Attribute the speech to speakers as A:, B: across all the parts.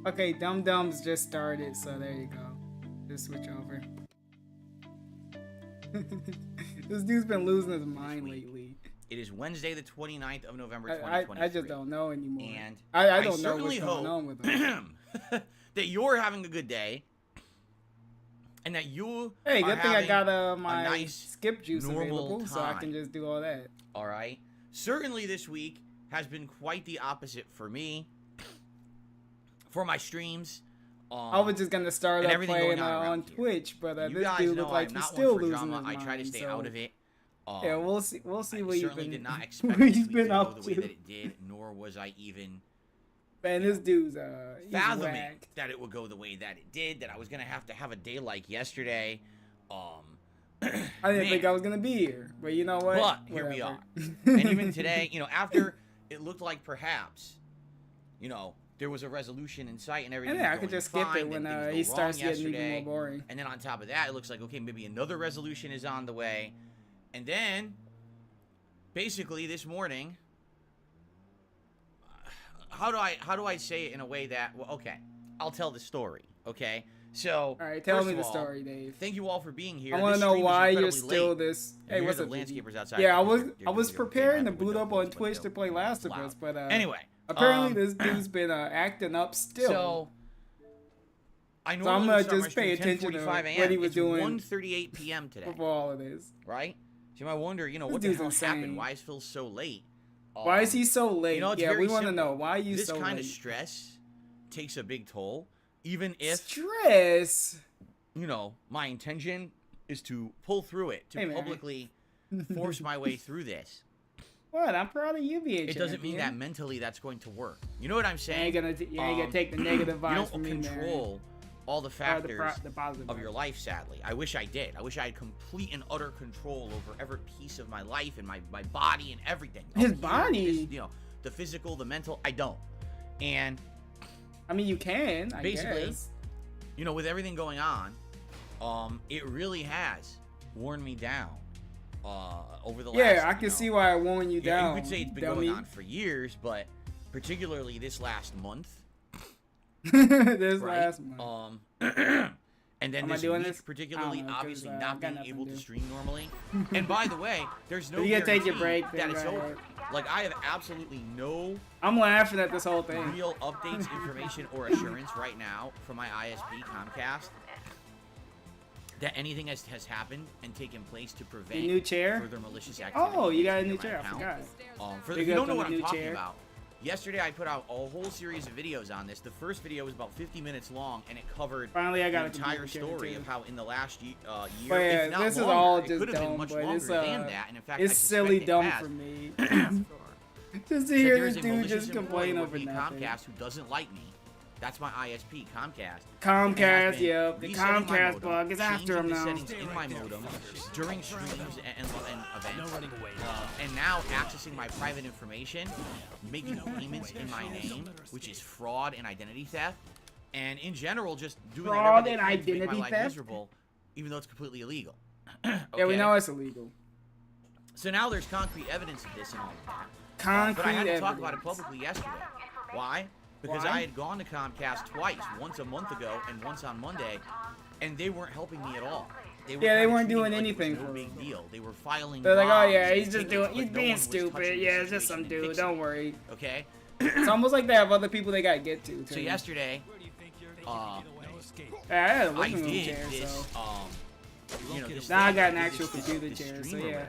A: Okay, Dum Dums just started, so there you go. Just switch over. This dude's been losing his mind lately.
B: It is Wednesday, the 29th of November, 2023.
A: I just don't know anymore.
B: And
A: I don't know what's going on with
B: him. That you're having a good day. And that you
A: Hey, good thing I got my
B: nice,
A: skip juice available, so I can just do all that.
B: All right. Certainly this week has been quite the opposite for me. For my streams.
A: I was just going to start up playing on Twitch, but this dude looks like he's still losing his mind.
B: I try to stay out of it.
A: Yeah, we'll see what
B: certainly did not expect
A: what
B: it
A: he's
B: to
A: been
B: go
A: up
B: the way
A: to.
B: that it did, nor was I even
A: Man, this dude's
B: fathoming
A: whack.
B: that it would go the way that it did, that I was gonna have a day like yesterday.
A: I didn't think I was gonna be here, but you know what?
B: But here we are. And even today, you know, after it looked like perhaps, you know, there was a resolution in sight and everything.
A: And yeah, I could just skip it when he starts getting even more boring.
B: And then on top of that, it looks like, okay, maybe another resolution is on the way. And then, basically, this morning, how do I say it in a way that, well, okay, I'll tell the story, okay? So,
A: all right, tell me the story, Dave.
B: Thank you all for being here.
A: I want to know why you're still this. Hey, what's
B: the
A: up,
B: landscapers outside?
A: Yeah, I was preparing to boot up on Twitch to play Last of Us, but
B: anyway,
A: apparently this dude's been acting up still.
B: So I'm
A: gonna just pay attention to what he was doing.
B: 1:38 p.m. today.
A: Before all of this,
B: right? So you might wonder, you know, what the hell happened? Why is Phil so late?
A: Why is he so late?
B: You know,
A: yeah, we want to know why you
B: so late.
A: This kind
B: of stress takes a big toll, even if
A: stress.
B: You know, my intention is to pull through it, to publicly force my way through this.
A: What? I'm proud of you being
B: It doesn't mean that mentally that's going to work. You know what I'm saying?
A: You ain't gonna take the negative vibes from me,
B: man. You don't control all the factors
A: the
B: of your life, sadly. I wish I did. I wish I had complete and utter control over every piece of my life and my body and everything.
A: His body?
B: You know, the physical, the mental, I don't. And
A: I mean, you can, I
B: basically,
A: guess.
B: You know, with everything going on, it really has worn me down over the last.
A: Yeah, I can see why it worn you down.
B: You could say it's been going on for years, but particularly this last month.
A: Last month.
B: And then this week, particularly, obviously not being able to stream normally. And by the way, there's no
A: you gotta take your break.
B: That it's over. Like, I have absolutely no.
A: I'm laughing at this whole thing.
B: Real updates, information, or assurance right now from my ISP Comcast that anything has happened and taken place to prevent
A: the new chair?
B: further malicious activity.
A: Oh, you got a new chair. I forgot.
B: If you don't know what I'm talking about, yesterday I put out a whole series of videos on this. The first video was about 50 minutes long, and it covered
A: the
B: entire story of how in the last year,
A: but yeah,
B: if not
A: this
B: longer,
A: is all
B: it
A: just
B: could have been
A: dumb,
B: much
A: but
B: longer
A: it's,
B: than that. And in fact,
A: it's silly dumb for me. Just to hear this dude just complain over nothing.
B: Comcast who doesn't like me. That's my ISP, Comcast.
A: Comcast, yeah. The Comcast bug is after him now.
B: Settings in my modem during streams and events. And now accessing my private information, making payments in my name, which is fraud and identity theft. And in general, just doing
A: fraud and
B: identity
A: theft?
B: To make my life miserable, even though it's completely illegal.
A: Okay? Yeah, we know it's illegal.
B: So now there's concrete evidence of this and all of that.
A: Concrete
B: but I had to talk
A: evidence.
B: about it publicly yesterday. Why? Because I had gone to Comcast twice, once a month ago and once on Monday, and they weren't helping me at all.
A: They weren't doing anything
B: for me. No big deal. They were filing.
A: They're like, oh yeah, he's being stupid. Yeah, it's just some dude. Don't worry.
B: Okay.
A: It's almost like they have other people they gotta get to.
B: So yesterday,
A: I had a living room chair, so.
B: You know,
A: now I got an actual computer chair, so yeah.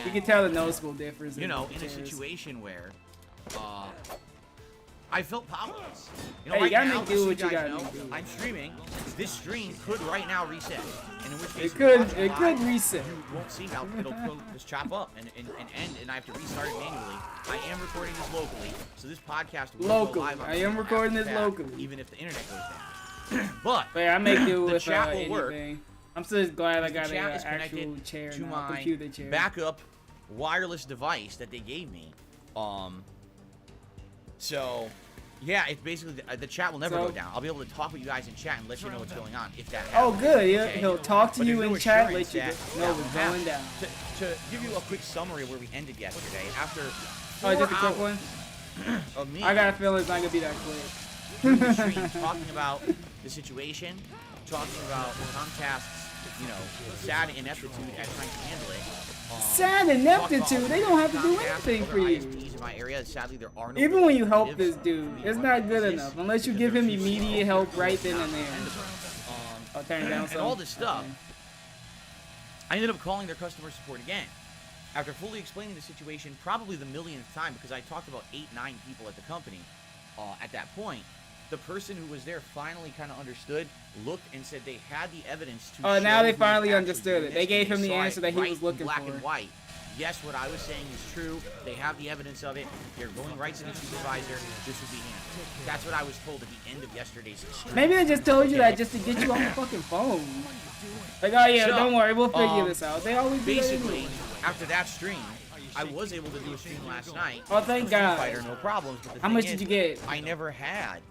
A: You can tell the noticeable difference.
B: You know, in a situation where, I felt powerless. You know,
A: hey, you gotta make do what you
B: gotta
A: do.
B: I'm streaming. This stream could right now reset, and in which case
A: it could reset.
B: You won't see how it'll just chop up and end, and I have to restart it manually. I am recording this locally, so this podcast will go live on
A: I am recording this locally,
B: even if the internet goes down. But
A: I make do with
B: chat will
A: anything.
B: Work.
A: I'm so glad I got an
B: actual
A: chair
B: to
A: now,
B: my
A: computer chair.
B: Backup wireless device that they gave me. So, yeah, it's basically the chat will never go down. I'll be able to talk with you guys in chat and let you know what's going on if that happens.
A: Oh, good. Yeah,
B: okay?
A: He'll talk to you in chat, let you know what's
B: going
A: going down.
B: To give you a quick summary of where we ended yesterday, after 4
A: just a quick one.
B: Of me,
A: I got a feeling it's not gonna be that quick.
B: through the stream talking about the situation, talking about Comcast's, you know, sad ineptitude at trying to handle it.
A: Sad ineptitude? They don't have to do anything for you.
B: In my area, sadly, there are no
A: Even when you help this dude, it's not good enough unless you give him immediate help right then and there. I'll turn down
B: and all this stuff. I ended up calling their customer support again. After fully explaining the situation, probably the millionth time, because I talked about 8, 9 people at the company at that point, the person who was there finally kind of understood, looked, and said they had the evidence to show
A: now they finally understood it. They gave him the answer that he was looking for.
B: Black and white. Yes, what I was saying is true. They have the evidence of it. They're going right to the supervisor. This will be handled. That's what I was told at the end of yesterday's stream.
A: Maybe they just told you that just to get you on the fucking phone. Like, oh yeah, don't worry, we'll figure this out. They always do that anyway.
B: After that stream, I was able to do a stream last night.
A: Oh, thank God.
B: Fighter, no problems. But
A: how much did you get?
B: I never had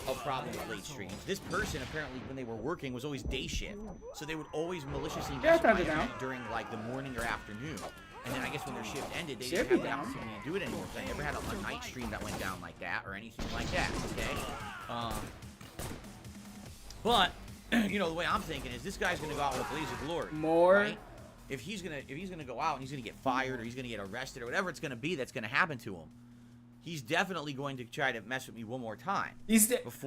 B: a problem with late streams. This person, apparently, when they were working, was always day shift. So they would always maliciously mess with my internet during, like, the morning or afternoon. And then I guess when their shift ended, they didn't have the opportunity to do it anymore. So I never had a night stream that went down like that or anything like that, okay? But, you know, the way I'm thinking is this guy's going to go out with a blaze of glory. Right? If he's gonna go out and he's gonna get fired or he's gonna get arrested or whatever it's gonna be that's gonna happen to him, he's definitely going to try to mess with me one more time.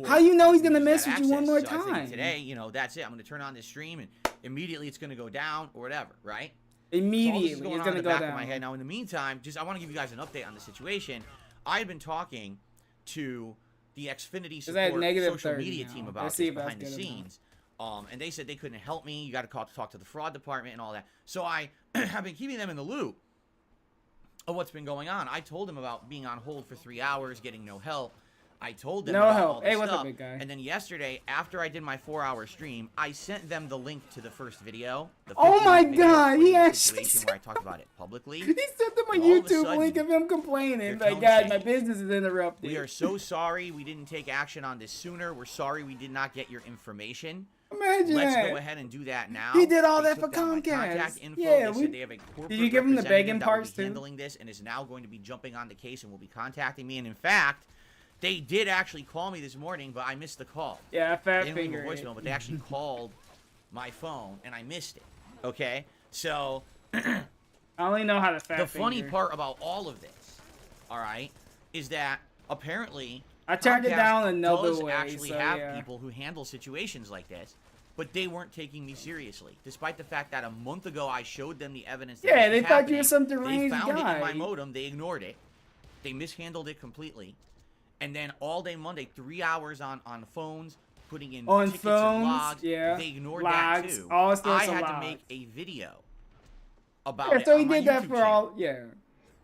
A: How you know he's gonna mess with you one more time?
B: I think today, you know, that's it. I'm gonna turn on this stream and immediately it's gonna go down or whatever, right?
A: Immediately,
B: so it's gonna go down. Of my head. Now, in the meantime, I want to give you guys an update on the situation. I've been talking to the Xfinity support social media team about this behind the scenes. And they said they couldn't help me. You got to talk to the fraud department and all that. So I have been keeping them in the loop of what's been going on. I told them about being on hold for 3 hours, getting no help. I told them about all this stuff. Big guy. And then yesterday, after I did my 4-hour stream, I sent them the link to the first video.
A: Oh my God! He actually
B: where I talked about it publicly.
A: He sent them a YouTube link of him complaining. Like, guys, my business is interrupted.
B: We are so sorry we didn't take action on this sooner. We're sorry we did not get your information.
A: Imagine
B: Let's go ahead and do that now.
A: He did all that for Comcast.
B: Yeah, they have a
A: did you give him the begging parts too?
B: Handling this and is now going to be jumping on the case and will be contacting me. And in fact, they did actually call me this morning, but I missed the call.
A: Yeah, fat
B: finger. They didn't leave a voicemail, but they actually called my phone and I missed it. Okay, so
A: I only know how to fat
B: The funny part about all of this, all right, is that apparently
A: I turned it down another way.
B: Actually have people who handle situations like this, but they weren't taking me seriously, despite the fact that a month ago I showed them the evidence. That
A: they thought you were some deranged guy.
B: They found it in my modem. They ignored it. They mishandled it completely. And then all day Monday, 3 hours on phones, putting in tickets and logs.
A: Yeah.
B: They ignored that too. I had to make a video about it.
A: So he did that for all. Yeah.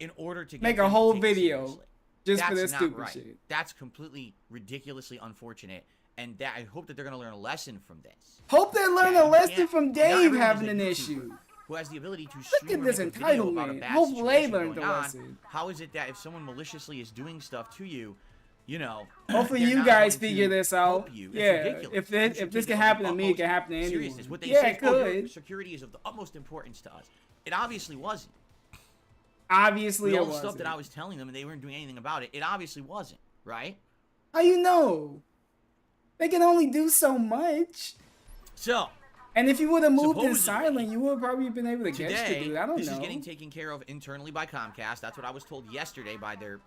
B: In order to
A: make a whole video.
B: Seriously.
A: Just for this stupid shit.
B: That's completely ridiculously unfortunate, and that I hope that they're gonna learn a lesson from this.
A: Hope they learn a lesson from Dave having an issue.
B: Who has the ability to
A: look at this entitlement? Hope they learned the lesson.
B: How is it that if someone maliciously is doing stuff to you, you know?
A: Hopefully you guys figure this out.
B: Yeah,
A: if this can happen to me, it can happen to anyone.
B: What they say, your security is of the utmost importance to us. It obviously wasn't.
A: Obviously,
B: all the stuff that I was telling them and they weren't doing anything about it, it obviously wasn't, right?
A: How you know? They can only do so much.
B: So,
A: and if you would have moved in silent, you would have probably been able to get the dude. I don't know.
B: This is getting taken care of internally by Comcast. That's what I was told yesterday by their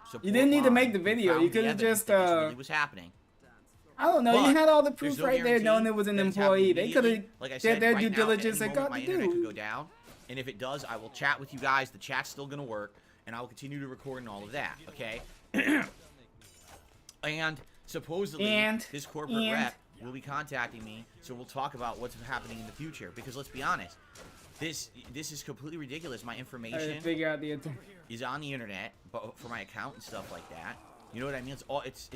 B: support.
A: You didn't need to make the video. You could have just
B: really was happening.
A: I don't know. You had all the proof right there, knowing it was an employee. They could have did their due diligence. They got the dude.
B: Could go down. And if it does, I will chat with you guys. The chat's still going to work. And I will continue to record and all of that. Okay? And supposedly, this corporate rep will be contacting me. So we'll talk about what's happening in the future. Because let's be honest. This is completely ridiculous. My information is on the internet but for my account and stuff like that. You know what I mean? It's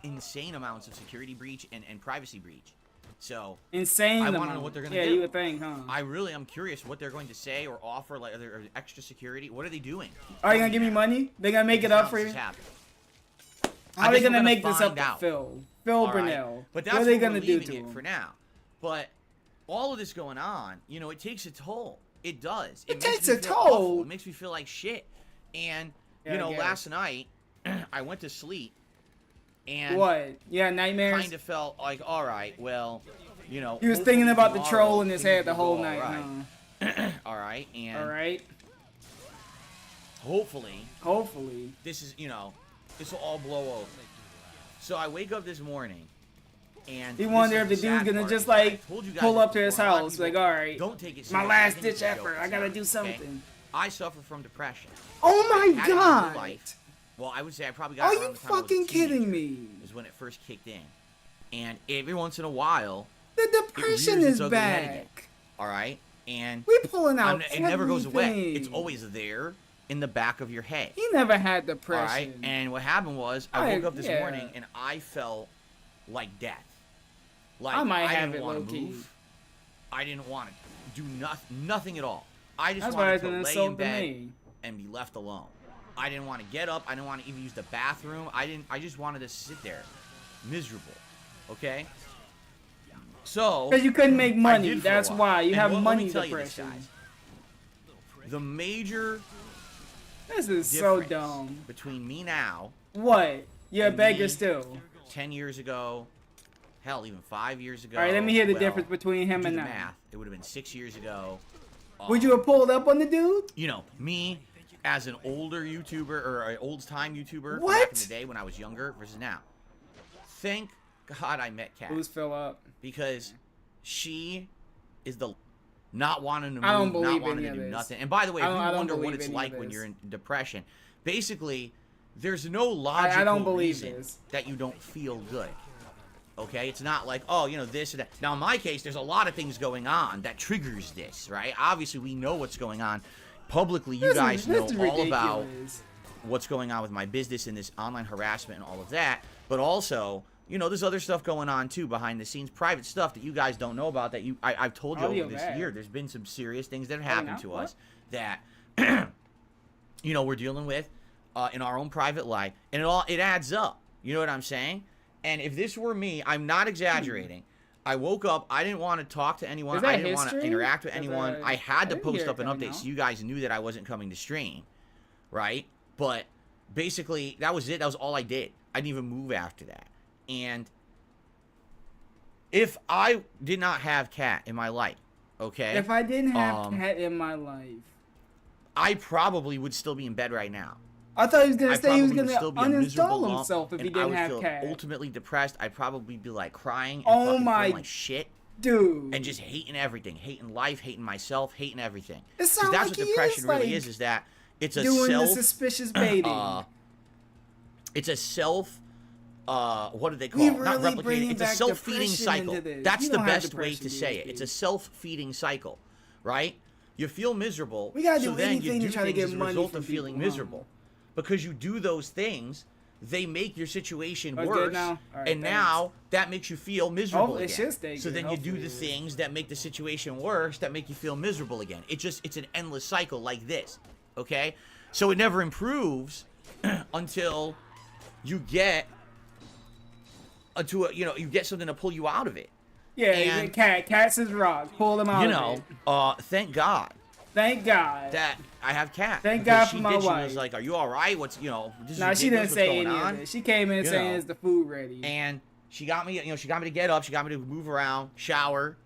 B: insane amounts of security breach and privacy breach. So
A: insane.
B: I want to know what they're going to do.
A: Yeah, you would think, huh?
B: I really am curious what they're going to say or offer, like, are there extra security? What are they doing?
A: Are you going to give me money? They're going to make it up for you? How are they going to make this up to Phil Burnell?
B: Right. But that's what are they going to do to him for now. But all of this going on, you know, it takes a toll. It does.
A: It takes a toll.
B: Awful. It makes me feel like shit. And, you know, last night, I went to sleep And
A: what? Yeah, nightmares.
B: Kind of felt like, all right, well, you know.
A: He was thinking about the troll in his head the whole night. Huh?
B: All right, and.
A: All right.
B: Hopefully. This is, you know, this will all blow over. So I wake up this morning, and
A: he wondered if the dude's gonna just like pull up to his house, like, all right,
B: don't take it
A: my last ditch effort, I gotta do something. Okay?
B: I suffer from depression.
A: Oh my god!
B: Well, I would say I probably got.
A: Are you fucking kidding me?
B: Is when it first kicked in, and every once in a while,
A: the depression is back.
B: All right, and
A: we pulling out.
B: It never goes away. It's always there in the back of your head.
A: He never had depression.
B: All right, and what happened was I woke up this morning and I felt like death. Like I didn't want to move. I didn't want to do nothing at all. I just wanted to lay in bed and be left alone. I didn't want to get up. I didn't want to even use the bathroom. I just wanted to sit there, miserable. Okay. So.
A: Because you couldn't make money. That's why you have money depression.
B: The major.
A: This is so dumb.
B: Between me now.
A: What? You're a beggar still.
B: 10 years ago. Hell, even 5 years ago.
A: All right, let me hear the difference between him and now.
B: Math. It would have been 6 years ago.
A: Would you have pulled up on the dude?
B: You know, me as an older YouTuber or an old-time YouTuber
A: what?
B: Back in the day when I was younger versus now. Thank God I met Kat.
A: Who's fill up?
B: Because she is the not wanting to move, not wanting to do nothing. And by the way, if you wonder what it's like when you're in depression, basically, there's no logical reason that you don't feel good. Okay? It's not like, oh, you know, this or that. Now, in my case, there's a lot of things going on that triggers this, right? Obviously, we know what's going on. Publicly, you guys know all about what's going on with my business and this online harassment and all of that. But also, you know, there's other stuff going on, too, behind the scenes. Private stuff that you guys don't know about that I've told you over this year. There's been some serious things that have happened to us that, you know, we're dealing with in our own private life. And it adds up. You know what I'm saying? And if this were me, I'm not exaggerating. I woke up. I didn't want to talk to anyone. I didn't want to interact with anyone. I had to post up an update so you guys knew that I wasn't coming to stream, right? But basically, that was it. That was all I did. I didn't even move after that. And if I did not have Kat in my life, okay?
A: If I didn't have Kat in my life,
B: I probably would still be in bed right now.
A: I thought he was gonna say he was gonna uninstall himself if he didn't have Kat.
B: Ultimately depressed. I'd probably be like crying and feeling like shit,
A: dude,
B: and just hating everything, hating life, hating myfe, hating everything.
A: It sounds
B: that's
A: like
B: what depression really is that it's a
A: doing the suspicious baiting.
B: It's a self. What do they call it? Not replicating. It's a self-feeding cycle. That's the best way to say it. It's a self-feeding cycle, right? You feel miserable, so then you do things as a result of feeling miserable. Because you do those things, they make your situation worse, and now that makes you feel miserable again. So then you do the things that make the situation worse, that make you feel miserable again. It's an endless cycle like this, okay? So it never improves until you get you get something to pull you out of it.
A: Yeah, and Cat's his rock. Pull them out.
B: You know, thank God.
A: Thank God
B: that I have Kat.
A: Thank God for my wife.
B: She was like, "Are you all right? What's This
A: nah, she didn't say any of it. She came in saying, "Is the food ready?"
B: And she got me. She got me to get up. She got me to move around, shower.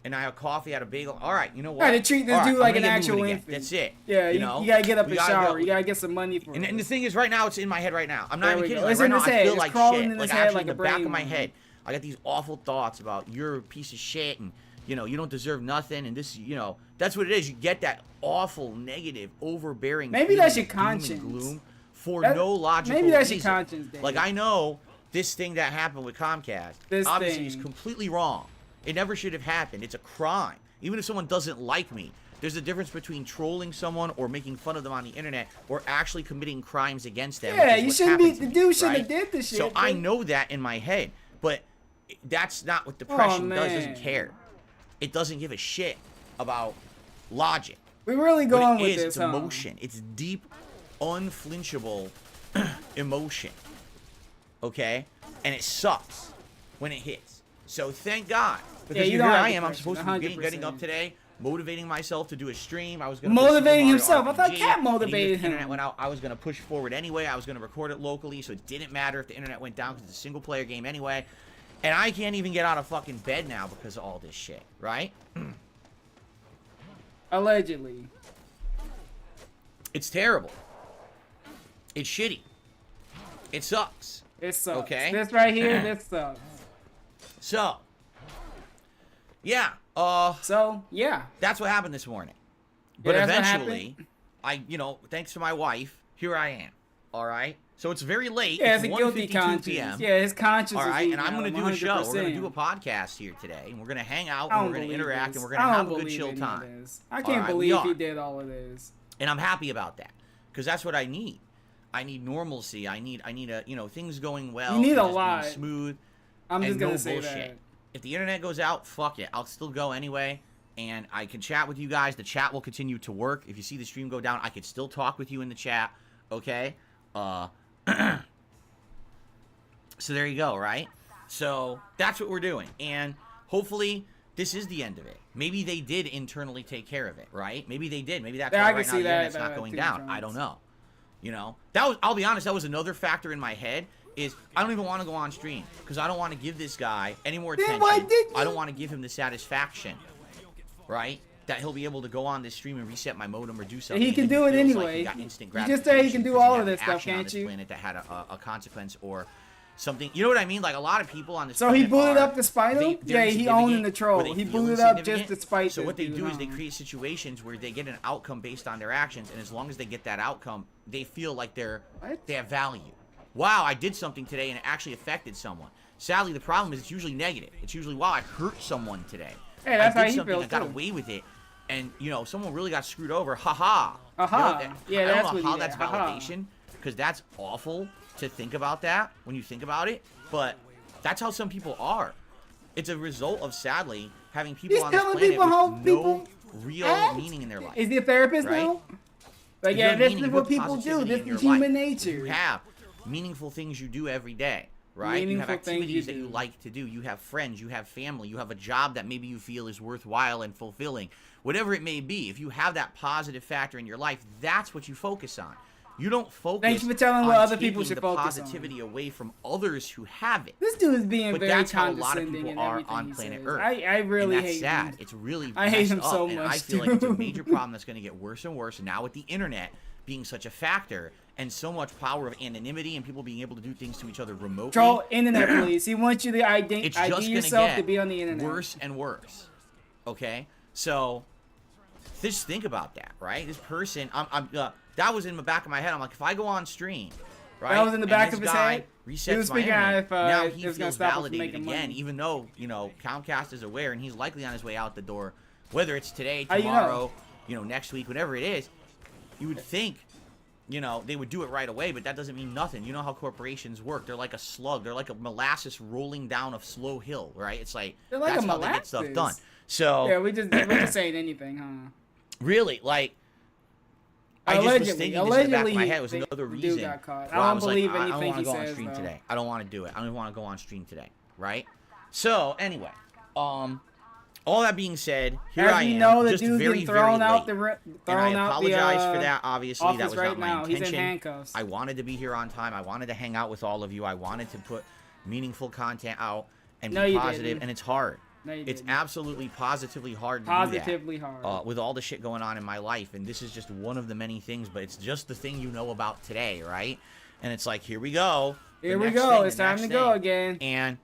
B: And I had coffee, had a bagel. All right, you know what?
A: I had to treat this dude like an actual infant.
B: That's it.
A: Yeah, you gotta get up and shower. You gotta get some money for it.
B: And the thing is, right now, it's in my head right now. I'm not even kidding.
A: It's
B: Right
A: in
B: now,
A: his head.
B: I feel like shit.
A: Like actually in
B: the back of my head, I got these awful thoughts about you're a piece of shit and you don't deserve nothing and this, that's what it is. You get that awful, negative, overbearing.
A: Maybe that's your conscience.
B: Gloom for no logical reason.
A: Maybe that's your conscience, Dave.
B: Like I know this thing that happened with Comcast. Obviously, is completely wrong. It never should have happened. It's a crime. Even if someone doesn't like me, there's a difference between trolling someone or making fun of them on the internet or actually committing crimes against them.
A: Yeah, you shouldn't be. The dude shouldn't have did this shit.
B: So I know that in my head, but that's not what depression does. It doesn't care. It doesn't give a shit about logic.
A: We're really going with this,
B: It's emotion. It's deep, unflinchable emotion. Okay? And it sucks when it hits. So thank God. Because here I am. I'm supposed to be getting up today, motivating myself to do a stream. I was going to
A: motivating himself. I thought Cat motivated him.
B: The internet went out, I was going to push forward anyway. I was going to record it locally, so it didn't matter if the internet went down because it's a single-player game anyway. And I can't even get out of fucking bed now because of all this shit, right?
A: Allegedly.
B: It's terrible. It's shitty. It sucks.
A: It sucks.
B: Okay?
A: This right here, this sucks.
B: So, yeah.
A: Yeah.
B: That's what happened this morning. But
A: Yeah,
B: eventually, thanks to my wife, here I am. All right? So it's very late.
A: Yeah, it's a guilty
B: 1:52
A: conscience.
B: p.m.
A: Yeah, his conscience
B: all right,
A: is
B: and I'm going to do a show.
A: 100%.
B: We're going to do a podcast here today, and we're going to hang out, and we're going to interact, and we're going to have a good chill time.
A: I can't believe he did all of this.
B: And I'm happy about that, because that's what I need. I need normalcy. I need things going well.
A: You need a
B: just
A: lot.
B: being smooth.
A: I'm just going to
B: no
A: say
B: bullshit.
A: that.
B: If the internet goes out, fuck it. I'll still go anyway, and I can chat with you guys. The chat will continue to work. If you see the stream go down, I could still talk with you in the chat, okay? So there you go, right? So that's what we're doing, and hopefully this is the end of it. Maybe they did internally take care of it, right? Maybe they did. Maybe that's why right now the internet's not going down. I don't know. I'll be honest, that was another factor in my head. Is I don't even want to go on stream because I don't want to give this guy any more attention. I don't want to give him the satisfaction, right? That he'll be able to go on this stream and reset my modem or do something.
A: He can do it anyway.
B: Like he instant
A: you just say he can do all of this stuff, can't you?
B: Planet that had a consequence or something. You know what I mean? Like a lot of people on this.
A: So he booted up despite him. Yeah, he owned the troll. He booted up just despite.
B: So what they do is they create situations where they get an outcome based on their actions, and as long as they get that outcome, they feel like they have value. Wow, I did something today and it actually affected someone. Sadly, the problem is it's usually negative. It's usually, wow, I hurt someone today.
A: Hey, that's how he
B: feels. I got away with it, and someone really got screwed over. Haha. Aha.
A: Yeah,
B: I don't know how that's validation, because that's awful to think about that when you think about it. But that's how some people are. It's a result of sadly having people on this planet with no real meaning in their life.
A: Is he a therapist now? Like, yeah, this is what people do. This is human nature.
B: You have meaningful things you do every day, right? You have activities that you like to do. You have friends. You have family. You have a job that maybe you feel is worthwhile and fulfilling. Whatever it may be, if you have that positive factor in your life, that's what you focus on. You don't focus
A: Thank you for telling what other people should focus on.
B: Positivity away from others who have it.
A: This dude is being very
B: that's how a lot of
A: condescending
B: people
A: and
B: are
A: everything
B: on
A: he
B: planet
A: says.
B: Earth.
A: I really
B: and that's
A: hate
B: sad.
A: him.
B: It's really
A: I hate him
B: messed
A: so
B: up,
A: much.
B: And I feel like it's a major problem that's going to get worse and worse. And now with the internet being such a factor and so much power of anonymity and people being able to do things to each other remotely.
A: Troll internet, please. He wants you to ID yourself to be on the internet.
B: Worse and worse. Okay, so just think about that, right? This person, that was in the back of my head. I'm like, if I go on stream, right?
A: That was in the back of his head.
B: Resets my internet. Now he feels validated again, even though Comcast is aware and he's likely on his way out the door. Whether it's today, tomorrow, next week, whatever it is, you would think. They would do it right away, but that doesn't mean nothing. You know how corporations work. They're like a slug. They're like a molasses rolling down a slow hill, right? It's like, that's how they get stuff done. So
A: yeah, we're just saying anything, huh?
B: Really, like, I just was thinking this in the back of my head. It was another reason.
A: I don't believe anything he says,
B: I don't want to go on stream today. I don't want to do it. I don't even want to go on stream today, right? So, anyway, all that being said, here I am, just very, very late. And I apologize for that, obviously. That was not my intention.
A: He's in handcuffs.
B: I wanted to be here on time. I wanted to hang out with all of you. I wanted to put meaningful content out and be positive, and it's hard. It's absolutely positively hard to do that. With all the shit going on in my life, and this is just one of the many things, but it's just the thing you know about today, right? And it's like, here we go.
A: Here we go. It's time to go again.
B: And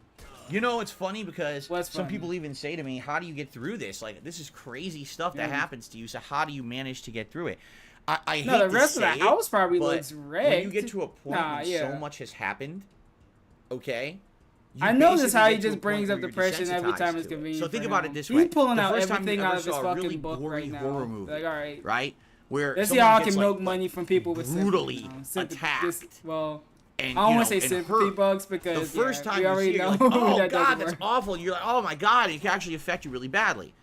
B: it's funny because some people even say to me, how do you get through this? Like, this is crazy stuff that happens to you, so how do you manage to get through it? I hate
A: the rest of the house probably looks rigged.
B: When you get to a point when so much has happened, okay?
A: I notice how he just brings up depression every time it's convenient.
B: So think about it this way.
A: He's pulling out everything out of his fucking book right now.
B: Horror movie,
A: like, all right.
B: Right? Where
A: let's see how I can milk money from people with
B: brutally attacked.
A: And, I don't want to say sympathy bugs because
B: the first time
A: we already know
B: like, oh
A: that
B: God, that's awful. You're like, oh my God, it can actually affect you really badly.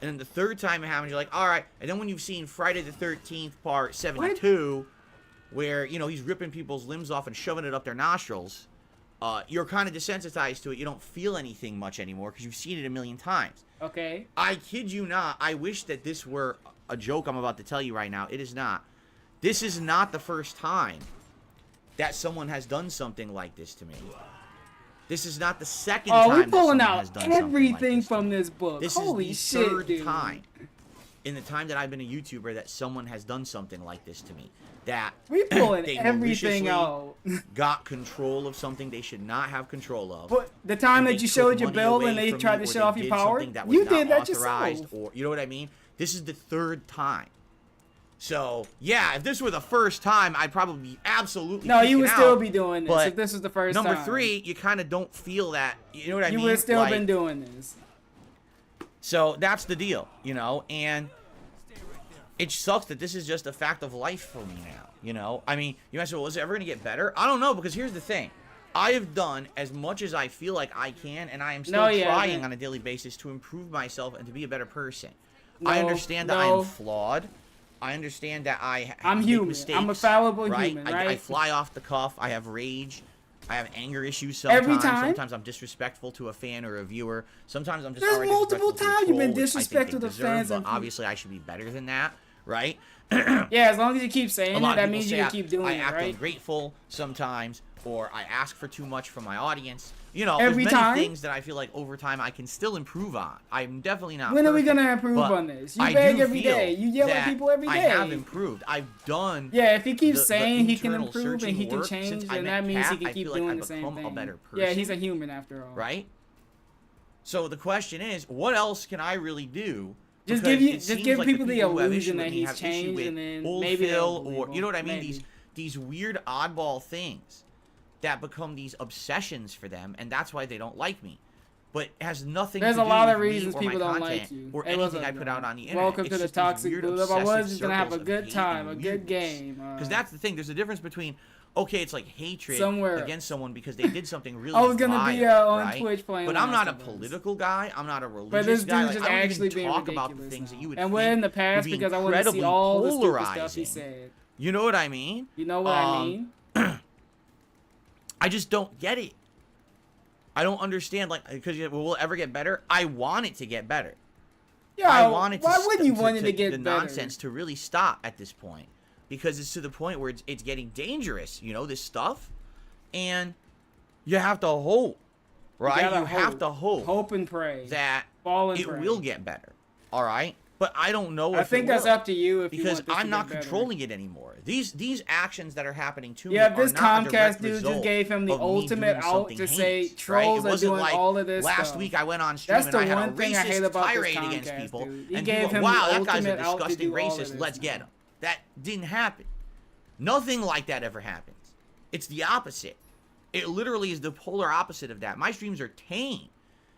B: And then the third time it happens, you're like, all right. And then when you've seen Friday the 13th part 72, where he's ripping people's limbs off and shoving it up their nostrils, you're kind of desensitized to it. You don't feel anything much anymore because you've seen it a million times.
A: Okay.
B: I kid you not. I wish that this were a joke I'm about to tell you right now. It is not. This is not the first time that someone has done something like this to me. This is not the second time
A: we're pulling
B: that someone
A: out
B: has done something
A: everything
B: like this
A: from
B: to me.
A: this book.
B: This
A: Holy
B: is
A: shit,
B: the third
A: dude.
B: time in the time that I've been a YouTuber that someone has done something like this to me. That
A: We pulling
B: they
A: everything
B: maliciously
A: out.
B: got control of something they should not have control of.
A: But the time
B: and
A: that
B: they
A: you
B: took
A: showed your
B: money
A: bill
B: away
A: and they
B: from
A: tried
B: me,
A: to
B: or
A: shut
B: they
A: off your
B: did
A: power,
B: something that was
A: you
B: not
A: did that
B: authorized,
A: yourself.
B: or you know what I mean? This is the third time. So yeah, if this were the first time, I'd probably be absolutely.
A: No, you would still
B: out,
A: be doing this
B: but
A: if this was the first
B: number
A: time.
B: 3, you kind of don't feel that. You know what I mean?
A: You would have still
B: Like,
A: been doing this.
B: So that's the deal, you know, and it sucks that this is just a fact of life for me now, you know? I mean, you might say, well, is it ever going to get better? I don't know, because here's the thing. I have done as much as I feel like I can, and I am still trying on a daily basis to improve myself and to be a better person. I understand that I am flawed. I understand that I'm
A: human.
B: Mistakes,
A: I'm a fallible
B: right?
A: human, right?
B: I fly off the cuff. I have rage. I have anger issues sometimes.
A: Every time?
B: Sometimes I'm disrespectful to a fan or a viewer. Sometimes I'm just
A: There's multiple times you've been
B: disrespectful
A: disrespectful to fans.
B: But obviously, I should be better than that, right?
A: Yeah, as long as you keep saying it, that means you
B: say
A: can keep doing it,
B: I act
A: right?
B: ungrateful sometimes, or I ask for too much from my audience. You know,
A: Every
B: there's
A: time?
B: many things that I feel like over time I can still improve on. I'm definitely not
A: When are we
B: perfect,
A: gonna improve
B: but
A: on this? You
B: I
A: beg
B: do
A: every
B: feel
A: day. You yell at
B: that
A: people every
B: I
A: day.
B: have improved. I've done.
A: Yeah, if he keeps
B: the
A: saying he can
B: internal
A: improve and
B: searching
A: he can
B: work.
A: change,
B: Since I
A: then
B: met
A: that means
B: Kat,
A: he can
B: I
A: keep
B: feel like
A: doing
B: I've
A: the same
B: become
A: thing.
B: a better
A: Yeah,
B: person.
A: he's a human after all.
B: Right? So the question is, what else can I really do?
A: Just
B: Because
A: give
B: it seems
A: people
B: like
A: the
B: who have
A: illusion
B: issue
A: that
B: with me
A: he's
B: have issue
A: changed,
B: with
A: and then
B: old
A: maybe
B: Phil,
A: they'll
B: or you know what I mean?
A: maybe.
B: These weird oddball things that become these obsessions for them, and that's why they don't like me. But it has nothing
A: There's
B: to do
A: a lot
B: with
A: of
B: me
A: reasons
B: or
A: people
B: my
A: don't
B: content
A: like you.
B: or
A: Hey,
B: anything
A: what's
B: I
A: up,
B: put
A: y'all?
B: out on the internet.
A: Welcome
B: It's
A: to the
B: just these
A: toxic
B: weird
A: build-up. I was
B: obsessive
A: just gonna have a
B: circles of
A: good
B: hate
A: time,
B: and
A: a good
B: weirdness.
A: game.
B: Because that's the thing. There's a difference between, okay, it's like hatred
A: Somewhere
B: against someone because they did something really
A: I was gonna be
B: vile,
A: on
B: right?
A: Twitch playing
B: But
A: Last
B: I'm not a
A: of Us.
B: political guy. I'm not a religious
A: But this
B: guy.
A: dude's
B: Like,
A: just
B: I don't
A: actually
B: even
A: being
B: talk
A: ridiculous
B: about the things that you would
A: and
B: think
A: we're in the
B: would
A: past
B: be
A: because I want to see
B: incredibly
A: all the stupid stuff he
B: polarizing.
A: said.
B: You know what I mean?
A: You know what I mean?
B: I just don't get it. I don't understand, like, because will it ever get better? I want it to get better.
A: Yeah,
B: I want it to
A: why wouldn't you want it to get
B: the
A: better?
B: nonsense to really stop at this point, because it's to the point where it's getting dangerous, you know, this stuff, and you have to hope, right? You have to hope
A: and pray
B: that
A: Fall and
B: it
A: pray.
B: will get better, all right? But I don't know if
A: I think
B: it
A: that's
B: will,
A: up to you if you
B: because
A: want this
B: I'm
A: to
B: not
A: get better.
B: controlling it anymore. These actions that are happening to
A: Yeah,
B: me
A: this
B: are not a direct
A: Comcast dude
B: result
A: just gave him the
B: of me
A: ultimate
B: doing
A: out
B: something
A: to say
B: heinous,
A: trolls
B: right? It
A: are
B: wasn't
A: doing
B: like
A: all of this
B: last
A: stuff.
B: week I went on stream
A: That's
B: and
A: the
B: I had
A: one
B: a
A: thing I hate
B: racist
A: about this
B: tirade against
A: Comcast
B: people,
A: dude. He
B: and
A: gave
B: people,
A: him
B: wow,
A: the
B: that guy's a
A: ultimate out to
B: disgusting
A: do all of
B: racist.
A: this
B: Let's
A: now.
B: get him. That didn't happen. Nothing like that ever happens. It's the opposite. It literally is the polar opposite of that. My streams are tame.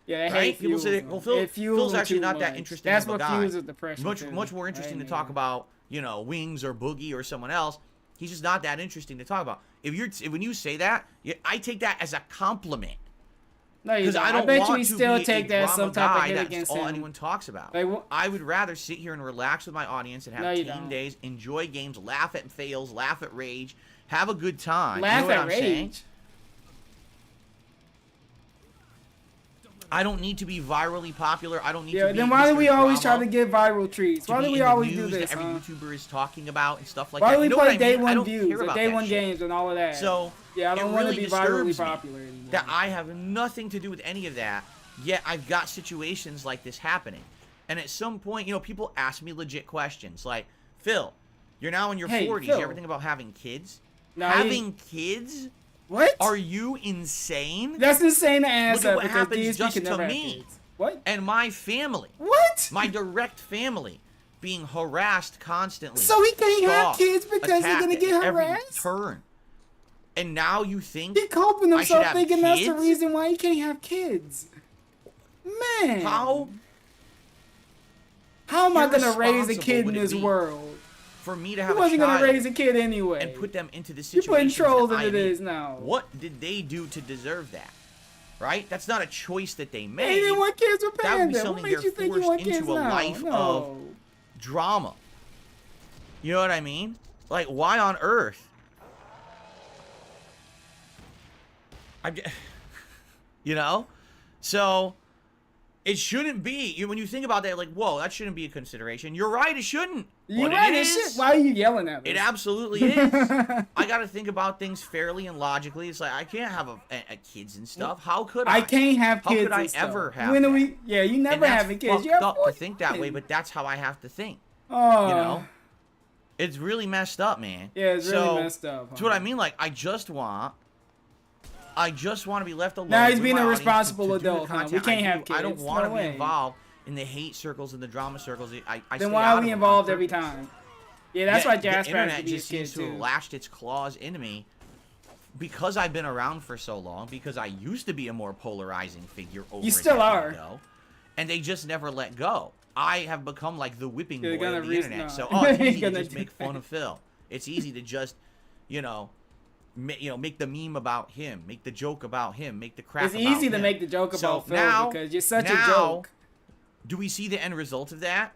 A: Yeah, they
B: Right?
A: hate
B: People say,
A: them.
B: well,
A: It fuels
B: Phil's
A: them
B: actually
A: too
B: not that
A: much.
B: interesting
A: That's
B: of a
A: what
B: guy.
A: fuels depression
B: Much
A: too.
B: more interesting
A: Hey,
B: to talk
A: man.
B: about, you know, Wings or Boogie or someone else. He's just not that interesting to talk about. When you say that, I take that as a compliment.
A: No, you
B: Because
A: don't.
B: I don't
A: bet
B: want
A: you he
B: to
A: still
B: be
A: take
B: a
A: that as
B: drama
A: some type of
B: guy
A: hit
B: that's
A: against
B: all
A: him.
B: anyone talks about.
A: Like,
B: I would rather sit here and relax with my audience and have
A: No, you
B: team
A: don't.
B: days, enjoy games, laugh at fails, laugh at rage, have a good time.
A: Laugh
B: you know what
A: at
B: I'm
A: rage.
B: saying? I don't need to be virally popular. I don't need to be
A: then why do
B: Mr.
A: we always
B: Drama
A: try to get viral treats?
B: to
A: Why
B: be
A: do we
B: in the
A: always do
B: news
A: this,
B: that every
A: huh?
B: YouTuber is talking about and stuff like
A: Why
B: that.
A: do we
B: You know
A: play
B: what I
A: day
B: mean? I
A: one
B: don't
A: views,
B: care
A: or
B: about
A: day
B: that
A: one
B: shit.
A: games, and all of that?
B: So
A: yeah, I don't
B: it
A: want to
B: really
A: be virally
B: disturbs me
A: popular anymore.
B: that I have nothing to do with any of that, yet I've got situations like this happening. And at some point, you know, people ask me legit questions like, Phil, you're now in your 40s.
A: Phil.
B: You ever think about having kids?
A: No,
B: having kids?
A: What?
B: Are you insane?
A: That's insane to ask
B: Look at what
A: because
B: happens
A: DSP
B: just
A: can
B: to
A: never have
B: me.
A: kids. What?
B: And my family.
A: What?
B: My direct family being harassed constantly.
A: So he can't have
B: stalked,
A: kids because they're gonna
B: attacked
A: get
B: at every
A: harassed?
B: turn. And now you think
A: He coping
B: I should
A: himself
B: have
A: thinking that's the
B: kids?
A: reason why he can't have kids. Man.
B: How
A: How am I gonna raise a
B: irresponsible
A: kid in
B: would it
A: this
B: be
A: world?
B: for me to
A: He
B: have a
A: wasn't
B: child
A: gonna raise a kid anyway.
B: and put them into the
A: You're putting
B: situation
A: trolls
B: that
A: into
B: I'm
A: this
B: in?
A: now.
B: What did they do to deserve that? Right? That's not a choice that they
A: They
B: made.
A: didn't want kids with
B: That would be
A: Panda. What
B: something
A: makes you
B: they're
A: think you
B: forced
A: want kids
B: into a
A: now?
B: life
A: No.
B: of drama. You know what I mean? Like, why on earth? You know? So it shouldn't be. When you think about that, like, whoa, that shouldn't be a consideration. You're right, it shouldn't.
A: You're right, it is. Why are you yelling at me?
B: It absolutely is. I got to think about things fairly and logically. It's like, I can't have a kids and stuff. How could I?
A: I can't have kids.
B: How could I ever have
A: when
B: that?
A: Yeah, you never having kids.
B: You have up to think that way, but that's how I have to think.
A: Oh.
B: You know? It's really messed up, man.
A: Yeah, it's really messed up.
B: That's what I mean. Like, I just want to be left alone.
A: Now he's being a responsible adult. We can't have kids.
B: I don't want to be involved in the hate circles and the drama circles.
A: Then why are we involved every time? Yeah, that's why Jasper
B: the
A: has to
B: internet
A: be
B: just
A: a kid
B: seems to
A: too.
B: have lashed its claws into me because I've been around for so long. Because I used to be a more polarizing figure over
A: you still are.
B: Ago, and they just never let go. I have become like the whipping boy of the internet.
A: No.
B: So it's easy to just make fun of Phil. It's easy to just, make the meme about him, make the joke about him, make the crap about him.
A: It's easy to make the joke about Phil because you're such a joke.
B: Do we see the end result of that?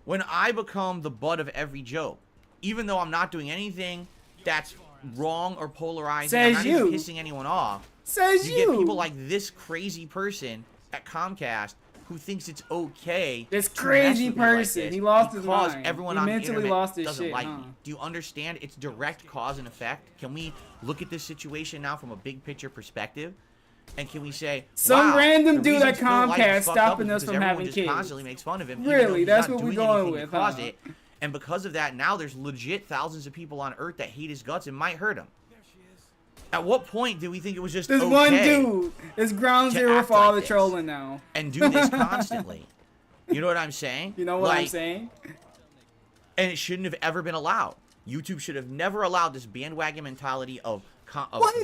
B: When I become the butt of every joke, even though I'm not doing anything that's wrong or polarizing, I'm not even pissing anyone off. You get people like this crazy person at Comcast who thinks it's okay.
A: This crazy person, like this, he lost his mind.
B: Everyone
A: he
B: on
A: mentally
B: the internet
A: lost his
B: doesn't
A: shit,
B: like me. Do you understand? It's direct cause and effect. Can we look at this situation now from a big picture perspective? And can we say,
A: some random dude at
B: Phil
A: Comcast stopping us from having kids?
B: Constantly makes fun of him.
A: Really, that's what we're going with.
B: And because of that, now there's legit thousands of people on Earth that hate his guts and might hurt him. At what point do we think it was just
A: this
B: okay
A: one dude is ground zero for all the trolling now
B: and do this constantly? You know what I'm saying?
A: You know what I'm saying?
B: And it shouldn't have ever been allowed. YouTube should have never allowed this bandwagon mentality of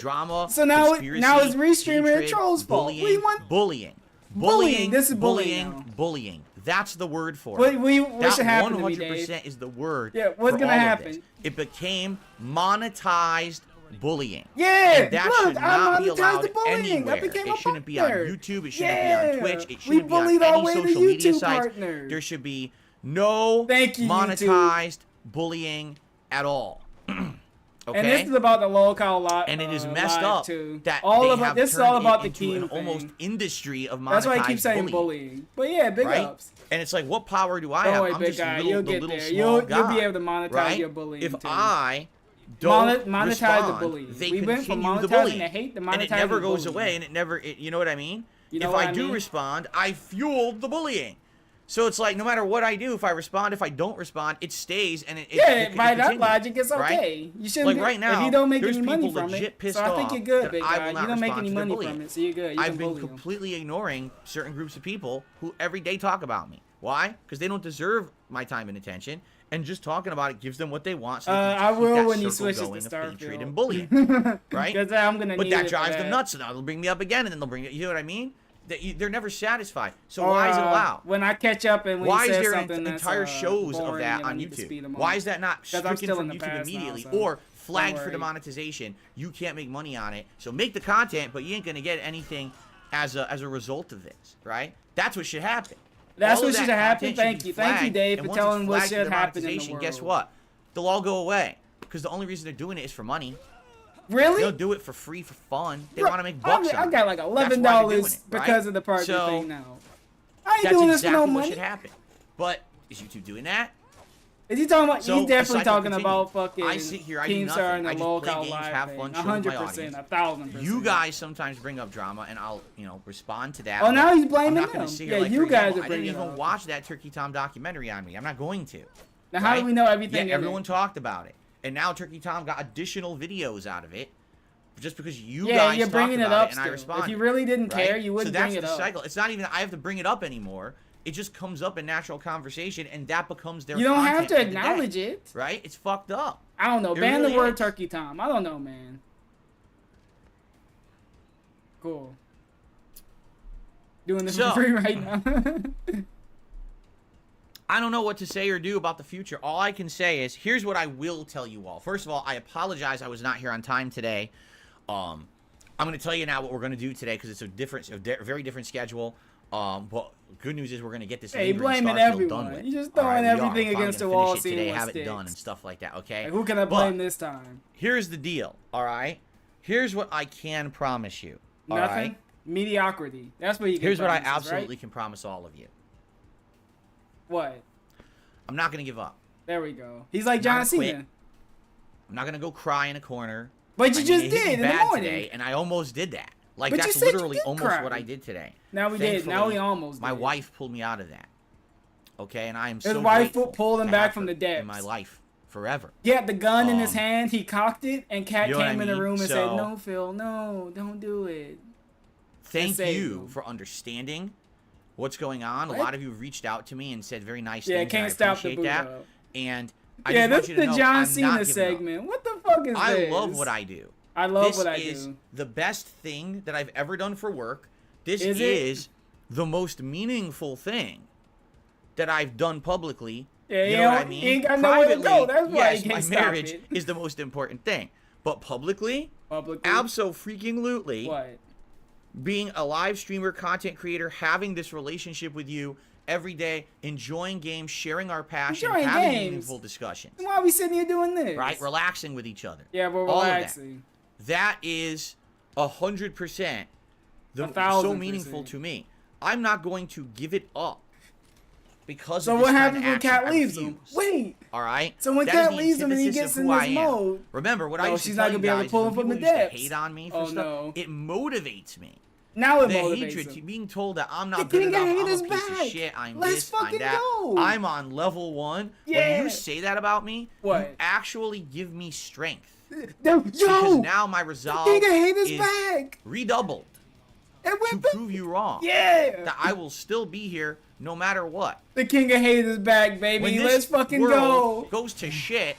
B: drama.
A: So now it's Ree-Streamer troll's fault.
B: Bullying.
A: This is bullying.
B: Bullying. That's the word for
A: it.
B: That
A: should happen
B: 100% is the word.
A: Yeah, what's gonna happen?
B: It became monetized bullying.
A: Yeah,
B: and that should not be allowed anywhere. It shouldn't be on YouTube. It shouldn't be on Twitch. It shouldn't be on any social media sites. There should be no monetized bullying at all. Okay?
A: And this is about the local lot.
B: And it is messed up
A: too.
B: that
A: this is all about the Keem thing.
B: Almost industry of monetized
A: That's why I keep saying bullying. But yeah, big ups.
B: And it's like, what power do I have? I'm just
A: you'll
B: the
A: get
B: little
A: there.
B: small guy.
A: You'll be able to monetize your bullying
B: if
A: too.
B: I don't
A: monetize the bullying.
B: They
A: we went from
B: continue the
A: monetizing
B: bullying.
A: the hate to monetizing
B: and it never
A: the
B: goes
A: bullying.
B: away, and it never, you know what I mean?
A: You know
B: if
A: what
B: I do respond, I fueled the bullying. So it's like, no matter what I do, if I respond, if I don't respond, it stays, and it
A: by that logic, it's okay. You shouldn't.
B: Like right now,
A: if you don't make
B: there's
A: any money
B: people
A: from
B: legit
A: it,
B: pissed
A: so I think
B: off
A: you're good,
B: that
A: big
B: I
A: guy.
B: will not
A: You don't make
B: respond
A: any
B: to their
A: money
B: bullying.
A: from it, so you're good.
B: I've been completely ignoring certain groups of people who every day talk about me. Why? Because they don't deserve my time and attention, and just talking about it gives them what they want. So
A: I will when you switch to Starfield
B: and bullying, right?
A: Because I'm gonna.
B: But that drives them nuts, and they'll bring me up again, and then they'll bring it. You know what I mean? They're never satisfied. So why is it allowed?
A: When I catch up and
B: why is there entire shows of that on YouTube? Why is that not stricken from YouTube immediately or flagged for demonetization? You can't make money on it, so make the content, but you ain't gonna get anything as a result of this, right? That's what should happen.
A: That's what should happen. Thank you, Dave, for telling what should happen in the world.
B: Guess what? They'll all go away because the only reason they're doing it is for money.
A: Really?
B: They'll do it for free, for fun. They want to make bucks.
A: I got like $11 because of the party thing now. I ain't doing this for no money. That's exactly what should happen.
B: But is YouTube doing that?
A: Is he talking about? He's definitely talking about fucking.
B: I sit here, I do nothing. I just play games, have fun, show my audience.
A: 1,000%.
B: You guys sometimes bring up drama, and I'll respond to that.
A: Oh, now he's blaming
B: them. I'm not going to sit here like,
A: you guys are
B: I didn't even watch that Turkey Tom documentary on me. I'm not going to.
A: Now how do we know everything?
B: Yeah, everyone talked about it, and now Turkey Tom got additional videos out of it. Just because you guys
A: you're bringing it up,
B: and I responded.
A: If you really didn't care, you wouldn't bring it up.
B: So that's the cycle. It's not even I have to bring it up anymore. It just comes up in natural conversation, and that becomes their.
A: You don't have to acknowledge it,
B: right? It's fucked up.
A: I don't know. Ban the word Turkey Tom. I don't know, man. Cool. Doing this for free right now.
B: I don't know what to say or do about the future. All I can say is, here's what I will tell you all. First of all, I apologize I was not here on time today. I'm going to tell you now what we're going to do today because it's a very different schedule. But good news is we're going to get this
A: blaming everyone. You're just throwing everything against the wall, seeing
B: today,
A: what
B: have
A: sticks.
B: it done and stuff like that, okay?
A: Like, who can I blame this time?
B: Here's the deal, all right? Here's what I can promise you.
A: Nothing.
B: All right?
A: Mediocrity. That's what you.
B: Here's what I
A: promises,
B: absolutely
A: right?
B: can promise all of you.
A: What?
B: I'm not gonna give up.
A: There we go. He's like
B: I'm
A: John
B: not gonna quit.
A: Cena.
B: I'm not gonna go cry in a corner.
A: But you just
B: it hit me
A: did in the
B: bad
A: morning.
B: today, and I almost did that. Like,
A: But you
B: that's
A: said you
B: literally
A: did
B: almost
A: cry.
B: what I did today.
A: Now we did. Now we
B: Thankfully,
A: almost.
B: My
A: did.
B: wife pulled me out of that. Okay, and I am
A: His
B: so
A: wife
B: grateful
A: pulled him
B: to
A: back
B: have
A: from
B: her
A: the depths.
B: in my life forever.
A: He had the gun in his hand. He cocked it, and Kat
B: You know what
A: came
B: I
A: in the
B: mean?
A: room and
B: So-
A: said, "No, Phil, no, don't do it."
B: Thank
A: saved
B: you
A: him.
B: for understanding what's going on.
A: What?
B: A lot of you reached out to me and said very nice
A: Yeah,
B: things.
A: can't
B: and I
A: stop the
B: appreciate
A: boot
B: that.
A: up.
B: And I
A: Yeah,
B: just
A: this
B: want
A: is
B: you to
A: the
B: know,
A: John
B: I'm
A: Cena
B: not giving up.
A: segment. What the fuck is
B: I
A: this?
B: love what I do.
A: I love
B: this
A: what I
B: is
A: do.
B: the best thing that I've ever done for work. This
A: Is
B: is,
A: it?
B: the most meaningful thing that I've done publicly.
A: Yeah,
B: you
A: you
B: know what
A: know,
B: I mean?
A: he ain't got nowhere to
B: Privately,
A: go. That's why
B: yes,
A: he can't
B: my
A: stop
B: marriage
A: it.
B: is the most important thing. But publicly,
A: Publicly,
B: abso-freaking-lutely,
A: what?
B: being a live streamer, content creator, having this relationship with you every day, enjoying games, sharing our passion,
A: Enjoying
B: having
A: games?
B: meaningful discussions,
A: Why are we sitting here doing this?
B: right? Relaxing with each other.
A: Yeah, we're
B: All of that.
A: relaxing.
B: That is 100% so
A: 1,000%.
B: meaningful to me. I'm not going to give it up because
A: So
B: of
A: what
B: this kind
A: happens
B: of
A: when
B: action.
A: Kat
B: I
A: leaves him?
B: refuse.
A: Wait.
B: All right.
A: So when
B: That
A: Kat
B: is the
A: leaves him and he
B: antithesis
A: gets
B: of
A: in
B: who
A: this
B: I am.
A: mode,
B: Remember what I
A: no,
B: used
A: she's
B: to
A: not
B: tell
A: gonna
B: you
A: be able to
B: guys
A: pull
B: is
A: him
B: when
A: from the
B: people used to
A: depths.
B: hate on me for
A: Oh,
B: stuff.
A: no.
B: It motivates me.
A: now it
B: The
A: motivates
B: hatred,
A: him.
B: being told that I'm
A: The
B: not good
A: king
B: enough,
A: hate
B: I'm a
A: his
B: piece of
A: back.
B: shit, I'm
A: Let's
B: this,
A: fucking
B: I'm that.
A: go.
B: I'm on level 1.
A: Yeah.
B: When you say that about me,
A: What?
B: you actually give me strength.
A: No,
B: Because
A: yo,
B: now my
A: the
B: resolve
A: king hate his
B: is
A: back.
B: redoubled
A: It
B: to
A: went back.
B: prove you wrong.
A: Yeah.
B: That I will still be here no matter what.
A: The king of hate is back, baby.
B: When
A: Let's
B: this
A: fucking
B: world
A: go.
B: goes to shit,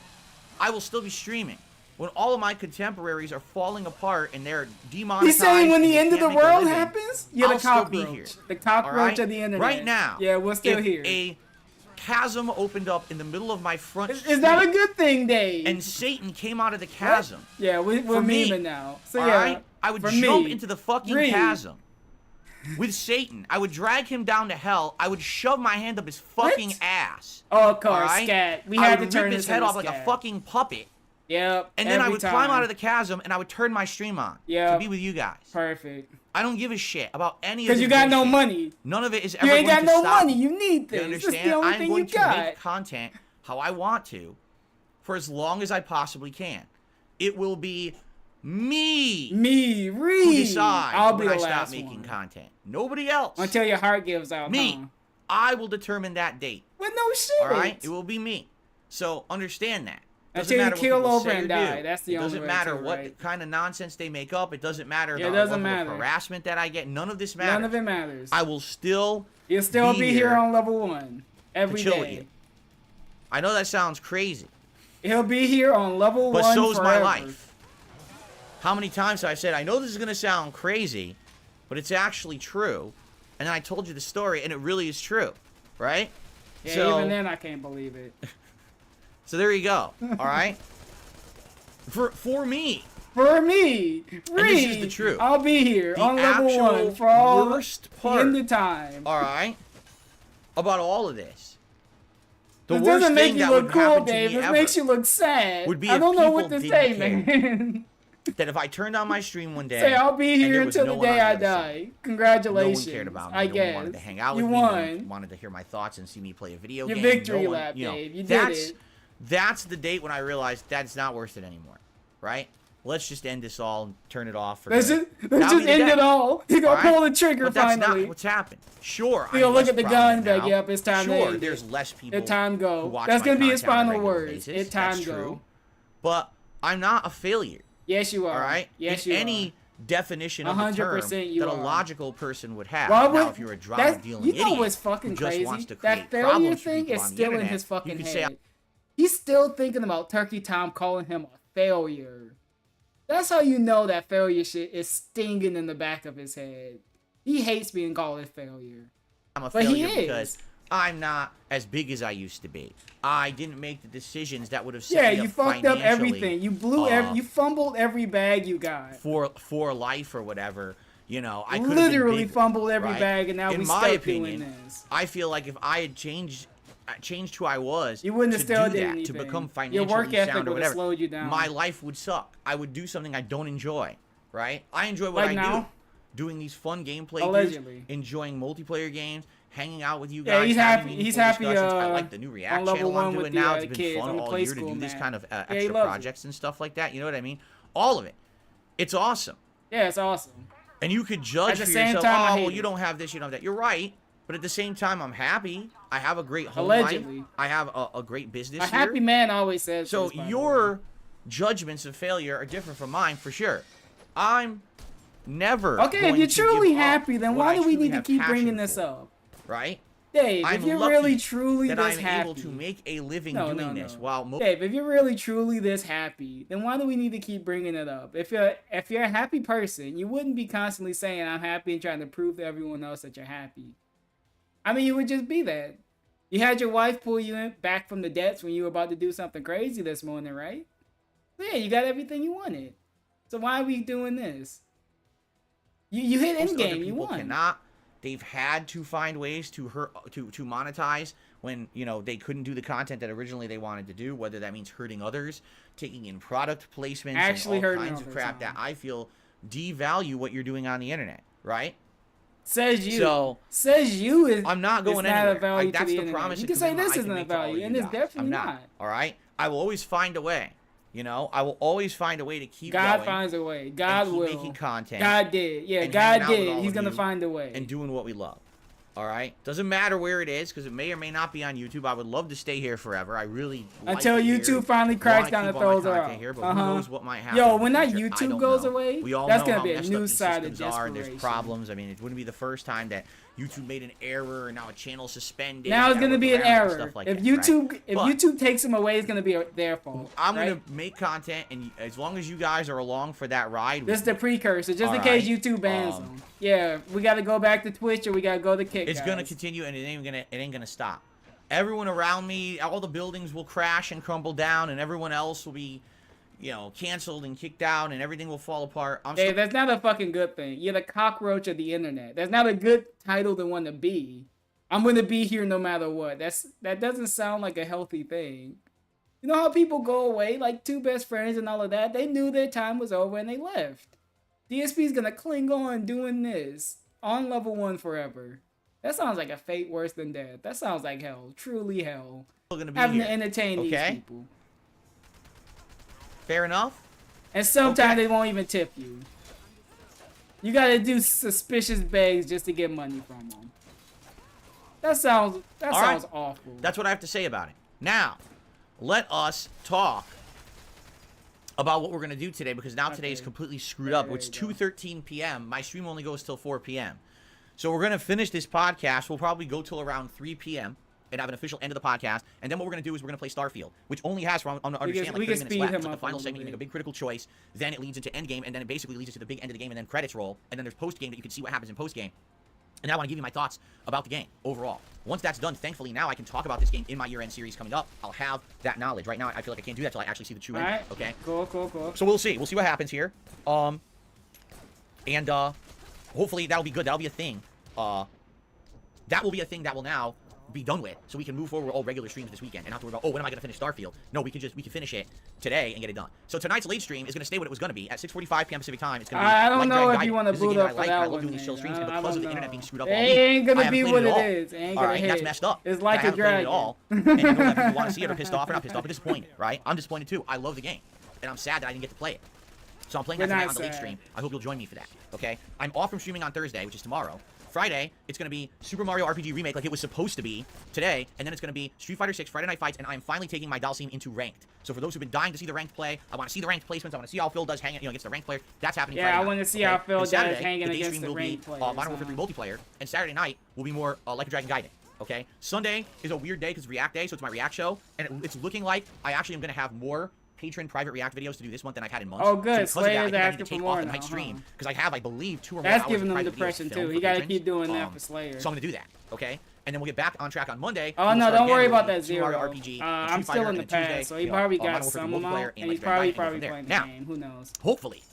B: I will still be streaming. When all of my contemporaries are falling apart and they're demonetized,
A: He's saying when
B: and
A: the
B: they
A: end of
B: can't
A: the
B: make a
A: world
B: living,
A: happens, you're
B: I'll
A: the
B: still be
A: cockroach.
B: here.
A: The cockroach
B: All right?
A: of the internet.
B: Right now.
A: Yeah, we're still
B: if
A: here.
B: A chasm opened up in the middle of my front
A: Is that a
B: street,
A: good thing, Dave?
B: and Satan came out of the chasm.
A: Yeah, we're
B: For me,
A: memeing now. So
B: all
A: yeah,
B: right? I would
A: for
B: jump
A: me,
B: into the fucking
A: Ree.
B: chasm with Satan. I would drag him down to hell. I would shove my hand up his fucking
A: What?
B: ass.
A: Oh, of course,
B: all right?
A: scat. We
B: I
A: had to
B: would
A: turn
B: rip
A: his
B: his head off like a
A: scat.
B: fucking puppet.
A: Yep.
B: And then I
A: every
B: would climb
A: time.
B: out of the chasm and I would turn my stream on to
A: Yep.
B: be with you guys.
A: Perfect.
B: I don't give a shit about any of
A: Because
B: this
A: you got no
B: bullshit.
A: money.
B: None of it is ever
A: You ain't
B: going
A: got
B: to
A: no
B: stop
A: money.
B: me.
A: You need this.
B: You
A: This is
B: understand?
A: the only
B: I'm
A: thing
B: going
A: you
B: to
A: got.
B: make content how I want to for as long as I possibly can. It will be me
A: Me,
B: who
A: Ree.
B: decides
A: I'll be
B: when I
A: the
B: stop
A: last
B: making
A: one.
B: content. Nobody else.
A: Until your heart gives out.
B: me.
A: Huh?
B: I will determine that date.
A: With no shit.
B: All right? It will be me. So understand that. Doesn't
A: Until you
B: matter what
A: kill
B: people
A: over
B: say
A: and
B: or
A: die.
B: do.
A: That's the
B: It
A: only
B: doesn't
A: way
B: matter
A: to,
B: what
A: right?
B: kind of nonsense they make up. It doesn't matter
A: Yeah, it
B: the
A: doesn't
B: level
A: matter.
B: of harassment that I get. None of this matters.
A: None of it matters.
B: I will still
A: You'll still be here on level 1 every
B: chill with
A: day.
B: you. I know that sounds crazy,
A: He'll be here on level
B: but
A: 1
B: so's my
A: forever.
B: life. How many times have I said, I know this is going to sound crazy, but it's actually true. And then I told you the story, and it really is true, right?
A: Yeah,
B: so,
A: even then I can't believe it.
B: So there you go, all right? For me,
A: For me,
B: this
A: Ree,
B: is the truth.
A: I'll be here
B: the
A: on level
B: actual
A: 1 for all
B: worst
A: the
B: part,
A: end of time.
B: all right, about all of this. The
A: This
B: worst
A: doesn't make
B: thing
A: you
B: that
A: look
B: would
A: cool,
B: happen to
A: Dave.
B: me
A: This
B: ever
A: makes you look sad.
B: would be
A: I
B: if
A: don't know what
B: people
A: to say,
B: didn't care.
A: man.
B: that if I turned on my stream one day,
A: Say, I'll be
B: and
A: here
B: there was
A: until
B: no
A: the
B: one on
A: day
B: the
A: I
B: other side.
A: die. Congratulations.
B: No one cared about me.
A: I
B: No
A: guess.
B: one wanted to hang out with
A: you
B: me. No
A: won.
B: one wanted to hear my thoughts and see me play a video
A: Your
B: game.
A: victory
B: no one,
A: lap,
B: you know,
A: Dave. You did
B: that's,
A: it.
B: That's the date when I realized that's not worth it anymore, right? Let's just end this all and turn it off. For
A: Let's
B: good.
A: just
B: That'll be the
A: end
B: day.
A: it all. You're going to
B: All
A: pull
B: right?
A: the trigger
B: But that's
A: finally.
B: not what's happened. Sure,
A: You're
B: I'm
A: gonna look
B: less
A: at the
B: prominent
A: gun, like,
B: now.
A: yep, it's time to
B: Sure,
A: end it.
B: there's less people
A: It's time
B: who
A: go.
B: watch
A: That's
B: my
A: going to be his
B: content on a
A: final
B: regular
A: words.
B: basis.
A: It's time
B: That's
A: go.
B: true. But I'm not a failure.
A: Yes, you are.
B: All right?
A: Yes,
B: in
A: you
B: any
A: are.
B: definition of the term
A: 100% you
B: that a
A: are.
B: logical person would have.
A: Why
B: Now,
A: would-
B: if you're a drama
A: that's-
B: dealing
A: you know
B: idiot
A: what's fucking
B: who just
A: crazy?
B: wants to
A: That
B: create
A: failure
B: problems for
A: thing
B: people
A: is
B: on the
A: still in
B: internet,
A: his fucking
B: you could say,
A: head. He's still thinking about Turkey Tom calling him a failure. That's how you know that failure shit is stinging in the back of his head. He hates being called a failure.
B: I'm a
A: But he
B: failure
A: is.
B: because I'm not as big as I used to be. I didn't make the decisions that would have set
A: Yeah,
B: me
A: you
B: up
A: fucked up
B: financially
A: everything. You blew you fumbled every bag you got.
B: for life or whatever. You know, I could
A: Literally
B: been bigger,
A: fumbled every
B: right?
A: bag, and now
B: in
A: we
B: my
A: stuck
B: opinion,
A: doing this.
B: I feel like if I had changed changed who I was,
A: you wouldn't have still
B: do
A: did
B: that,
A: anything.
B: to become
A: Your
B: financially
A: work ethic
B: sound or
A: would have
B: whatever,
A: slowed you down.
B: my life would suck. I would do something I don't enjoy, right? I enjoy what
A: Like
B: I
A: now?
B: do. Doing these fun gameplay
A: Allegedly.
B: dudes, enjoying multiplayer games, hanging out with you
A: Yeah,
B: guys,
A: he's
B: having
A: happy.
B: meaningful
A: He's happy.
B: discussions. I like the new React
A: on level
B: channel
A: 1
B: I'm
A: with
B: doing
A: the,
B: now.
A: the
B: It's been
A: kids
B: fun
A: on the
B: all
A: play
B: year to
A: school,
B: do this
A: man.
B: kind of
A: he
B: extra
A: loves
B: projects and stuff like that. You know what I mean? All of it. It's awesome.
A: Yeah, it's awesome.
B: And you could judge
A: At the
B: for
A: same
B: yourself,
A: time, I
B: oh,
A: hate
B: well, you
A: it.
B: don't have this, you don't have that. You're right. But at the same time, I'm happy. I have a great home
A: Allegedly.
B: life. I have a great business
A: A
B: here.
A: happy man always says
B: So
A: this, by the way.
B: your judgments of failure are different from mine, for sure. I'm never
A: Okay, if
B: going
A: you're
B: to
A: truly
B: give up
A: happy, then
B: what
A: why
B: I
A: do we
B: truly
A: need to
B: have
A: keep bringing
B: passion
A: this
B: for,
A: up?
B: right?
A: Dave,
B: I'm
A: if you're
B: lucky
A: really truly
B: that
A: this
B: I'm
A: happy,
B: able to make a living
A: No,
B: doing
A: no,
B: this,
A: no.
B: while
A: Dave, if you're really truly this happy, then why do we need to keep bringing it up? If you're a happy person, you wouldn't be constantly saying I'm happy and trying to prove to everyone else that you're happy. I mean, you would just be that. You had your wife pull you back from the debts when you were about to do something crazy this morning, right? Yeah, you got everything you wanted. So why are we doing this? You hit
B: most other
A: endgame, you
B: people
A: won.
B: cannot. They've had to find ways to monetize when, you know, they couldn't do the content that originally they wanted to do, whether that means hurting others, taking in product placements,
A: Actually
B: and all
A: hurting
B: kinds of
A: others,
B: crap that I feel devalue what you're doing on the internet, right?
A: Says you.
B: So,
A: says you is.
B: I'm not going
A: it's not
B: anywhere.
A: a value
B: Like,
A: to
B: that's
A: the
B: the
A: internet.
B: promise
A: You
B: and
A: can say
B: commitment
A: this
B: I
A: isn't a
B: make to all
A: value,
B: you
A: and it's
B: guys.
A: definitely
B: I'm
A: not.
B: All right? I will always find a way. You know, I will always find a way to keep
A: God
B: going
A: finds a way. God
B: and keep
A: will.
B: making content.
A: God did. Yeah,
B: and
A: God
B: hanging out with
A: did.
B: all
A: He's
B: of
A: gonna
B: you
A: find a way.
B: and doing what we love. All right, doesn't matter where it is because it may or may not be on YouTube. I would love to stay here forever. I really
A: Until
B: like it
A: YouTube
B: here.
A: finally cracks
B: Wanna
A: down and
B: keep all my
A: throws her
B: content
A: out.
B: here, but who knows what might happen.
A: Yo,
B: in
A: when
B: the
A: that
B: future. I
A: YouTube
B: don't
A: goes
B: know.
A: away,
B: we all
A: that's
B: know
A: gonna
B: how
A: be a
B: messed
A: new
B: up these
A: side of
B: systems are, and there's
A: desperation.
B: problems. I mean, it wouldn't be the first time that YouTube made an error and now a channel suspended.
A: Now it's gonna be an error.
B: Stuff like
A: If
B: that,
A: YouTube,
B: right?
A: if
B: But
A: YouTube takes them away, it's gonna be their fault.
B: I'm
A: right?
B: gonna make content, and as long as you guys are along for that ride,
A: This is the precursor, just in
B: All
A: case
B: right.
A: YouTube bans them. Yeah, we gotta go back to Twitch or we gotta go to Kick.
B: it's gonna
A: guys.
B: continue, and it ain't gonna stop. Everyone around me, all the buildings will crash and crumble down, and everyone else will be, you know, canceled and kicked out, and everything will fall apart.
A: Hey, that's not a fucking good thing. You're the cockroach of the internet. That's not a good title to want to be. I'm gonna be here no matter what. That doesn't sound like a healthy thing. You know how people go away, like two best friends and all of that? They knew their time was over and they left. DSP's gonna cling on doing this on level 1 forever. That sounds like a fate worse than death. That sounds like hell. Truly hell.
B: Still gonna be
A: Having
B: here.
A: to entertain these
B: Okay?
A: people.
B: Fair enough.
A: And sometimes
B: Okay.
A: they won't even tip you. You gotta do suspicious begs just to get money from them. That sounds
B: All right.
A: awful.
B: That's what I have to say about it. Now, let us talk about what we're gonna do today, because now today is
A: Okay.
B: completely screwed up.
A: There
B: It's
A: you go.
B: 2:13 p.m. My stream only goes till 4 p.m. So we're gonna finish this podcast. We'll probably go till around 3 p.m. and have an official end of the podcast. And then what we're gonna do is we're gonna play Starfield, which only has, from understand, like 30 minutes
A: speed
B: left.
A: him
B: It's like
A: up
B: the final
A: a little
B: segment. You make a
A: bit.
B: big critical choice. Then it leads into endgame, and then it basically leads into the big end of the game, and then credits roll. And then there's post game that you can see what happens in post game. And now I want to give you my thoughts about the game overall. Once that's done, thankfully, now I can talk about this game in my year-end series coming up. I'll have that knowledge. Right now, I feel like I can't do that until I actually see the true end.
A: Alright.
B: Okay?
A: Cool.
B: So we'll see. We'll see what happens here. And hopefully that'll be good. That'll be a thing. That will be a thing that will now be done with, so we can move forward with all regular streams this weekend and not have to worry about, oh, when am I going to finish Starfield? No, we can finish it today and get it done. So tonight's late stream is going to stay what it was going to be at 6:45 p.m. Pacific time. It's going to be
A: I don't
B: like
A: know
B: Dragon
A: if
B: Gaiden.
A: you want to
B: This is a
A: boot
B: game
A: up
B: I
A: for
B: like.
A: that
B: I love
A: one.
B: doing these chill streams, and
A: I
B: because of
A: don't
B: the internet
A: know.
B: being screwed up
A: It
B: all week,
A: ain't gonna
B: I haven't
A: be
B: played
A: what
B: it
A: it
B: all.
A: is. It ain't
B: All
A: gonna
B: right,
A: hit.
B: that's messed up.
A: It's like
B: I
A: a
B: haven't played it
A: dragon.
B: at all. And I know that people want to see it or pissed off or not pissed off. I'm disappointed, right? I'm disappointed too. I love the game, and I'm sad that I didn't get to play it. So I'm playing that
A: We're
B: tonight
A: not
B: on the late
A: sad.
B: stream. I hope you'll join me for that. Okay? I'm off from streaming on Thursday, which is tomorrow. Friday, it's going to be Super Mario RPG Remake like it was supposed to be today, and then it's going to be Street Fighter 6 Friday Night Fights, and I'm finally taking my Dalsim into Ranked. So for those who've been dying to see the Ranked play, I want to see the Ranked placements, I want to see how Phil does hanging against the Ranked player. That's happening
A: Yeah,
B: Friday
A: I
B: night,
A: want to see
B: okay?
A: how Phil
B: And
A: does
B: Saturday,
A: hanging
B: the day
A: against
B: stream
A: the
B: will be
A: ranked players.
B: Modern Warfare 3 multiplayer, and Saturday night will be more like a Dragon Gaiden. Okay? Sunday is a weird day because React Day, so it's my React show, and it's looking like I actually am going to have more patron private React videos to do this month than I've had in months.
A: Oh, good.
B: So because of that, I
A: Slayer's
B: think I need
A: asking
B: to
A: for
B: take
A: more
B: off the
A: now,
B: night stream
A: huh?
B: because I have, I believe, 2 or more
A: That's
B: hours
A: giving
B: of
A: him
B: private videos
A: depression
B: filmed
A: too.
B: for
A: He gotta
B: patrons.
A: keep doing that for Slayer.
B: So I'm gonna do that, okay? And then we'll get back on track on Monday.
A: Oh
B: We'll
A: no,
B: start
A: don't
B: again
A: worry
B: with
A: about
B: the
A: that
B: Super Mario
A: zero.
B: RPG,
A: I'm
B: Street
A: still
B: Fighter,
A: in the
B: and then Tuesday,
A: past, so he
B: you know,
A: probably
B: Modern
A: got
B: Warfare
A: some
B: multiplayer
A: amount,
B: and
A: and
B: like
A: he's
B: Dragon Gaiden
A: probably
B: from there.
A: playing the
B: Now,
A: game. Who knows?
B: hopefully,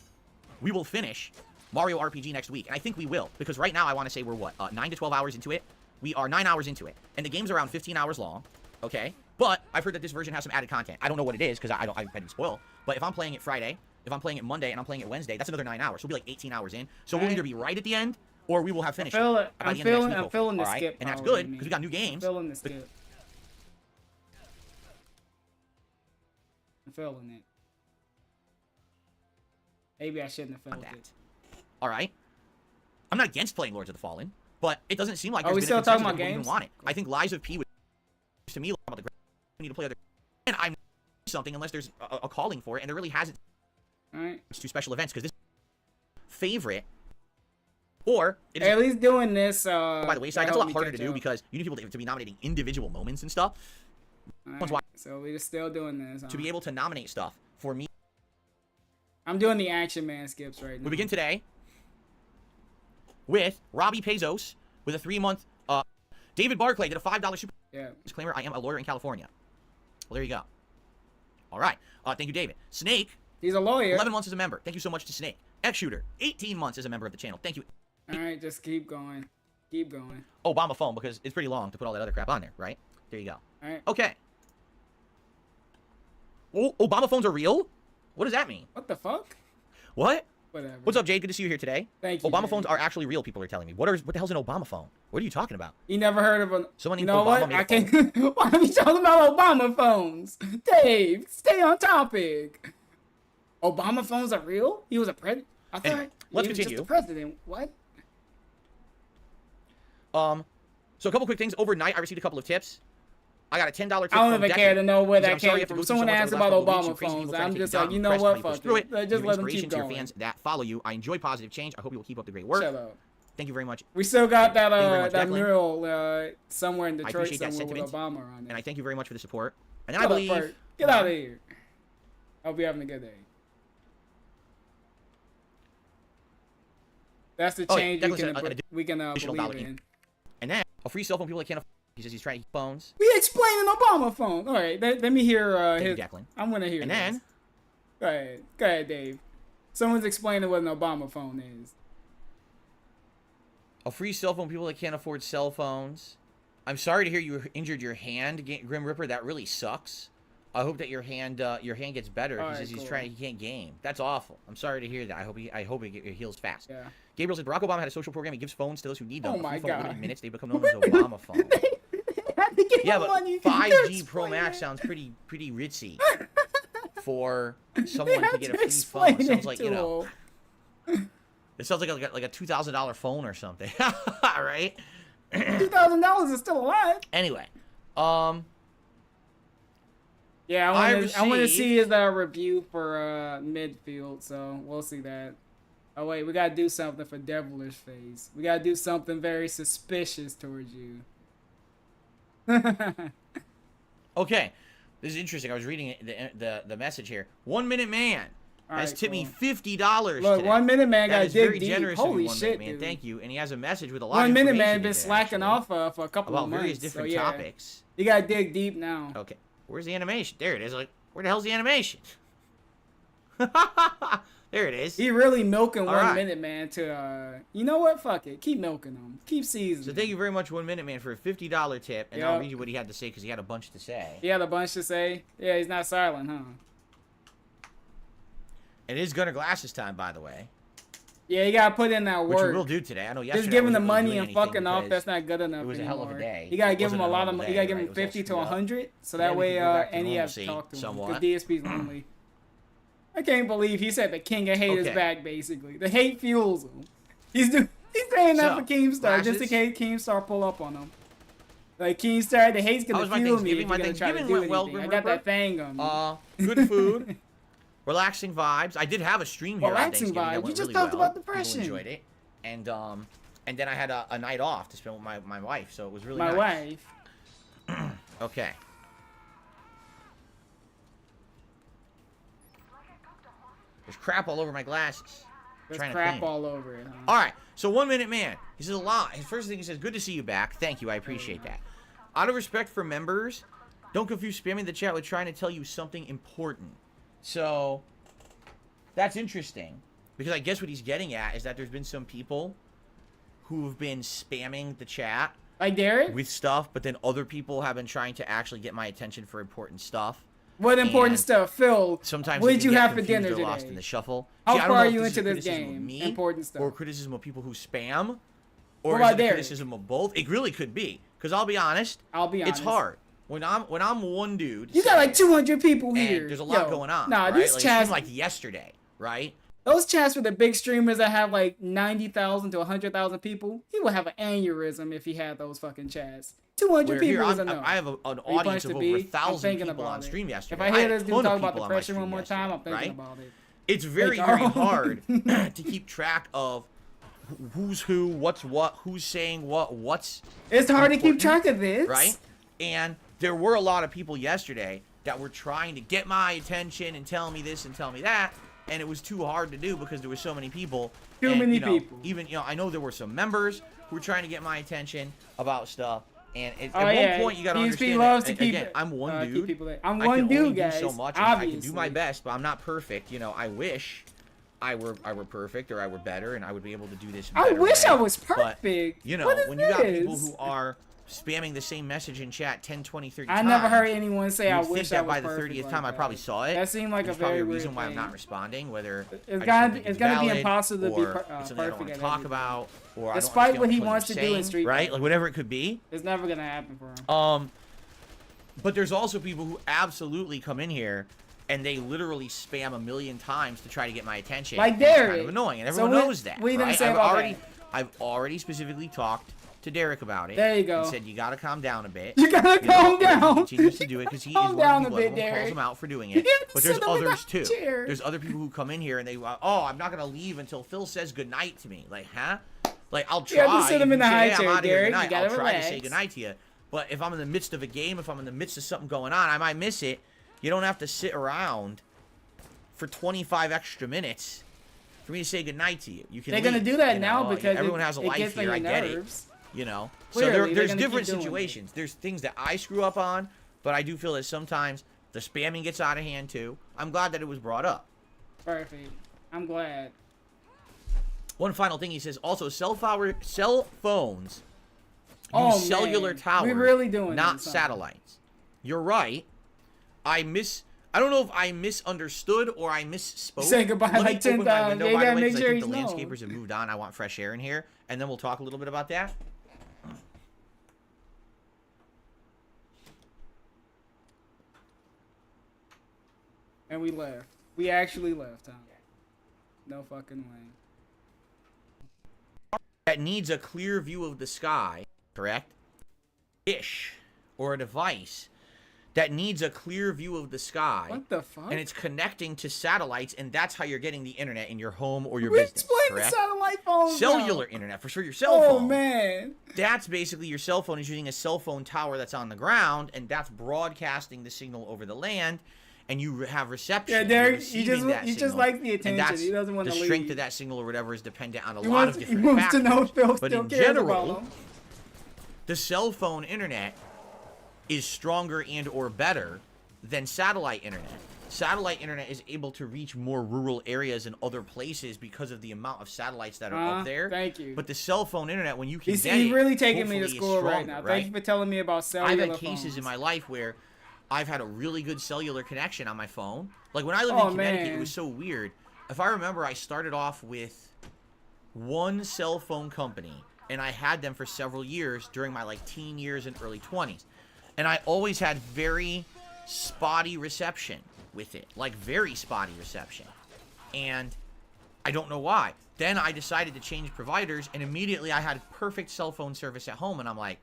B: we will finish Mario RPG next week, and I think we will, because right now I want to say we're what 9 to 12 hours into it. We are 9 hours into it, and the game's around 15 hours long. Okay, but I've heard that this version has some added content. I don't know what it is because I didn't spoil. But if I'm playing it Friday, if I'm playing it Monday, and I'm playing it Wednesday, that's another 9 hours. So we'll be like 18 hours in. So we'll either be right at the end, or we will have finished.
A: I'm feeling the
B: right?
A: skip.
B: And that's good because we got new games.
A: I'm feeling the skip. I'm feeling it. Maybe I shouldn't have felt it.
B: All right. I'm not against playing Lords of the Fallen, but it doesn't seem like
A: Are we still talking about games?
B: Even want it. I think Lies of P was to me about the we need to play other, and I'm something unless there's a calling for it, and there really hasn't.
A: All right.
B: It's 2 special events because this favorite, or it is
A: at least doing this.
B: By the way, so that's a lot harder to do because you need people to be nominating individual moments and stuff.
A: Right. So we're still doing this.
B: To be able to nominate stuff for me.
A: I'm doing the Action Man skips right now.
B: We begin today with Robbie Pezos with a 3-month. David Barclay did a $5 super.
A: Yeah.
B: Disclaimer: I am a lawyer in California. Well, there you go. All right. Thank you, David. Snake.
A: He's a lawyer.
B: 11 months as a member. Thank you so much to Snake. X Shooter. 18 months as a member of the channel. Thank you.
A: All right, just keep going. Keep going.
B: Obama phone because it's pretty long to put all that other crap on there, right? There you go.
A: All right.
B: Okay. Oh, Obama phones are real? What does that mean?
A: What the fuck?
B: What?
A: Whatever.
B: What's up, Jade? Good to see you here today.
A: Thank you.
B: Obama
A: Jade.
B: phones are actually real, people are telling me. What the hell's an Obama phone? What are you talking about?
A: You never heard of a...
B: Someone
A: you
B: named
A: know
B: Obama
A: what?
B: made a
A: I can't... Why are we talking about Obama phones? Dave, stay on topic. Obama phones are real? He was a president? I thought
B: Anyway, let's
A: he was
B: continue.
A: just a president. What?
B: So a couple quick things. Overnight, I received a couple of tips. I got a $10 tip
A: I don't
B: from
A: even
B: Decker.
A: care to know where
B: He said,
A: that
B: "I'm sorry you
A: came
B: have to
A: from.
B: go through
A: Someone
B: so much
A: asked
B: over the
A: about
B: last couple of
A: Obama
B: weeks. You crazy
A: phones.
B: people trying
A: I'm
B: to
A: just
B: take
A: like,
B: me
A: you
B: down.
A: know
B: I'm
A: what?
B: pressing
A: Fuck
B: people through
A: it. Just let them keep
B: inspiration to your
A: going.
B: fans that follow you. I enjoy positive change. I hope you will keep up the great work.
A: Shut up.
B: Thank you very much.
A: We still got that
B: Thank you very much,
A: that
B: Declan.
A: mural somewhere in Detroit
B: appreciate that
A: somewhere with
B: sentiment.
A: Obama on it.
B: And I thank you very much for the support. And then
A: Shut
B: I
A: up,
B: believe...
A: Bert. Get out of here. Hope you're having a good day. That's the change we can believe in.
B: And then a free cell phone people that can't afford. He says he's trying to keep phones.
A: We explaining Obama phone. All right, let me hear his.
B: Declan.
A: I'm gonna hear.
B: And
A: this.
B: then
A: Go ahead, Dave. Someone's explaining what an Obama phone is.
B: a free cell phone people that can't afford cell phones. I'm sorry to hear you injured your hand, Grim Ripper. That really sucks. I hope that your hand gets better.
A: All
B: He says
A: right,
B: he can't game. That's awful. I'm sorry to hear that. I hope it heals fast.
A: Yeah.
B: Gabriel says Barack Obama had a social program. He gives phones to those who need them.
A: Oh my God.
B: Within minutes, they become known as Obama phone. Yeah, but 5G Pro Max sounds pretty ritzy for someone to get a free phone. It sounds like, you know, it sounds like a $2,000 phone or something, right?
A: $2,000 is still alive.
B: Anyway,
A: yeah, I want to see his review for midfield, so we'll see that. Oh wait, we gotta do something for Devilish Face. We gotta do something very suspicious towards you.
B: Okay, this is interesting. I was reading the message here. 1 Minute Man has tipped me $50.
A: Look,
B: today.
A: 1 Minute Man got dig
B: very
A: deep.
B: generous
A: Holy
B: of you,
A: shit,
B: 1 Minute Man.
A: dude.
B: Thank you. And he has a message with a lot
A: 1
B: of
A: Minute
B: information
A: Man been slacking off for a couple
B: about
A: of months.
B: various different
A: so, yeah,
B: topics.
A: You gotta dig deep now.
B: Okay, where's the animation? There it is. Like, where the hell's the animation? There it is.
A: He really milking
B: All
A: 1
B: right.
A: Minute Man to, you know what? Fuck it. Keep milking him. Keep seasoning.
B: So thank you very much, 1 Minute Man, for a $50 tip. And I'll read you what he had to say because he had a bunch to say.
A: He had a bunch to say. Yeah, he's not silent, huh?
B: It is Gunner Glasses time, by the way.
A: Yeah, you gotta put in that work.
B: Which we will do today. I know yesterday.
A: Just giving
B: I
A: the
B: wasn't really
A: money
B: doing
A: and
B: anything
A: fucking off,
B: because
A: that's not good enough.
B: It was a hell of a day.
A: You gotta
B: It
A: give him a
B: wasn't
A: lot of
B: normal
A: money. You gotta
B: day,
A: give
B: right?
A: him
B: It was all
A: 50 to
B: screwed up.
A: 100, so
B: Then
A: that
B: we
A: way
B: can go back to
A: and he has
B: normalcy
A: to talk to him.
B: somewhat.
A: Because DSP's lonely. I can't believe he said the king of hate is
B: Okay.
A: back. Basically, the hate fuels him. He's saying that
B: So,
A: for Keemstar just
B: glasses.
A: in case Keemstar pull up on him. Like Keemstar, the hate's
B: How
A: gonna
B: was my
A: fuel me if
B: Thanksgiving?
A: you're
B: My
A: gonna try to
B: Thanksgiving
A: do
B: went
A: anything.
B: well,
A: I
B: Grim
A: got that
B: Reaper.
A: thing on me.
B: Good food, relaxing vibes. I did have a stream here on
A: Relaxing
B: Thanksgiving. That
A: vibes.
B: went
A: You just
B: really
A: talked
B: well.
A: about depression.
B: People enjoyed it, and then I had a night off to spend with my wife, so it was really
A: My
B: nice.
A: wife.
B: Okay. There's crap all over my glasses.
A: There's
B: Trying to
A: crap
B: clean.
A: all over it, huh?
B: All right, so 1 Minute Man. He says a lot. His first thing he says, "Good to see you back. Thank you, I appreciate that." Out of respect for members, don't confuse spamming the chat with trying to tell you something important. So that's interesting because I guess what he's getting at is that there's been some people who have been spamming the chat
A: Like Derek?
B: with stuff, but then other people have been trying to actually get my attention for important stuff.
A: What important
B: And
A: stuff? Phil,
B: Sometimes
A: what
B: they
A: did
B: can
A: you
B: get
A: have for
B: confused
A: dinner
B: or lost in
A: today?
B: the shuffle.
A: How
B: See, I don't
A: far
B: know
A: are
B: if
A: you
B: this is
A: into
B: a
A: this
B: criticism of
A: game?
B: me
A: Important stuff.
B: or criticism of people who spam,
A: What
B: or is
A: about
B: it a
A: Derek?
B: criticism of both? It really could be, because I'll be honest. It's hard when I'm one dude.
A: You got like 200 people here.
B: And there's a lot going on.
A: Nah,
B: right?
A: these
B: like,
A: chats.
B: it seemed like yesterday, right?
A: Those chats for the big streamers that have like 90,000 to 100,000 people, he would have an aneurysm if he had those fucking chats. 200
B: Where
A: people
B: here,
A: is enough.
B: I have an audience of over 1,000 people on
A: it.
B: stream yesterday.
A: If I hear this
B: had a
A: dude
B: ton
A: talk
B: of
A: about
B: people on my
A: depression
B: stream
A: one more time, I'm
B: yesterday,
A: thinking
B: right?
A: about it.
B: It's very, very hard to keep track of who's who, what's what, who's saying what's.
A: It's hard to keep track of this,
B: right? And there were a lot of people yesterday that were trying to get my attention and tell me this and tell me that, and it was too hard to do because there were so many people.
A: Too many people.
B: Even I know there were some members who were trying to get my attention about stuff. And at
A: Oh,
B: one point, you gotta understand
A: loves
B: that,
A: to keep,
B: again, I'm one
A: keep
B: dude.
A: people I'm
B: I
A: one
B: can
A: dude,
B: only
A: guys.
B: do so much.
A: Obviously.
B: I can do my best, but I'm not perfect. You know, I wish I were perfect or I were better, and I would be able to do this.
A: I wish I
B: way.
A: was perfect.
B: But, you know,
A: What is
B: when you got people
A: this?
B: who are spamming the same message in chat 10, 20, 30
A: I
B: times.
A: never heard anyone say I
B: You'd think
A: wish I
B: that
A: was
B: by the
A: perfect
B: 30th
A: like
B: time I
A: that.
B: probably saw it.
A: That seemed like
B: There's
A: a very
B: probably a
A: weird
B: reason why I'm
A: thing.
B: not responding, whether
A: It's
B: I
A: gotta
B: just
A: be
B: don't think
A: impossible to be
B: or
A: perfect
B: it's something I don't want
A: at
B: to talk
A: everything.
B: about, or
A: Despite
B: I don't
A: what he
B: understand
A: wants to
B: you're
A: do in
B: saying,
A: Street
B: right?
A: Fighter.
B: Like whatever it could be.
A: It's never gonna happen for him.
B: But there's also people who absolutely come in here and they literally spam a million times to try to get my attention.
A: Like
B: And it's
A: Derek.
B: kind of annoying, and
A: So
B: everyone
A: what-
B: knows that.
A: what are you gonna
B: right?
A: say about that?
B: I've already specifically talked to Derek about it.
A: There you go.
B: And said you gotta calm down a bit.
A: You gotta calm down.
B: He continues to do it because he is
A: Calm
B: one
A: down
B: of
A: a
B: the
A: bit,
B: people everyone calls
A: Derek.
B: him out for doing
A: You
B: it.
A: can't
B: But there's
A: sit him in
B: others
A: that
B: too.
A: chair.
B: There's other people who come in here and they oh, I'm not gonna leave until Phil says goodnight to me. Like, huh? Like, I'll try.
A: You have to sit him in the
B: If you
A: high
B: say, hey,
A: chair,
B: I'm outta here,
A: Derek.
B: good night,
A: You gotta
B: I'll try to say
A: relax.
B: goodnight to you. But if I'm in the midst of a game, if I'm in the midst of something going on, I might miss it. You don't have to sit around for 25 extra minutes for me to say goodnight to you. You can
A: They're
B: leave,
A: gonna do that
B: you
A: now
B: know?
A: because
B: everyone has a
A: it
B: life
A: gets on
B: here.
A: your
B: I get
A: nerves.
B: it. You know,
A: Clearly,
B: so
A: they're
B: there's
A: gonna
B: different
A: keep doing it.
B: situations. There's things that I screw up on, but I do feel that sometimes the spamming gets out of hand too. I'm glad that it was brought up.
A: Perfect. I'm glad.
B: One final thing he says, also cell phones
A: Oh,
B: use cellular
A: man.
B: towers,
A: We really doing
B: not
A: this, huh?
B: satellites. You're right. I don't know if I misunderstood or I misspoke.
A: Say goodbye
B: Let me
A: like 10
B: open my
A: times.
B: window,
A: Yeah, you
B: by the
A: gotta
B: way,
A: make
B: 'cause
A: sure
B: I think
A: he's
B: the
A: known.
B: landscapers have moved on. I want fresh air in here, and then we'll talk a little bit about that.
A: And we left. We actually left, huh? No fucking way.
B: That needs a clear view of the sky, correct? Dish or a device that needs a clear view of the sky.
A: What the fuck?
B: And it's connecting to satellites, and that's how you're getting the internet in your home or your
A: We
B: business,
A: explained the
B: correct?
A: satellite phones
B: Cellular
A: now.
B: internet, for sure, your cell
A: Oh,
B: phone.
A: man.
B: That's basically your cell phone is using a cell phone tower that's on the ground, and that's broadcasting the signal over the land, and you have reception.
A: Yeah,
B: You're
A: Derek,
B: receiving that
A: he just
B: signal,
A: likes the
B: and
A: attention.
B: that's
A: He doesn't want
B: the
A: to
B: strength
A: leave.
B: of that signal or whatever is dependent on a
A: He
B: lot
A: wants,
B: of
A: he
B: different
A: wants
B: factors.
A: to know if Phil
B: But
A: still
B: in
A: cares
B: general,
A: about him.
B: the cell phone internet is stronger and or better than satellite internet. Satellite internet is able to reach more rural areas and other places because of the amount of satellites that are up there.
A: Thank you.
B: But the cell phone internet, when you can
A: He's
B: get it,
A: really taking me to
B: hopefully is
A: school right
B: stronger,
A: now.
B: right?
A: Thank you for telling me about cellular
B: I've had cases
A: phones.
B: in my life where I've had a really good cellular connection on my phone. Like when I lived
A: Oh,
B: in Connecticut,
A: man.
B: it was so weird. If I remember, I started off with one cell phone company, and I had them for several years during my like teen years and early 20s. And I always had very spotty reception with it, like very spotty reception. And I don't know why. Then I decided to change providers, and immediately I had perfect cell phone service at home, and I'm like,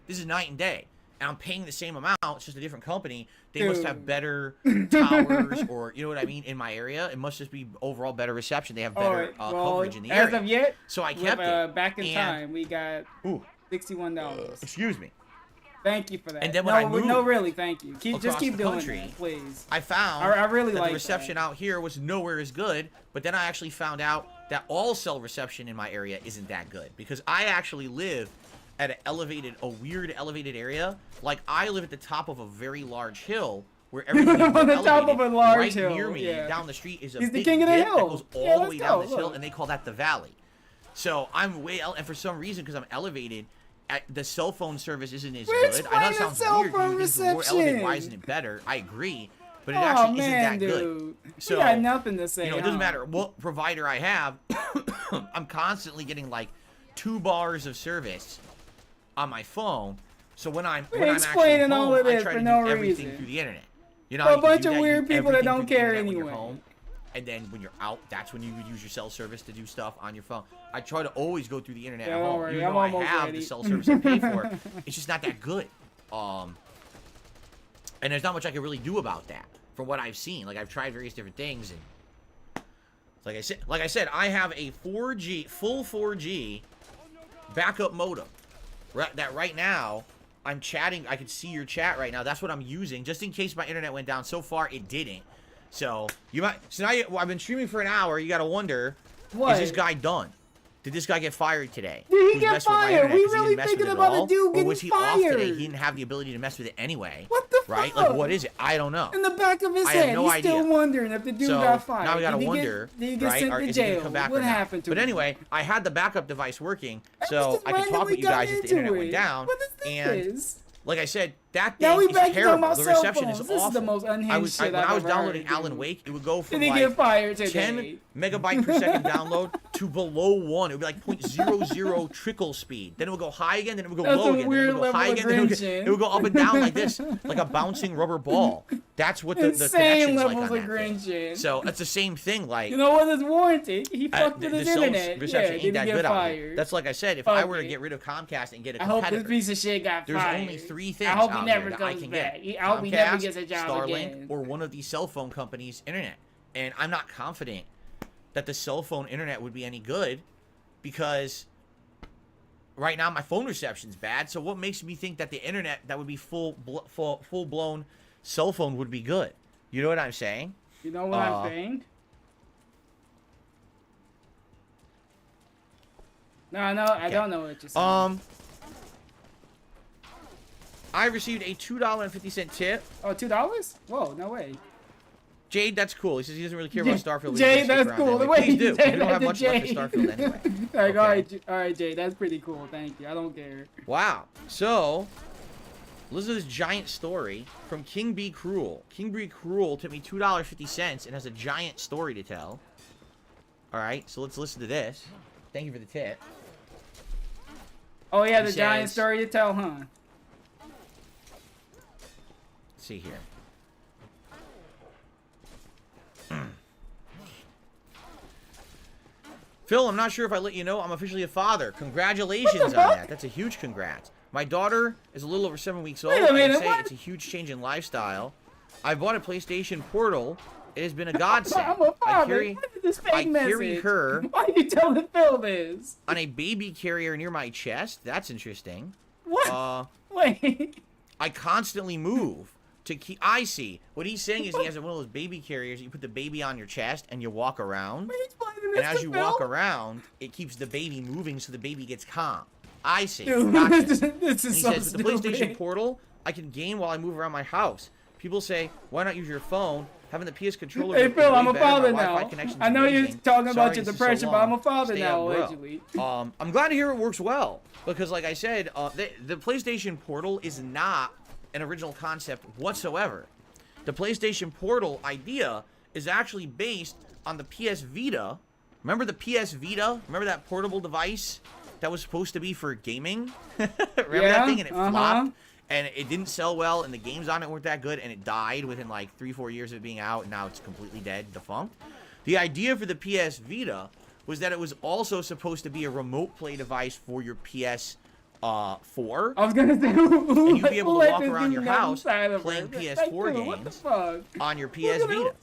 B: this is night and day. And I'm paying the same amount, it's just a different company. They must have better towers, or, you know what I mean, in my area. It must just be overall better reception. They have better coverage in the area.
A: As of yet,
B: So I kept it.
A: Back in
B: and-
A: time, we got
B: Ooh,
A: $61.
B: excuse me.
A: Thank you for that.
B: And then when I
A: no,
B: moved
A: really, thank you. Just
B: across
A: keep
B: the
A: doing
B: country,
A: that, please.
B: I found
A: I really
B: that
A: like
B: the reception
A: that.
B: out here was nowhere as good, but then I actually found out that all cell reception in my area isn't that good, because I actually live at a weird elevated area. Like, I live at the top of a very large hill where everything
A: On the
B: is
A: top of a large
B: right
A: hill,
B: near me,
A: yeah.
B: down the street is a
A: He's the
B: big
A: king of the
B: dip
A: hill.
B: that goes all
A: Yeah,
B: the
A: let's
B: way
A: go,
B: down this hill,
A: look.
B: and they call that the valley. So I'm way and for some reason, because I'm elevated, the cell phone service isn't as
A: We're
B: good. I know it
A: explaining
B: sounds
A: cell
B: weird.
A: phone
B: You think the more elevated, why
A: reception.
B: isn't it better? I agree, but it
A: Oh
B: actually isn't
A: man,
B: that good.
A: dude.
B: So
A: You got nothing to say.
B: you know, it doesn't matter what provider I have. I'm constantly getting like 2 bars of service on my phone. So when I'm actually
A: explaining
B: home,
A: all of
B: I
A: this
B: try
A: for
B: to
A: no
B: do everything
A: reason.
B: through the internet. You know,
A: For
B: how
A: a
B: you can
A: bunch
B: do
A: of
B: that, you
A: weird
B: do
A: people that
B: everything
A: don't
B: through the
A: care
B: internet when you're
A: anyway.
B: home. And then when you're out, that's when you would use your cell service to do stuff on your phone. I try to always go through the internet at home.
A: worry,
B: Even
A: I'm
B: though I
A: almost
B: have
A: ready.
B: the cell service I pay for, it's just not that good. And there's not much I can really do about that from what I've seen. Like, I've tried various different things, and like I said, I have a 4G, full 4G backup modem. That right now, I'm chatting. I can see your chat right now. That's what I'm using, just in case my internet went down. So far, it didn't. So you might. So now I've been streaming for an hour. You got to wonder,
A: What?
B: is this guy done? Did this guy get fired today?
A: Did he
B: Who's
A: get
B: messing with my
A: fired?
B: internet
A: We
B: 'cause he
A: really
B: didn't mess with
A: thinking
B: it at
A: about a
B: all?
A: dude
B: Or
A: getting
B: was he off today?
A: fired?
B: He didn't have the ability to mess with it anyway.
A: What the
B: Right?
A: fuck?
B: Like, what is it? I don't know.
A: In the back of his
B: I
A: head,
B: have no
A: he's
B: idea.
A: still wondering if the dude
B: So
A: got fired.
B: now we gotta
A: Did he
B: wonder,
A: did he get
B: right?
A: sent
B: Or
A: to
B: is he gonna
A: jail?
B: come back
A: What
B: or not?
A: happened to
B: But
A: him?
B: anyway, I had the backup device working,
A: I
B: so
A: just
B: I could talk
A: randomly
B: with you
A: got
B: guys if the
A: into
B: internet
A: it.
B: went down.
A: What is
B: And
A: this?
B: like I said, that
A: Now
B: thing
A: we
B: is
A: back to talking
B: terrible.
A: about
B: The
A: cell
B: reception
A: phones.
B: is
A: This is
B: awful.
A: the most unhinged shit
B: when
A: I've
B: I was
A: ever
B: downloading
A: heard,
B: Alan
A: dude.
B: Wake, it would go from
A: Did he
B: like
A: get fired today?
B: 10 megabyte per second download to below 1. It would be like 0.00 trickle speed. Then it would go high again, then it would go
A: That's
B: low
A: a
B: again, then it
A: weird
B: would go high
A: level
B: again,
A: of
B: then
A: grinching.
B: it would go up and down like this, like a bouncing rubber ball. That's what the
A: Insane
B: connection's like
A: levels
B: on
A: of
B: that thing.
A: grinching.
B: So it's the same thing. Like
A: You know what? It's warranted. He fucked with his
B: cell
A: internet.
B: reception
A: Yeah,
B: ain't
A: did he
B: that
A: get
B: good out here.
A: fired?
B: That's like I said. If
A: Fuck
B: I were to
A: it.
B: get rid of Comcast and get a
A: I hope this
B: competitor,
A: piece of shit got
B: there's
A: fired.
B: only 3 things
A: I hope he
B: out
A: never
B: there that I
A: comes
B: can
A: back.
B: get.
A: I hope he never
B: Comcast,
A: gets a job
B: Starlink,
A: again.
B: or one of these cell phone companies' internet. And I'm not confident that the cell phone internet would be any good because right now my phone reception's bad. So what makes me think that the internet that would be full blown cell phone would be good? You know what I'm saying?
A: You know what I'm saying? No, I don't know what you're saying.
B: I received a $2.50 tip.
A: Oh, $2? Whoa, no way.
B: Jade, that's cool. He says he doesn't really care about Starfield. but he's
A: Jade,
B: gonna stick
A: that's
B: around
A: cool.
B: anyway.
A: The way
B: Please
A: you
B: do.
A: said
B: We don't
A: that
B: have
A: to
B: much left of
A: Jade.
B: Starfield anyway.
A: Like,
B: Okay.
A: all right, Jay, that's pretty cool. Thank you. I don't care.
B: Wow. So, listen to this giant story from King Be Cruel. King Be Cruel took me $2.50 and has a giant story to tell. All right, so let's listen to this. Thank you for the tip.
A: Oh yeah,
B: He
A: the giant
B: says-
A: story to tell, huh?
B: Let's see here. Phil, I'm not sure if I let you know I'm officially a father. Congratulations on that. That's a huge congrats. My daughter is a little over 7 weeks old.
A: Wait a minute,
B: I can say
A: what?
B: it's a huge change in lifestyle. I bought a PlayStation Portal. It has been a godsend.
A: I'm a father.
B: I carry
A: What is this fake
B: I carry
A: message?
B: her
A: Why are you telling Phil this?
B: on a baby carrier near my chest. That's interesting.
A: What? Wait.
B: I constantly move to keep. I see. What he's saying is he has one of those baby carriers. You put the baby on your chest and you walk around.
A: Are you explaining
B: And
A: this
B: as
A: to
B: you
A: Phil?
B: walk around, it keeps the baby moving so the baby gets calm. I see.
A: Dude,
B: Gotcha.
A: this
B: And
A: is
B: he
A: so
B: says, with the PlayStation
A: stupid.
B: Portal, I can game while I move around my house. People say, why not use your phone? Having the PS controller
A: Hey
B: is
A: Phil,
B: way
A: I'm a
B: better. My
A: father
B: Wi-Fi
A: now.
B: connection's
A: I know you're
B: amazing.
A: talking about
B: Sorry
A: your
B: this is so
A: depression, but
B: long.
A: I'm a father
B: Stay
A: now,
B: on, bro.
A: allegedly.
B: I'm glad to hear it works well because, like I said, the PlayStation Portal is not an original concept whatsoever. The PlayStation Portal idea is actually based on the PS Vita. Remember the PS Vita? Remember that portable device that was supposed to be for gaming? Remember that thing? And it flopped, and it didn't sell well, and the games on it weren't that good, and it died within like 3-4 years of it being out, and now it's completely dead, defunct. The idea for the PS Vita was that it was also supposed to be a remote play device for your PS4.
A: I was gonna say,
B: And you'd be able to walk around your house playing PS4 games on your PS Vita.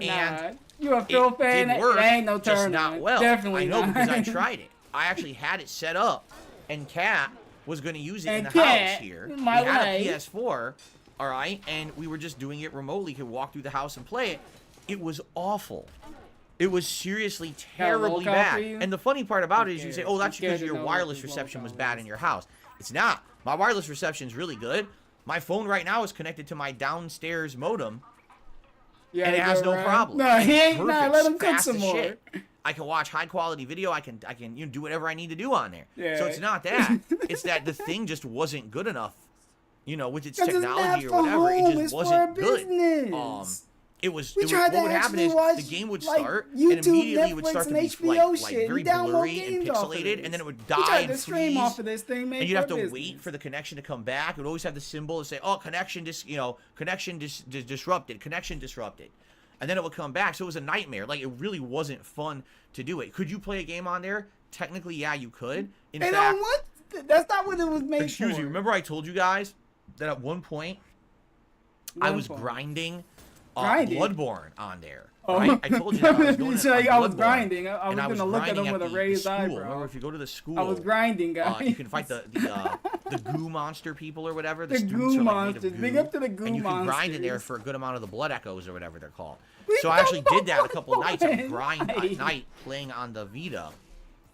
B: And
A: you a Phil
B: it
A: fan?
B: did work,
A: It ain't no
B: just
A: turn
B: not
A: on.
B: well.
A: Definitely
B: I know
A: not.
B: because I tried it. I actually had it set up, and Kat was going to use it in
A: And
B: the
A: Kat,
B: house here. We
A: my
B: had a
A: wife.
B: PS4, all right, and we were just doing it remotely. Could walk through the house and play it. It was awful. It was seriously terribly
A: Got a
B: bad.
A: lockout for you?
B: And the funny part about it is you say,
A: cares?
B: oh, that's
A: Who cares
B: because your
A: to know
B: wireless
A: what the
B: reception was
A: lockout
B: bad
A: is?
B: in your house. It's not. My wireless reception is really good. My phone right now is connected to my downstairs modem.
A: Yeah,
B: and it has no
A: right.
B: problem.
A: No, he ain't.
B: Perfect,
A: Nah, let him cook
B: fast
A: some
B: as
A: more.
B: shit. I can watch high quality video. I can do whatever I need to do on there.
A: Yeah.
B: So it's not that. It's that the thing just wasn't good enough. With its technology or whatever, it just wasn't good. It was what would happen is the game would start and immediately it would start to be like very blurry and pixelated, and then it would die and freeze.
A: Off of this thing,
B: and you'd have to wait for the connection to come back. It would always have the symbol to say, "Oh, connection disrupted, connection disrupted," and then it would come back. So it was a nightmare. Like, it really wasn't fun to do it. Could you play a game on there? Technically, yeah, you could. In fact,
A: that's not what it was made for.
B: Excuse me. Remember I told you guys that at one point I was grinding Bloodborne on there. Right? I told you that I was going
A: I was grinding. I was going to look at them with a raised eyebrow.
B: Remember, if you go to the school,
A: I was grinding, guys.
B: You can fight the goo monster people or whatever.
A: The goo monsters. Big up to the goo monsters.
B: And you can grind in there for a good amount of the blood echoes or whatever they're called. So I actually did that a couple of nights. I would grind at night playing on the Vita,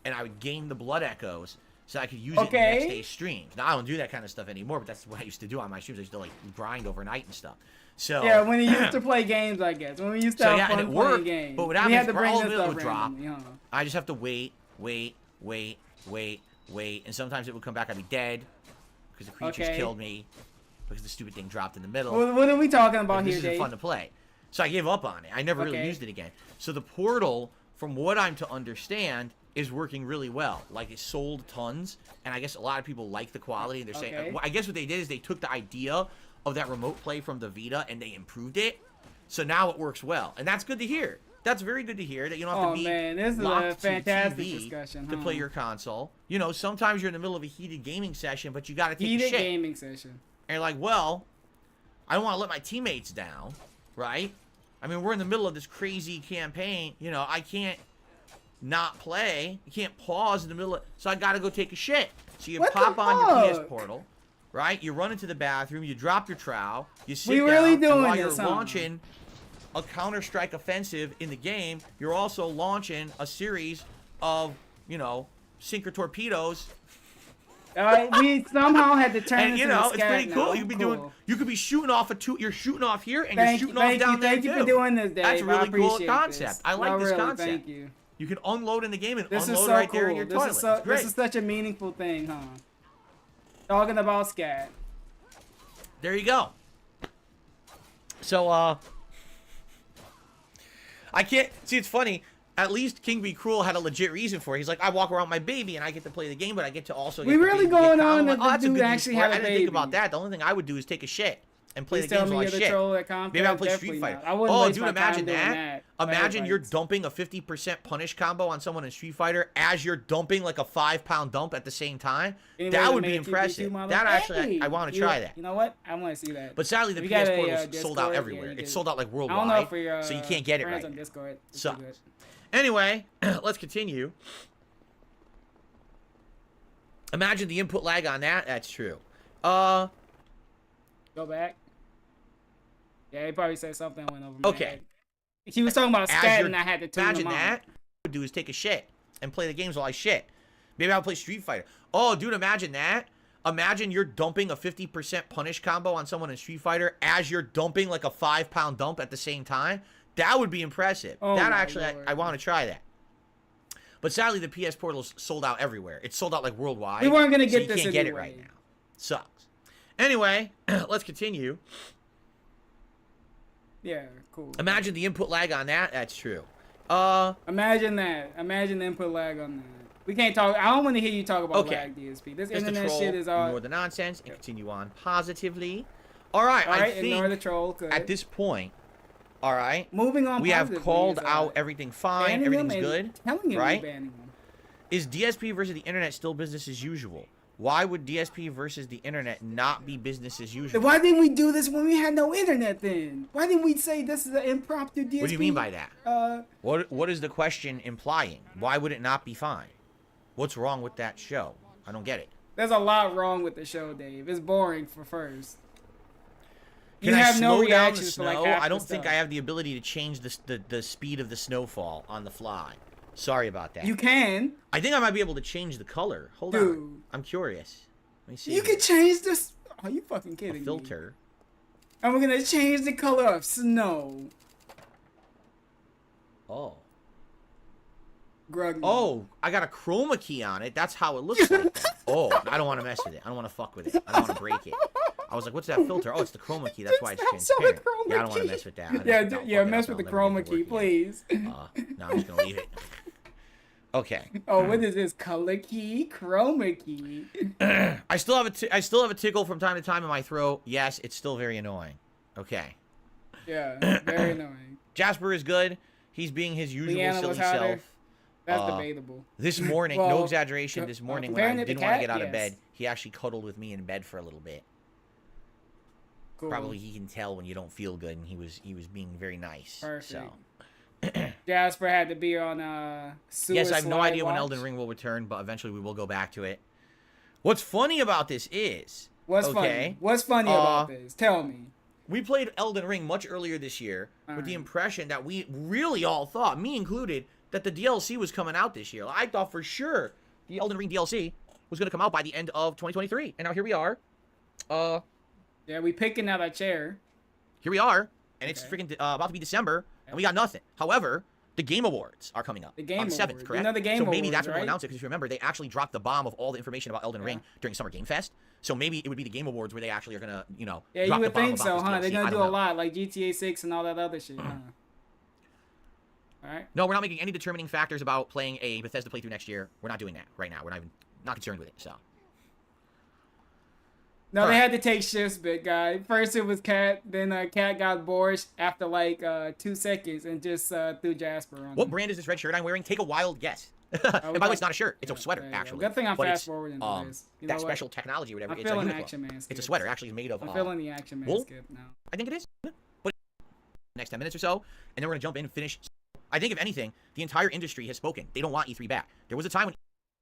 B: and I would gain the blood echoes so I could use it in the next day's streams. Now I don't do that kind of stuff anymore, but that's what I used to do on my streams. I used to like grind overnight and stuff. So
A: yeah, when you used to play games, I guess. When we used to have fun playing games.
B: But what happens is all of it would drop. I just have to wait, and sometimes it would come back. I'd be dead because the creatures killed me because the stupid thing dropped in the middle.
A: What are we talking about here,
B: Dave? This isn't fun to play. So I gave up on it. I never really used it again. So the portal, from what I'm to understand, is working really well. Like, it sold tons, and I guess a lot of people like the quality. They're saying, I guess what they did is they took the idea of that remote play from the Vita and they improved it. So now it works well, and that's good to hear. That's very good to hear that you don't have to be locked to TV to play your console. Sometimes you're in the middle of a heated gaming session, but you got to take a shit.
A: Heated gaming session.
B: And you're like, well, I don't want to let my teammates down, right? I mean, we're in the middle of this crazy campaign. I can't not play. You can't pause in the middle of... So I got to go take a shit. So you pop on your PS Portal, right? You run into the bathroom. You drop your trowel. You sit down. And while you're launching a Counter-Strike offensive in the game, you're also launching a series of, sinker torpedoes.
A: We somehow had to turn
B: and
A: into the
B: it's pretty cool. You could be shooting off you're shooting off here and you're shooting off down there too.
A: Thank you for doing this, Dave.
B: That's a really cool concept. I like this concept.
A: Thank you.
B: You can unload in the game and
A: this
B: unload
A: so
B: right
A: cool.
B: there in your toilet.
A: This is such a meaningful thing, huh? Talking about scat.
B: There you go. So, I can't... See, it's funny. At least King Be Cruel had a legit reason for it. He's like, I walk around with my baby and I get to play the game, but I get to also...
A: We really going on that
B: the
A: dude actually had a baby.
B: I didn't think about that. The only thing I would do is take a shit and play the games while I shit. Maybe I'll play Street Fighter.
A: Oh,
B: dude, imagine that. Imagine you're dumping a 50% punish combo on someone in Street Fighter as you're dumping like a 5-pound dump at the same time. That would be impressive. That actually, I want to try that.
A: You know what? I want to see that.
B: But sadly, the PS Portal is sold out everywhere. It's sold out like worldwide, so you can't get it right. Sucks. Anyway, let's continue. Imagine the input lag on that. That's true.
A: Go back. Yeah, he probably said something went over my head. He was talking about scat and I had to turn him on. Imagine that. What
B: I would do is take a shit and play the games while I shit. Maybe I'll play Street Fighter. Oh, dude, imagine that. Imagine you're dumping a 50% punish combo on someone in Street Fighter as you're dumping like a 5-pound dump at the same time. That would be impressive. That actually, I want to try that. But sadly, the PS Portal's sold out everywhere. It's sold out like worldwide.
A: We weren't going to get this
B: you can't get it right now. Sucks. Anyway, let's continue.
A: Yeah, cool.
B: Imagine the input lag on that. That's true.
A: Imagine that. Imagine the input lag on that. We can't talk. I don't want to hear you talk about lag DSP. This internet shit is all.
B: Ignore the nonsense and continue on positively. All right. I think
A: ignore the troll. Good.
B: At this point, all right.
A: Moving on.
B: We have called out everything fine. Everything's good. Right? Is DSP versus the internet still business as usual? Why would DSP versus the internet not be business as usual?
A: Why didn't we do this when we had no internet then? Why didn't we say this is an impromptu DSP?
B: What do you mean by that? What is the question implying? Why would it not be fine? What's wrong with that show? I don't get it.
A: There's a lot wrong with the show, Dave. It's boring for first.
B: You have no reactions to like half I don't think I have the ability to change the speed of the snowfall on the fly. Sorry about that.
A: You can.
B: I think I might be able to change the color. Hold on. I'm curious. Let me see.
A: You can change this. Are you fucking kidding me?
B: Filter.
A: And we're gonna change the color of snow.
B: Oh.
A: Grug.
B: Oh, I got a chroma key on it. That's how it looks like. Oh, I don't want to mess with it. I don't want to fuck with it. I don't want to break it. I was like, what's that filter? Oh, it's the chroma key. That's why it's transparent. Yeah, I don't want to mess with that.
A: Yeah, mess with the chroma key, please.
B: No, I'm just gonna leave it. Okay.
A: Oh, what is this? Color key, chroma key.
B: I still have a tickle from time to time in my throat. Yes, it's still very annoying. Okay.
A: Yeah, very annoying.
B: Jasper is good. He's being his usual silly self.
A: That's debatable.
B: This morning,
A: well,
B: no exaggeration, this morning when I didn't want to get out of bed, he actually cuddled with me in bed for a little bit. Cool. Probably he can tell when you don't feel good, and he was being very nice.
A: Perfect.
B: So.
A: Jasper had to be on
B: yes, I have no idea
A: watch.
B: when Elden Ring will return, but eventually we will go back to it. What's funny about this is...
A: What's funny? What's funny about this? Tell me.
B: We played Elden Ring much earlier this year with the impression that we really all thought, me included, that the DLC was coming out this year. I thought for sure the Elden Ring DLC was going to come out by the end of 2023. And now here we are.
A: Yeah, we picking out a chair.
B: Here we are. And it's freaking about to be December. And we got nothing. However, the Game Awards are coming up on the 7th, correct?
A: You know the Game
B: so maybe
A: Awards,
B: that's when
A: right?
B: we'll announce it, because if you remember, they actually dropped the bomb of all the information about Elden Ring during Summer Game Fest. So maybe it would be the Game Awards where they actually are going to, you know,
A: yeah,
B: drop
A: you
B: the
A: would
B: bomb
A: think
B: about
A: so,
B: this
A: huh?
B: DLC.
A: They're going to do a lot, like GTA 6 and all that other shit, huh? All right.
B: No, we're not making any determining factors about playing a Bethesda playthrough next year. We're not doing that right now. We're not concerned with it, so.
A: No, they had to take shifts, big guy. First it was Cat, then Cat got bored after like 2 seconds and just threw Jasper on.
B: What brand is this red shirt I'm wearing? Take a wild guess. And by the way, it's not a shirt. It's a sweater, actually.
A: Good thing I'm fast forwarding this. You know
B: that special technology or whatever.
A: I'm feeling Action Man.
B: It's a sweater, actually made of.
A: I'm feeling the Action Man
B: wool?
A: skip now.
B: I think it is. But next 10 minutes or so, and then we're gonna jump in and finish. I think if anything, the entire industry has spoken. They don't want E3 back. There was a time when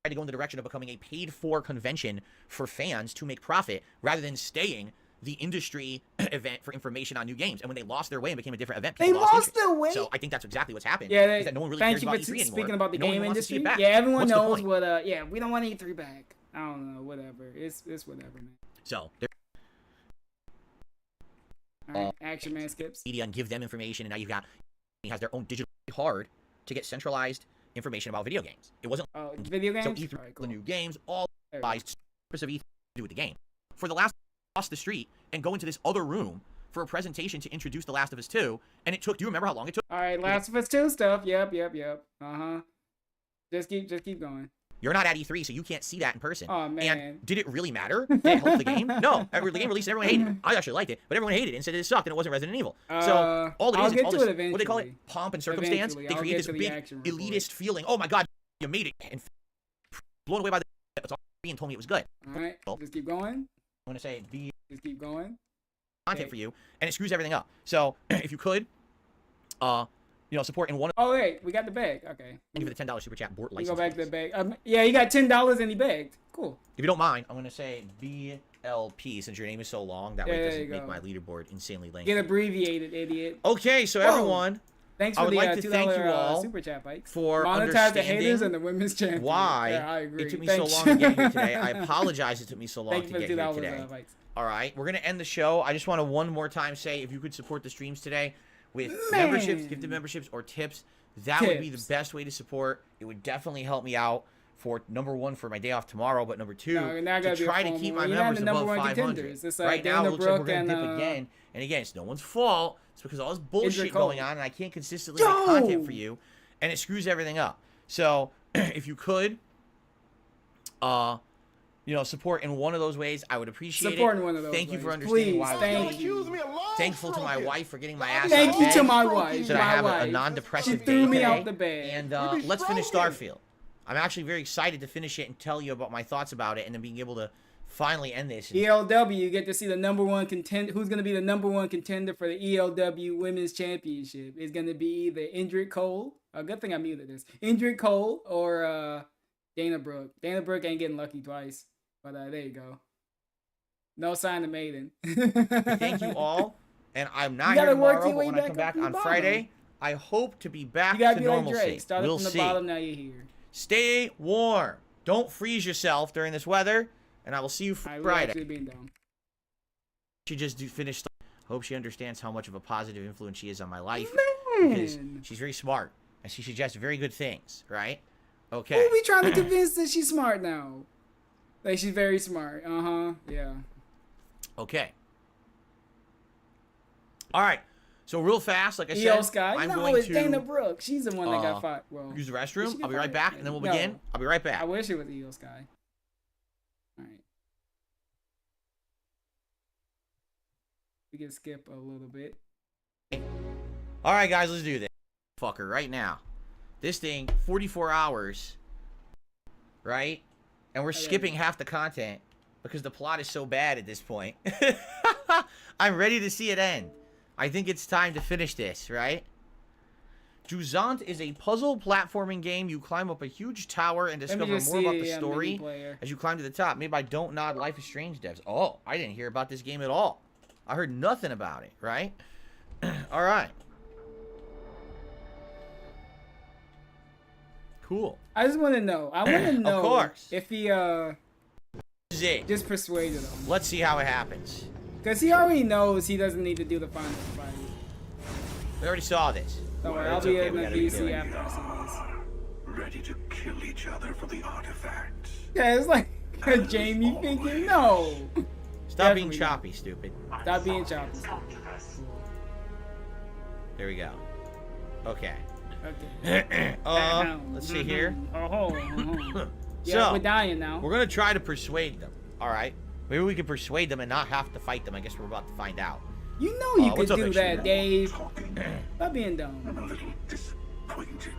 B: tried to go in the direction of becoming a paid-for convention for fans to make profit rather than staying the industry event for information on new games. And when they lost their way and became a different event,
A: they lost their way.
B: So I think that's exactly what's happened.
A: Yeah,
B: is that no one really cares about E3 anymore.
A: Speaking about the
B: no
A: game industry. Yeah, everyone knows what. Yeah, we don't want E3 back. I don't know. Whatever. It's whatever, man.
B: So.
A: Action Man skips.
B: Media and give them information, and now you've got he has their own digital hard to get centralized information about video games. It wasn't
A: video games.
B: So E3,
A: right, cool.
B: the new games, all purpose of E3 to do with the game. For the last across the street and go into this other room for a presentation to introduce The Last of Us 2, and it took. Do you remember how long it took?
A: All right, Last of Us 2 stuff. Yep. Just keep going.
B: You're not at E3, so you can't see that in person.
A: Oh, man.
B: And did it really matter? Did it help the game? No. The game released and everyone hated it. I actually liked it, but everyone hated it and said it sucked and it wasn't Resident Evil. So all it is all this, what do they call it? Pomp and circumstance. They create this big elitist feeling. Oh my God, you made it. And blown away by the it's all and told me it was good.
A: All right, just keep going.
B: I'm going to say
A: just keep going.
B: Content for you, and it screws everything up. So if you could, support in one.
A: Oh wait, we got the bag. Okay.
B: Thank you for the $10 super chat. Bort license.
A: Go back to the bag. Yeah, you got $10 and he begged. Cool.
B: If you don't mind, I'm gonna say BLP since your name is so long. That way it doesn't make my leaderboard insanely lengthy.
A: Get abbreviated, idiot.
B: Okay, so everyone,
A: thanks for
B: I would like to thank you all
A: super chat bikes
B: for
A: monetize the haters and the women's champion.
B: Why
A: I agree.
B: It took me so long to get here today. I apologize. It took me so long to get here today. All right, we're gonna end the show. I just want to one more time say if you could support the streams today with memberships, gifted memberships, or tips. That would be the best way to support. It would definitely help me out for number one for my day off tomorrow, but number two to try to keep my members above 500. Right now it looks like we're gonna dip again, and again it's no one's fault. It's because all this bullshit going on, and I can't consistently make content for you, and it screws everything up. So if you could, support in one of those ways, I would appreciate it.
A: In one of those
B: Thank
A: ways.
B: you for understanding
A: Please,
B: why I was thankful to my wife for getting my ass
A: Thank
B: out
A: you
B: of
A: to
B: bed,
A: my wife.
B: so that I have a non-depressive
A: She
B: day
A: threw me
B: today.
A: out the bed.
B: And let's finish Starfield. I'm actually very excited to finish it and tell you about my thoughts about it, and then being able to finally end this.
A: ELW, you get to see the number one contender. Who's going to be the number one contender for the ELW Women's Championship? It's going to be either Indrid Cole. A good thing I muted this. Indrid Cole or Dana Brooke. Dana Brooke ain't getting lucky twice. But there you go. No sign of Maiden.
B: Thank you all. And I'm not here tomorrow, but when I come back on Friday, I hope to be back to normalcy.
A: Started from the bottom, now you're here.
B: Stay warm. Don't freeze yourself during this weather. And I will see you Friday. She just finished. Hope she understands how much of a positive influence she is on my life. Because she's very smart. And she suggests very good things, right? Okay.
A: Who we trying to convince that she's smart now? Like, she's very smart. Yeah.
B: Okay. All right. So real fast, like I
A: EO
B: said,
A: Sky.
B: I'm
A: No,
B: going
A: it's
B: to
A: Dana Brooke. She's the one that got fired. Well,
B: use the
A: did she
B: restroom.
A: get
B: I'll be right
A: fired?
B: back, and then we'll
A: No.
B: begin. I'll be right back.
A: I wish it was EO Sky. All right. We can skip a little bit.
B: All right, guys, let's do this. Fucker, right now. This thing, 44 hours, right? And we're skipping half the content because the plot is so bad at this point. I'm ready to see it end. I think it's time to finish this, right? Khantent is a puzzle platforming game. You climb up a huge tower and discover more about the story as you climb to the top. Made by Don't Nod Life is Strange devs. Oh, I didn't hear about this game at all. I heard nothing about it, right? All right. Cool.
A: I just want to know. I want to know
B: Of course.
A: if he
B: This is it.
A: just persuaded him.
B: Let's see how it happens.
A: Because he already knows he doesn't need to do the final fight.
B: We already saw this.
A: Don't worry,
B: Well,
A: I'll
B: it's
A: be
B: okay,
A: in
B: we
A: the
B: gotta redo
A: VC
B: it.
A: after I see this.
C: Ready to kill each other for the artifact.
A: Yeah, it's like a Jamie figure. No.
B: Stop being
A: Definitely
B: choppy, stupid.
A: Stop being choppy.
B: There we go. Okay.
A: Okay.
B: Let's see here.
A: Yeah,
B: So,
A: we're dying now.
B: we're gonna try to persuade them. All right. Maybe we can persuade them and not have to fight them. I guess we're about to find out.
A: You know you could
B: what's up,
A: do
B: Extreme?
A: that, Dave.
C: Talking.
A: Stop being
C: I'm
A: dumb.
C: a little disappointed.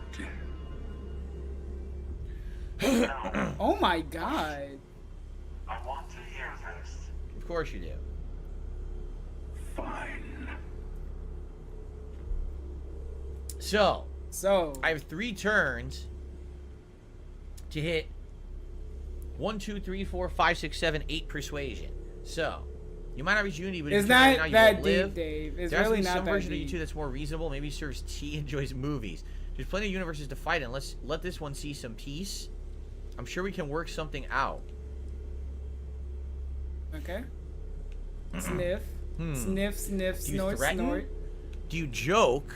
A: Oh my god.
D: I want to hear this.
B: Of course you do.
C: Fine.
B: So,
A: So,
B: I have 3 turns to hit 1, 2, 3, 4, 5, 6, 7, 8 persuasion. So, you might not reach unity, but
A: it's
B: if you right now,
A: not
B: you
A: that
B: won't
A: deep,
B: live.
A: Dave. It's
B: There has to
A: really
B: be
A: not
B: some
A: that
B: version of you
A: deep.
B: two that's more reasonable. Maybe serves tea, enjoys movies. There's plenty of universes to fight in. Let's let this one see some peace. I'm sure we can work something out.
A: Okay. Sniff. Sniff, sniff,
B: Do you
A: snort,
B: threaten?
A: snort.
B: Do you joke?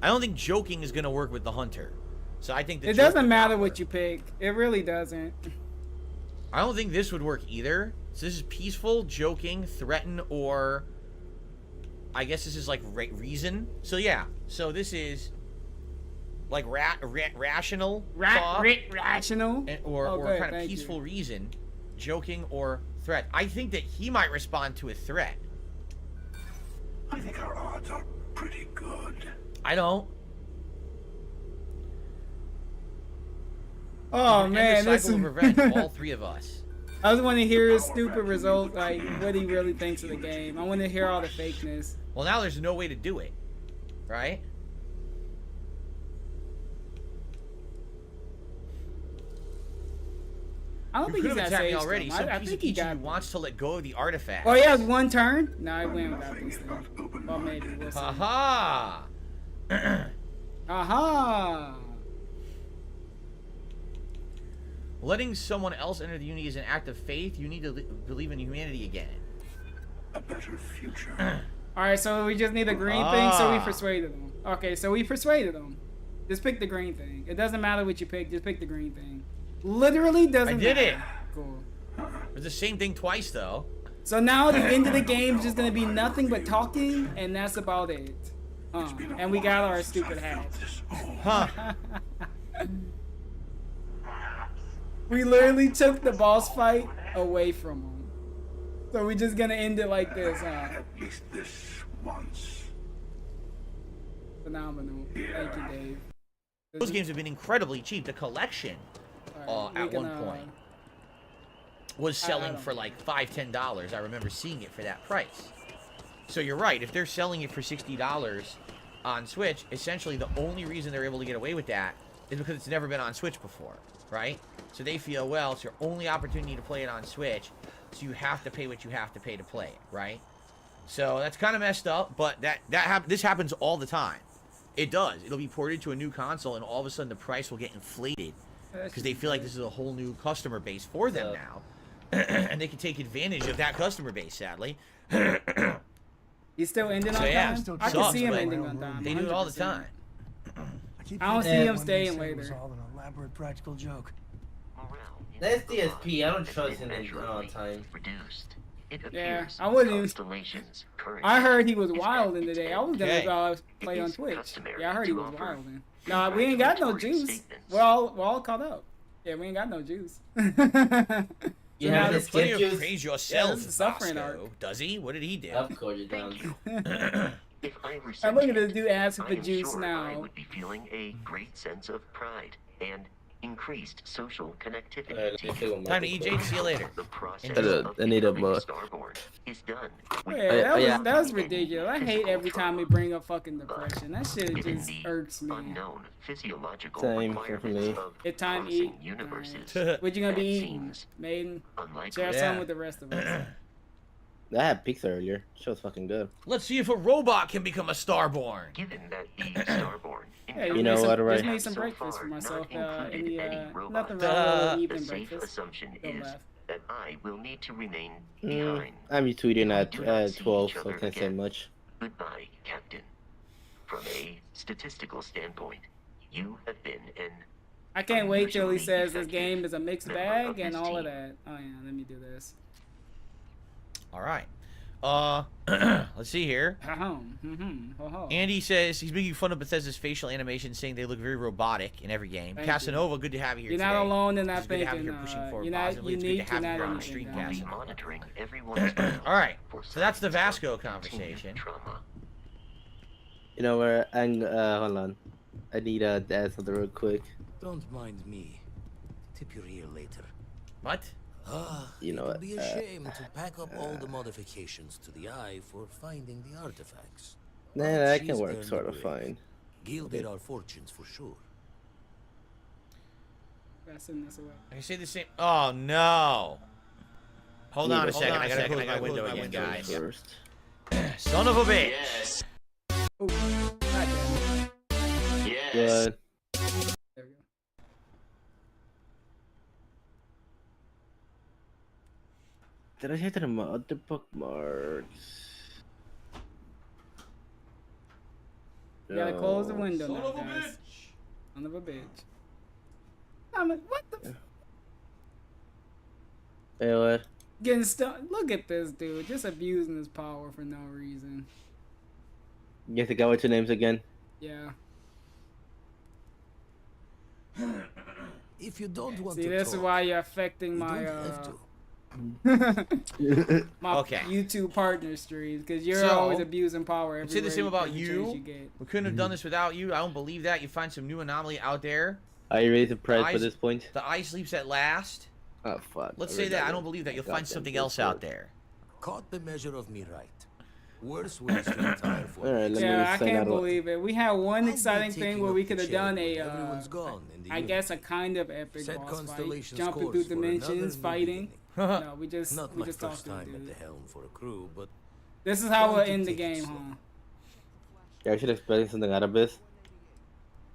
B: I don't think joking is gonna work with the hunter. So I think the
A: It
B: joke
A: doesn't
B: would
A: matter
B: not
A: what
B: work.
A: you pick. It really doesn't.
B: I don't think this would work either. So this is peaceful, joking, threaten, or I guess this is like reason. So yeah. So this is like rational thought,
A: Rational.
B: or
A: good,
B: kind of
A: thank you.
B: peaceful reason, joking or threat. I think that he might respond to a threat.
C: I think our odds are pretty good.
B: I don't.
A: Oh
B: End the
A: man, this
B: cycle
A: is.
B: of revenge. All 3 of us.
A: I just want to hear his stupid results, like what he really thinks of the game. I want to hear all the fakeness.
B: Well, now there's no way to do it, right?
A: I don't
B: You
A: think
B: could
A: he's
B: have
A: that
B: attacked me
A: safe.
B: already. Some
A: I
B: piece
A: think
B: of
A: he
B: each of
A: got.
B: you wants to let go of the artifact.
A: Oh, he has 1 turn. No, I win without
C: Nothing
A: this thing.
C: about open
A: Well, maybe
C: minded.
A: we'll see.
B: Aha!
A: Aha!
B: Letting someone else enter the unity is an act of faith. You need to believe in humanity again.
C: A better future.
A: All right, so we just need the green thing. So we
B: Ah.
A: persuaded him. Okay, so we persuaded him. Just pick the green thing. It doesn't matter what you pick. Just pick the green thing. Literally doesn't.
B: I did
A: matter.
B: it.
A: Cool.
B: It's the same thing twice, though.
A: So now the end of the game is just gonna be nothing but talking, and that's about it. And we got our stupid hat.
C: This all.
B: Huh.
A: We literally took the boss fight away from him. So we're just gonna end it like this, huh?
C: At least this once.
A: Phenomenal. Thank you, Dave.
B: Those games have been incredibly cheap. The collection
A: Alright, we
B: at
A: can,
B: one point was
A: I
B: selling
A: don't
B: for like $5, $10. I remember seeing it for that price. So you're right. If they're selling it for $60 on Switch, essentially the only reason they're able to get away with that is because it's never been on Switch before, right? So they feel, well, it's your only opportunity to play it on Switch, so you have to pay what you have to pay to play it, right? So that's kind of messed up, but this happens all the time. It does. It'll be ported to a new console, and all of a sudden the price will get inflated because they feel like this is a whole new customer base for them now, and they can take advantage of that customer base. Sadly,
A: He's still ending
B: So,
A: on
B: yeah,
A: time?
B: sucks,
A: I can see him
B: but
A: ending on time.
B: they do it all the
A: 100%.
B: time.
A: I don't see him staying later.
C: elaborate practical joke.
E: That's DSP. I don't trust him all the time.
F: Reduced. It
A: Yeah,
F: appears
A: I wouldn't even.
F: Constellation's current
A: I heard he was
F: is
A: wilding today. I was
B: Okay.
A: gonna play on Twitch. Yeah, I heard he was wilding. Nah, we ain't got no juice. We're all caught up. Yeah, we ain't got no juice.
E: You
A: now
E: have
A: there's
E: to
B: Plenty
E: skip
B: of
E: juice?
B: praise
A: Yeah,
B: yourself,
A: this is suffering
B: Bosco.
A: arc.
B: Does he? What did he do?
E: Of course you don't.
F: If I were
A: I'm looking at this
F: sentient,
A: dude asking
F: I
A: for
F: am
A: juice
F: sure I
A: now.
F: would be feeling a great sense of pride and increased social connectivity.
E: Alright, let me see what
B: Time to
E: Michael
B: eat,
E: says.
B: Jade. See you later.
F: The process
E: I need a
F: becoming
E: bus.
F: starborn is done.
A: Yeah, that
E: yeah.
A: was ridiculous. I hate every time we bring up fucking depression. That shit
F: Given
A: just
F: the
A: irks me.
F: unknown physiological
E: Same for
F: requirements
E: me.
F: of
A: It's time to
F: crossing
A: eat.
F: universes.
A: What you gonna be
F: that
A: eating,
F: seems
A: Maiden?
F: unlikely.
A: Share
B: Yeah.
A: some with the rest of us.
E: I had pizza earlier. She was fucking good.
B: Let's see if a robot can become a starborn.
F: Given that the starborn
A: Yeah,
E: You
A: made
E: know
A: some,
E: what, right?
A: just made some
F: So
A: breakfast for
F: far,
A: myself.
F: not included any robot.
A: Nothing
B: Duh.
A: wrong with
F: the
A: evening
F: safe
A: breakfast.
F: assumption
A: Don't
F: is
A: laugh.
F: that I will need to remain behind.
E: I'm tweeting at
F: We do not see
E: 12,
F: each
E: so I
F: other
E: can't say
F: again.
E: much.
F: Goodbye, Captain. From a statistical standpoint, you have been an
A: I can't wait till he
F: unusually
A: says this
F: effective
A: game is a mixed
F: member
A: bag
F: of
A: and
F: his
A: all of
F: team.
A: that. Oh yeah, let me do this.
B: All right. Let's see here. Andy says he's making fun of Bethesda's facial animations, saying they look very robotic in every game.
A: Thank
B: Casanova, good to have you here
A: You're
B: today.
A: not alone in that
B: It's good to have you
A: thinking.
B: here pushing forward
A: You're not
B: positively. It's good
A: unique.
B: to have
A: You're
B: you
A: not
B: here on the
A: anything.
B: stream,
F: will be
B: Casanova.
F: monitoring everyone's
B: All right.
F: for
B: So that's the
F: signs of
B: Vasco
F: continued
B: conversation.
F: trauma.
E: You know where? Hold on. I need to add something real quick.
G: Don't mind me. Tip your ear later.
B: What?
G: Ah,
E: You know
G: it
E: what,
G: would be a shame to pack up all the modifications to the eye for finding the artifacts.
E: Nah,
G: But
E: that
G: she's
E: can work
G: earned
E: sort
G: the
E: of
G: way.
E: fine.
G: Gilded our fortunes for sure.
A: Send this away.
B: I can say the same. Oh no. Hold on a second. I gotta close my window again, guys.
E: First.
B: Son of a bitch.
A: Oh, goddamn.
E: Good.
A: There we go.
E: Did I hit the other bookmarks?
A: You gotta close the
E: No.
A: window
B: Son
A: now,
B: of a
A: guys.
B: bitch.
A: Son of a bitch. I mean, what the?
E: Hey, what?
A: Getting stuck. Look at this dude, just abusing his power for no reason.
E: You have to go with your names again?
A: Yeah.
G: If you don't want
A: See,
G: to
A: this is
G: talk,
A: why you're affecting
G: you
A: my
G: don't have to.
A: my
B: Okay.
A: YouTube partner streams because you're
B: So,
A: always abusing power.
B: I'd say the
A: everywhere
B: same about
A: every
B: you.
A: chance get.
B: We couldn't have done this without you. I don't believe that. You find some new anomaly out there.
E: Are you ready to press for
B: Eyes-
E: this point?
B: The eye sleeps at last.
E: Oh, fuck.
B: Let's
E: I
B: say
E: read
B: that. I
E: one.
B: don't believe that. You'll find
E: Goddamn
B: something else out
E: Discord.
B: there.
G: Caught the measure of me right. Worse ways to retire for.
E: Alright, let me
A: Yeah, I
E: sign
A: can't
E: out of-
A: believe it. We had one
G: I'll be
A: exciting thing
G: taking
A: where
G: up
A: we
G: the
A: could have
G: chair
A: done
G: when
A: a,
G: everyone's gone in the
A: I guess a
G: universe.
A: kind of epic
G: Set
A: boss fight,
G: constellations
A: jumping
G: course
A: through
G: for another
A: dimensions,
G: new
A: fighting.
G: beginning.
A: No, we just
G: Not
A: we
G: my
A: just
G: first
A: talked to
G: time
A: the
G: at the
A: dude.
G: helm for a crew, but
A: This is how we'll
G: Going to
A: end the
G: take it
A: game,
G: slow.
A: huh?
E: Yeah, I should explain something out of this.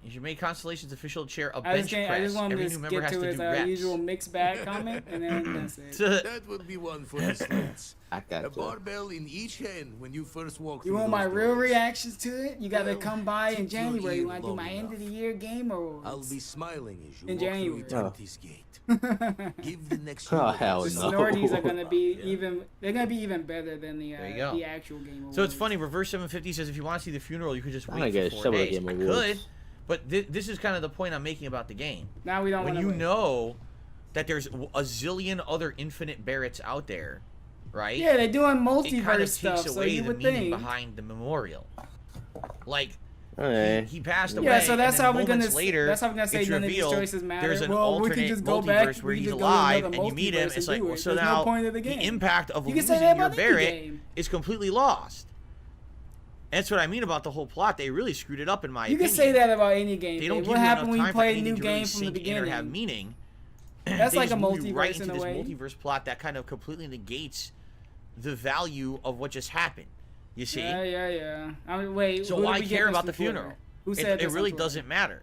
B: You should make Constellation's official chair a
A: I
B: bench
A: just
B: press.
A: want
B: Every
A: him
B: new
A: to
B: member
A: get
B: has
A: to
B: to
A: his
B: do reps.
A: usual mixed bag comment, and then that's it.
G: that would be one for the streets.
E: I
G: A
E: got you.
G: barbell in each hand when you first walk
A: You
G: through
A: want my
G: those
A: real
G: doors.
A: reactions to it? You gotta
G: Well,
A: come by in
G: keep your
A: January
G: ear
A: when I do
G: long
A: my end of the
G: enough.
A: year game awards.
G: I'll be smiling as you
A: In
G: walk
A: January.
G: through eternity's gate. Give the next
E: Oh,
G: universe
E: hell
A: The
E: no.
A: sonorities are gonna be
G: Yeah.
A: even. They're gonna be even better than
B: There you go.
A: the actual game awards.
B: So it's funny. Reverse 750 says if you want to see the funeral, you could just
E: I'm
B: wait
E: gonna
B: for
E: get
B: 4
E: a
B: days.
E: Game
B: I
E: Awards.
B: could, but this is kind of the point I'm making about the game.
A: Now we don't
B: When
A: want
B: you
A: to.
B: know that there's a zillion other infinite Barretts out there, right?
A: Yeah, they're doing
B: it kind
A: multiverse
B: of
A: stuff,
B: takes
A: so
B: away
A: you
B: the
A: would
B: meaning
A: think.
B: behind the memorial. Like
E: Alright.
B: he passed away.
A: Yeah, so that's
B: and
A: how
B: then
A: we're gonna.
B: moments later,
A: That's how we're gonna say
B: it's
A: none of these
B: revealed
A: choices matter.
B: there's an
A: Well, we
B: alternate
A: can just go
B: multiverse
A: back.
B: where
A: we
B: he's
A: can just go to
B: alive
A: another
B: and you meet him.
A: multiverse
B: It's
A: and
B: like
A: do it.
B: so
A: There's
B: now
A: no point of the game.
B: impact of
A: You can
B: losing
A: say that
B: your
A: about any
B: Barrett
A: game.
B: is completely lost. That's what I mean about the whole plot. They really screwed it up in my
A: You
B: opinion.
A: can say that about any game.
B: They don't
A: Dave.
B: give
A: What
B: you
A: happened
B: enough
A: when you
B: time for
A: play a
B: anything
A: new
B: to really
A: game from the
B: sink in or have
A: beginning?
B: meaning.
A: That's
B: They
A: like
B: just
A: a
B: move you right
A: multiverse
B: into
A: in a
B: this
A: way.
B: multiverse plot that kind of completely negates the value of what just happened. You see?
A: Yeah. I mean, wait.
B: So
A: who did
B: why
A: we get
B: care
A: this
B: about the
A: from Twitter?
B: funeral?
A: Who said
B: It
A: this on
B: really
A: Twitter?
B: doesn't matter.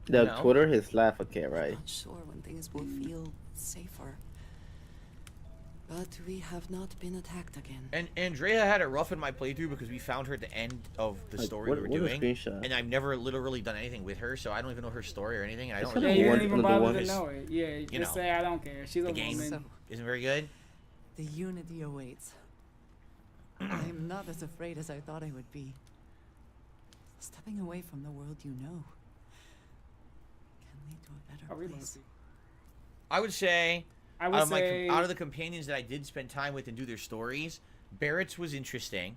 E: The
B: No.
E: Twitter, his laugh, okay, right?
H: Not sure when things will feel safer.
B: You know?
H: Not sure when things will feel safer.
B: So it's funny. Reverse 750 says if you want to see the funeral, you could just wait for 4 days. I could, but this is kind of the point I'm making about the game. Now when you know that there's a zillion other infinite Barretts out there, right?
A: Yeah,
H: But we have not been attacked again.
B: And Andrea had it rough in my playthrough because we found her at the end of the story we were doing, and I've never literally done anything with her, so I don't even know her story or anything. And I don't.
A: Yeah, you didn't even bother to know it. Yeah, you just say I don't care. She's a
B: game
A: woman.
B: Isn't very good.
H: The unity awaits. I am not as afraid as I thought I would be. Stepping away from the world you know can lead to a better place.
B: I would say. Out of the companions that I did spend time with and do their stories, Barrett's was interesting,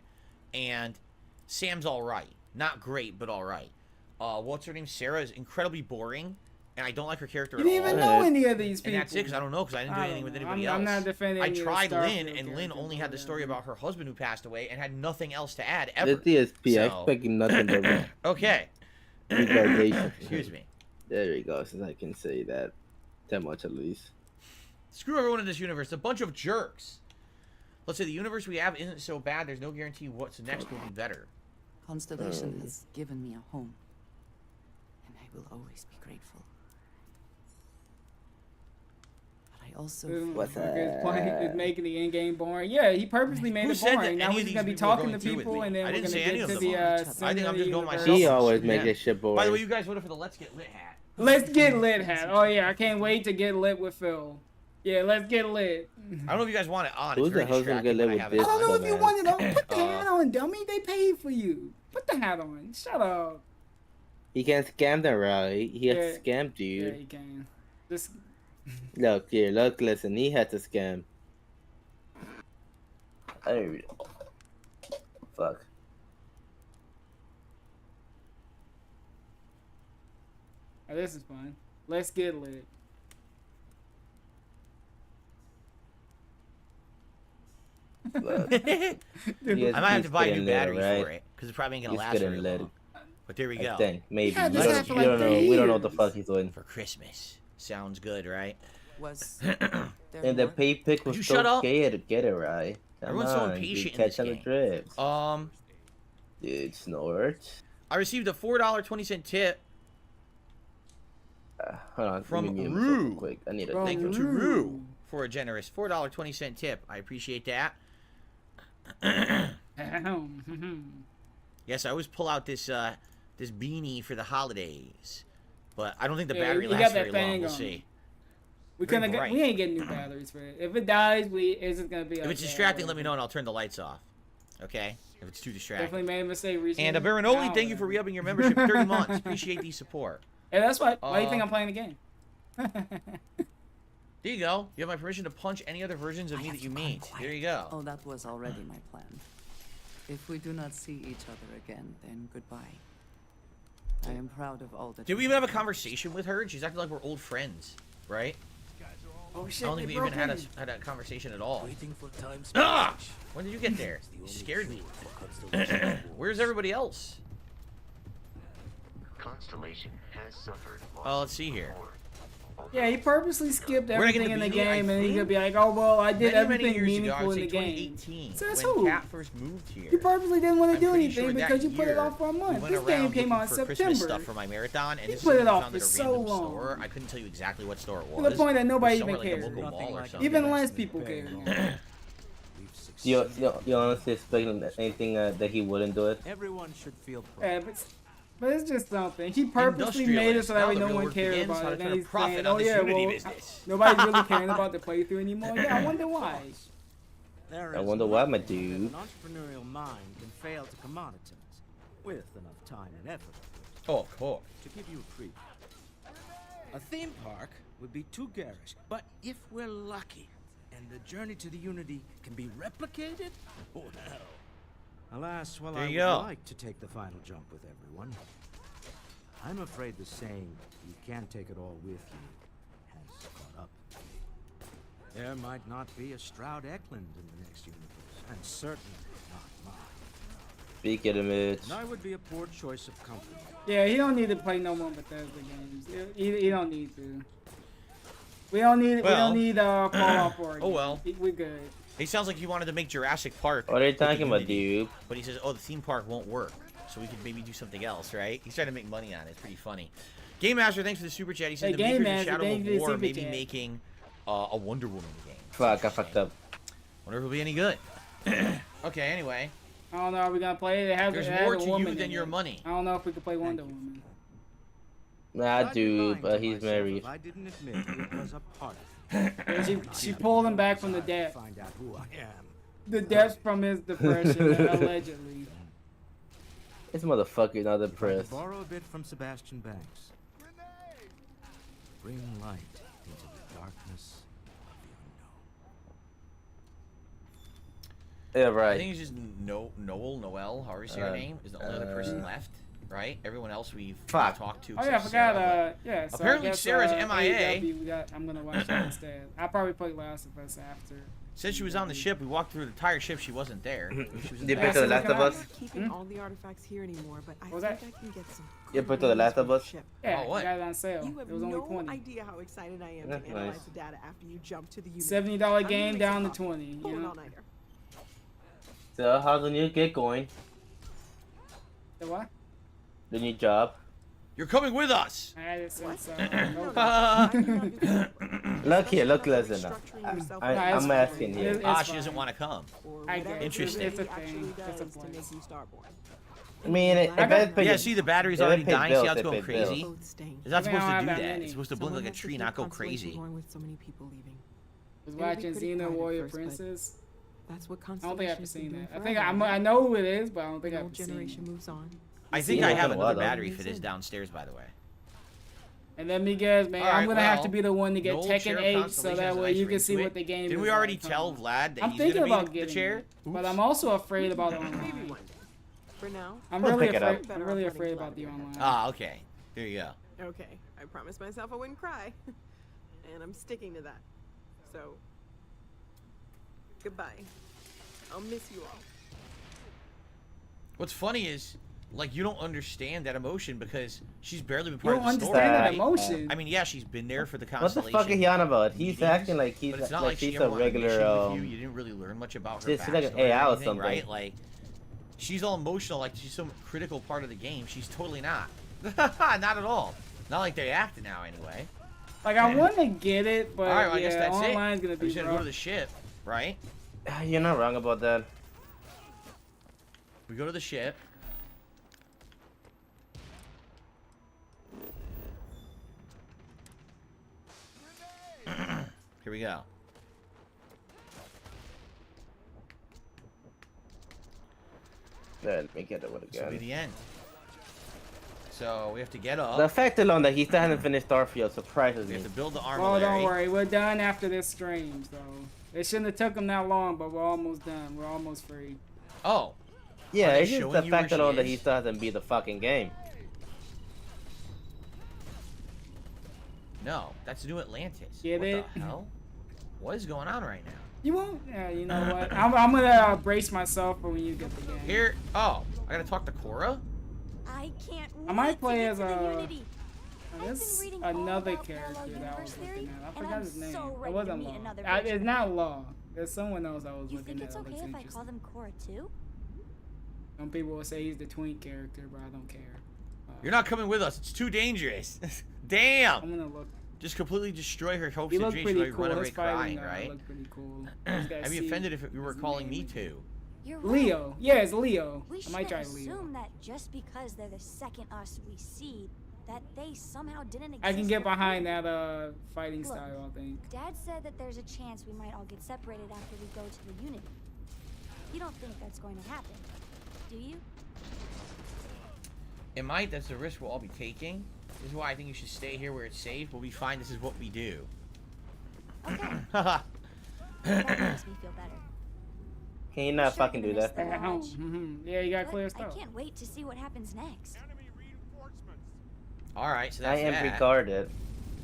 B: and Sam's all right. Not great, but all right. What's her name? Sarah is incredibly boring, and I don't like her character at all.
A: You didn't even know any of these people.
B: And that's it, because I don't know, because I didn't do anything with anybody else.
A: I'm not defending.
B: I tried Lynn, and Lynn only had the story about her husband who passed away and had nothing else to add ever.
E: The DSP, I expect nothing but
B: okay.
E: Excuse me. There we go, since I can say that much at least.
B: Screw everyone in this universe. A bunch of jerks. Let's say the universe we have isn't so bad. There's no guarantee what's next will be better.
H: Constellation has given me a home, and I will always be grateful. But I also
A: his point is making the end game boring. Yeah, he purposely made it boring. Now he's gonna be talking to people, and then we're gonna get to the
B: I think I'm just going myself.
E: He always makes this shit boring.
B: By the way, you guys voted for the Let's Get Lit hat.
A: Let's Get Lit hat. Oh yeah, I can't wait to get lit with Phil. Yeah, let's get lit.
B: I don't know if you guys want it on.
E: Who's the hell's gonna get lit with this?
A: I don't know if you want it on. Put the hat on, dummy. They paid for you. Put the hat on. Shut up.
E: He can't scam them, right? He has to scam, dude.
A: Yeah, he can. Just
E: look here, look, listen. He had to scam. Fuck.
A: Oh, this is fun. Let's get lit.
B: I might have to buy new batteries for it because it probably ain't gonna last very long. But there we go.
E: Maybe we don't know. We don't know what the fuck he's doing
B: for Christmas. Sounds good, right?
E: And the pay pick was so scared to get it right.
B: Everyone's so impatient in this game.
E: Dude, snort.
B: I received a $4.20 tip.
E: Hold on,
B: from Rue. Quick. I need a thank you to Rue for a generous $4.20 tip. I appreciate that. Yes, I always pull out this this beanie for the holidays, but I don't think the battery lasts very long. We'll see.
A: We ain't getting new batteries for it. If it dies, it's gonna be.
B: If it's distracting, let me know and I'll turn the lights off. Okay. If it's too distracting.
A: Definitely made a mistake recently.
B: And Baronoli, thank you for re-upping your membership 30 months. Appreciate the support.
A: And that's why do you think I'm playing the game?
B: There you go. You have my permission to punch any other versions of me that you meet. There you go.
H: Oh, that was already my plan. If we do not see each other again, then goodbye. I am proud of all that.
B: Did we even have a conversation with her? And she's acting like we're old friends, right?
A: Oh shit!
B: I don't think we even had a conversation at all.
G: Waiting for time.
B: Ah! When did you get there? You scared me. Where's everybody else?
F: Constellation has suffered.
B: Oh, let's see here.
A: Yeah, he purposely skipped everything in the game, and he's gonna be like, "Oh well, I did everything meaningful in the game." Says who?
B: Kat first moved here.
A: You purposely didn't want to do anything because you put it off for a month. This game came out in September.
B: Christmas stuff for my marathon, and
A: you put it off for so long.
B: Store. I couldn't tell you exactly what store it was.
A: To the point that nobody even cares. Even less people care.
E: You honestly expect anything that he wouldn't do it?
G: Everyone should feel proud.
A: Yeah, but it's just something. He purposely made it so that way no one cares about it. And he's saying, oh yeah, well, nobody's really caring about the playthrough anymore. Yeah, I wonder why.
E: I wonder why, my dude.
I: An entrepreneurial mind can fail to commoditize with enough time and effort.
B: Oh, of course.
I: To give you a preview. A theme park would be too garish, but if we're lucky and the journey to the Unity can be replicated, well. Alas, while I would like to take the final jump with everyone, I'm afraid the saying, "You can't take it all with you," has caught up. There might not be a Stroud Eklund in the next universe, and certainly not mine.
E: Speak it, Mitch.
I: And I would be a poor choice of company.
A: Yeah, he don't need to play no more Bethesda games. He don't need to. We don't need Fallout 4 again.
B: Oh well.
A: We're good.
B: He sounds like he wanted to make Jurassic Park.
E: What are you talking about, dude?
B: But he says, oh, the theme park won't work. So we could maybe do something else, right? He's trying to make money on it. It's pretty funny. Game Master, thanks for the super chat. He said the makers of Shadow of War may be making a Wonder Woman game.
E: Fuck, I fucked up.
B: Wonder if it'll be any good. Okay, anyway.
A: I don't know. Are we gonna play it? It has,
B: There's
A: it has
B: more
A: a
B: to
A: woman
B: you than
A: in
B: your
A: it.
B: money.
A: I don't know if we can play Wonder Woman.
E: Nah, dude, but he's married.
I: I didn't admit it was a part.
A: She pulled him back from the depths.
I: Find out who I am.
A: The depths from his depression, allegedly.
E: This motherfucker not
I: If I could
E: depressed.
I: borrow a bit from Sebastian Banks. Bring light into the darkness of the unknown.
E: Yeah,
B: I
E: right.
B: think it's just Noel, however you say your name, is the only other person left, right? Everyone else we've
E: Fuck.
B: talked to.
A: Oh yeah, I
B: except Sarah,
A: forgot. Yeah. So
B: apparently
A: I guess,
B: Sarah's MIA.
A: AEW, I'm gonna watch that instead. I'll probably play Last of Us after.
B: Said she was on the ship. We walked through the entire ship. She wasn't there. She was in
E: You
B: the
E: put
B: back.
E: The Last of Us?
J: Keeping all the artifacts here anymore, but I
A: was
J: think
A: that?
J: I can get some.
E: You put The Last of Us?
A: Yeah,
B: Oh, what?
A: I got it on sale.
J: You have
A: It was only
J: no
A: 20.
J: idea how excited I am
E: That's
J: to analyze
E: nice.
J: the data after you jump to the unit.
A: $70
J: I'm
A: game
J: gonna
A: down to
J: make some
A: 20.
J: Pull
A: You
J: an
A: know.
J: all-nighter.
E: So how's the new gig going?
A: The what?
E: The new job?
B: You're coming with us.
A: I had it since.
J: No,
A: Nova.
J: I do not do that work.
E: Look here, look,
J: Especially
E: listen.
J: restructuring yourself
E: I'm asking here.
A: It's
B: Ah, she
A: fine.
B: doesn't want to come.
J: or
A: I get
J: whatever
A: it.
B: Interesting.
A: It's a
J: it actually
A: thing. It's a
J: does to
A: place.
J: make you starborn.
E: I mean, it
A: got-
B: Yeah, see, the battery's
E: If it
B: already
E: pays
B: dying.
E: bills,
B: See how it's
E: it
B: going
E: pays bills.
B: crazy?
J: Both staying.
B: It's not
A: I think I
B: supposed
A: don't
B: to
A: have
B: do
A: that
B: that.
A: many.
B: It's supposed to blink
J: Someone
B: like a
J: has to
B: tree,
J: keep
B: not go
J: Constellation
B: crazy.
J: going with so many people leaving.
A: Was
J: It would be
A: watching
J: pretty
A: Xena
J: quiet at
A: Warrior
J: first, but
A: Princess.
J: That's what
A: I don't think I've
J: Constellation's
A: seen
J: been
A: that. I
J: doing
A: think
J: forever.
A: I know who it is, but I don't think
J: The
A: I've
J: old
A: seen
J: generation
A: it.
J: moves on.
B: I think
E: Yeah,
B: I
E: it's
B: have
E: been a while,
B: another
E: though.
B: battery for this downstairs, by the way.
A: And let me guess, man.
B: All
A: I'm
B: right,
A: gonna have
B: well,
A: to be the one to get
B: Noel,
A: Tekken
B: Chair of
A: 8, so
B: Constellation
A: that
B: has a
A: way
B: nice
A: you can
B: ring
A: see
B: to
A: what
B: it.
A: the game
B: Didn't
A: is
B: we already
A: like,
B: tell
A: huh?
B: Vlad that
A: I'm
B: he's
A: thinking
B: gonna
A: about
B: be the
A: getting
B: chair?
A: it, but I'm also afraid about
J: Maybe
A: online.
J: one day. For now.
A: I'm
E: I'll
A: really
E: pick it
A: afraid.
E: up.
A: I'm really afraid about the online.
B: Ah, okay. There you go.
J: Okay, I promised myself I wouldn't cry. And I'm sticking to that. So, goodbye. I'll miss you all.
B: What's funny is, like, you don't understand that emotion because she's barely been
A: You
B: part
A: don't
B: of the story.
A: understand that
B: right?
A: emotion.
B: I mean, yeah, she's been there for the
E: What the
B: Constellation.
E: fuck is he on about? He's
B: meetings,
E: acting like he's
B: but it's not
E: like
B: like she
E: he's
B: ever
E: a
B: went on a mission
E: regular.
B: with you. You didn't really learn much about her
E: She's like an
B: backstory
E: AI or
B: anything,
E: something.
B: right? Like, she's all emotional, like she's some critical part of the game. She's totally not. Not at all. Not like they act now, anyway.
A: Like I want to get it, but
B: All right, well, I guess
A: yeah,
B: that's it.
A: online's gonna
B: We're
A: be
B: just gonna go
A: rough.
B: to the ship, right?
E: You're not wrong about that.
B: We go to the ship. Here we go.
E: Yeah, let me get it with
B: This will be
E: again.
B: the end. So we have to get up.
E: The fact alone that he still hasn't finished Starfield surprises
B: We
E: me.
B: have to build the
A: Oh,
B: armillary.
A: don't worry, we're done after this stream, so it shouldn't have took him that long, but we're almost done. We're almost free.
B: Oh,
E: Yeah,
B: Are they
E: it's just
B: showing
E: the
B: you
E: fact
B: where she
E: alone that he
B: is?
E: still hasn't beat the fucking game.
B: no, that's New Atlantis.
A: Get
B: what
A: it?
B: the hell? What is going on right now?
A: You won't. Yeah, you know what? I'm gonna brace myself for when you get the game.
B: Here. Oh, I gotta talk to Cora.
K: I can't
A: I might
K: wait
A: play
K: to get
A: as
K: to the
A: a-
K: Unity.
A: There's
K: reading all
A: another
K: about
A: character
K: parallel
A: that I was
K: universe theory,
A: looking at. I
K: and
A: forgot
K: I'm
A: his name.
K: so
A: It
K: ready to
A: wasn't
K: meet
A: Law.
K: another
A: It's
K: version.
A: not Law. There's someone else I was
K: You
A: looking
K: think
A: at.
K: it's
A: that looks
K: okay if I call
A: interesting.
K: them Cora too?
A: Some people will say he's the twink character, but I don't care.
B: You're not coming with us. It's too dangerous.
A: I'm
B: Damn.
A: gonna look.
B: Just completely destroy her hopes
A: He
B: and
A: looked
B: dreams.
A: pretty
B: She'll
A: cool.
B: run away
A: His fighting
B: crying, right?
A: looked pretty cool.
B: I'd be offended if you were calling me too.
K: You're right.
A: Leo. Yeah, it's Leo.
K: We
A: I might
K: shouldn't
A: try
K: assume
A: Leo.
K: that just because they're the second us we see, that they somehow didn't exist.
A: I can get
K: before.
A: behind that fighting
K: Look,
A: style, I think.
K: Dad said that there's a chance we might all get separated after we go to the Unity. You don't think that's going to happen, do you?
B: It might. That's the risk we'll all be taking. This is why I think you should stay here where it's safe. We'll be fine. This is what we do.
K: Okay. That makes me feel better.
E: Can you not fucking do that?
A: Yeah, you got
K: But
A: clear
K: I
A: stuff.
K: can't wait to see what happens next.
B: All right, so
E: I
B: that's
E: am
B: that.
E: recorded.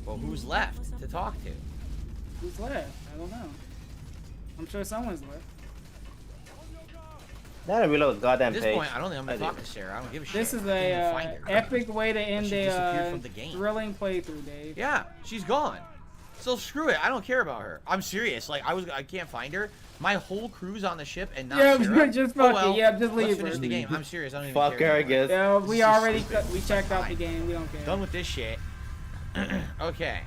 B: Well, who's left to talk to?
A: Who's left? I don't know. I'm sure someone's left.
E: Not a reload goddamn
B: At this
E: page.
B: point, I don't think I'm gonna
E: I
B: talk
E: do.
B: to Sarah. I don't give a shit.
A: This is
B: I can't even
A: a
B: find her.
A: epic way to end
B: she disappeared
A: a
B: from the game.
A: thrilling playthrough, Dave.
B: Yeah, she's gone. So screw it. I don't care about her. I'm serious. Like I can't find her. My whole crew's on the ship and not
A: Yeah,
B: Sarah.
A: just
B: Oh,
A: fuck
B: well,
A: it. Yeah, just
B: let's
A: leave
B: finish
A: her.
B: the game. I'm serious. I don't even
E: Fuck
B: care
E: her, I
B: anymore.
E: guess.
A: Yeah,
B: This
A: we
B: is
A: already
B: stupid.
A: we checked out the
B: Fine.
A: game. We don't care.
B: Done with this shit. Okay,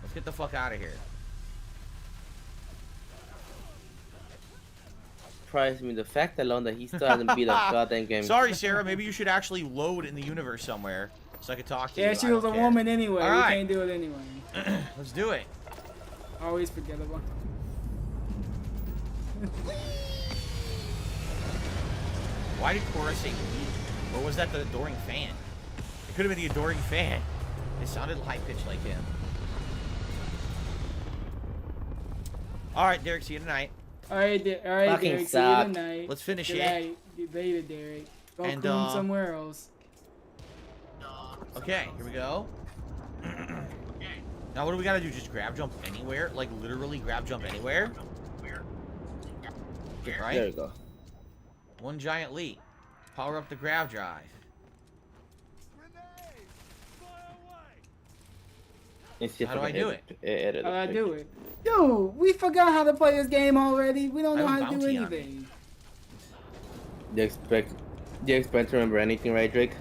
B: let's get the fuck out of here.
E: surprised me. The fact alone that he still hasn't beat a goddamn game.
B: Sorry, Sarah. Maybe you should actually load in the universe somewhere so I could talk to you.
A: Yeah, she was a woman anyway.
B: All
A: We
B: right.
A: can't do it anyway.
B: Let's do it.
A: Always forgettable.
B: Why did Cora say me? Or was that the adoring fan? It could have been the adoring fan. It sounded high-pitched like him. Alright, Derek, see you tonight.
A: Alright,
E: Fucking
A: Derek, see you
E: suck.
A: tonight.
B: Let's finish
A: Good
B: it.
A: night. Later, Derek. Go
B: And,
A: coon somewhere else.
B: Okay, here we go. Now, what do we gotta do? Just grab jump anywhere? Like, literally grab jump anywhere? Right?
E: There you go.
B: One giant leap. Power up the grab drive. How do I do it?
A: How do I do it? Dude, we forgot how to play this game already. We don't know how to do anything.
E: Do you expect to remember anything, right, Drake?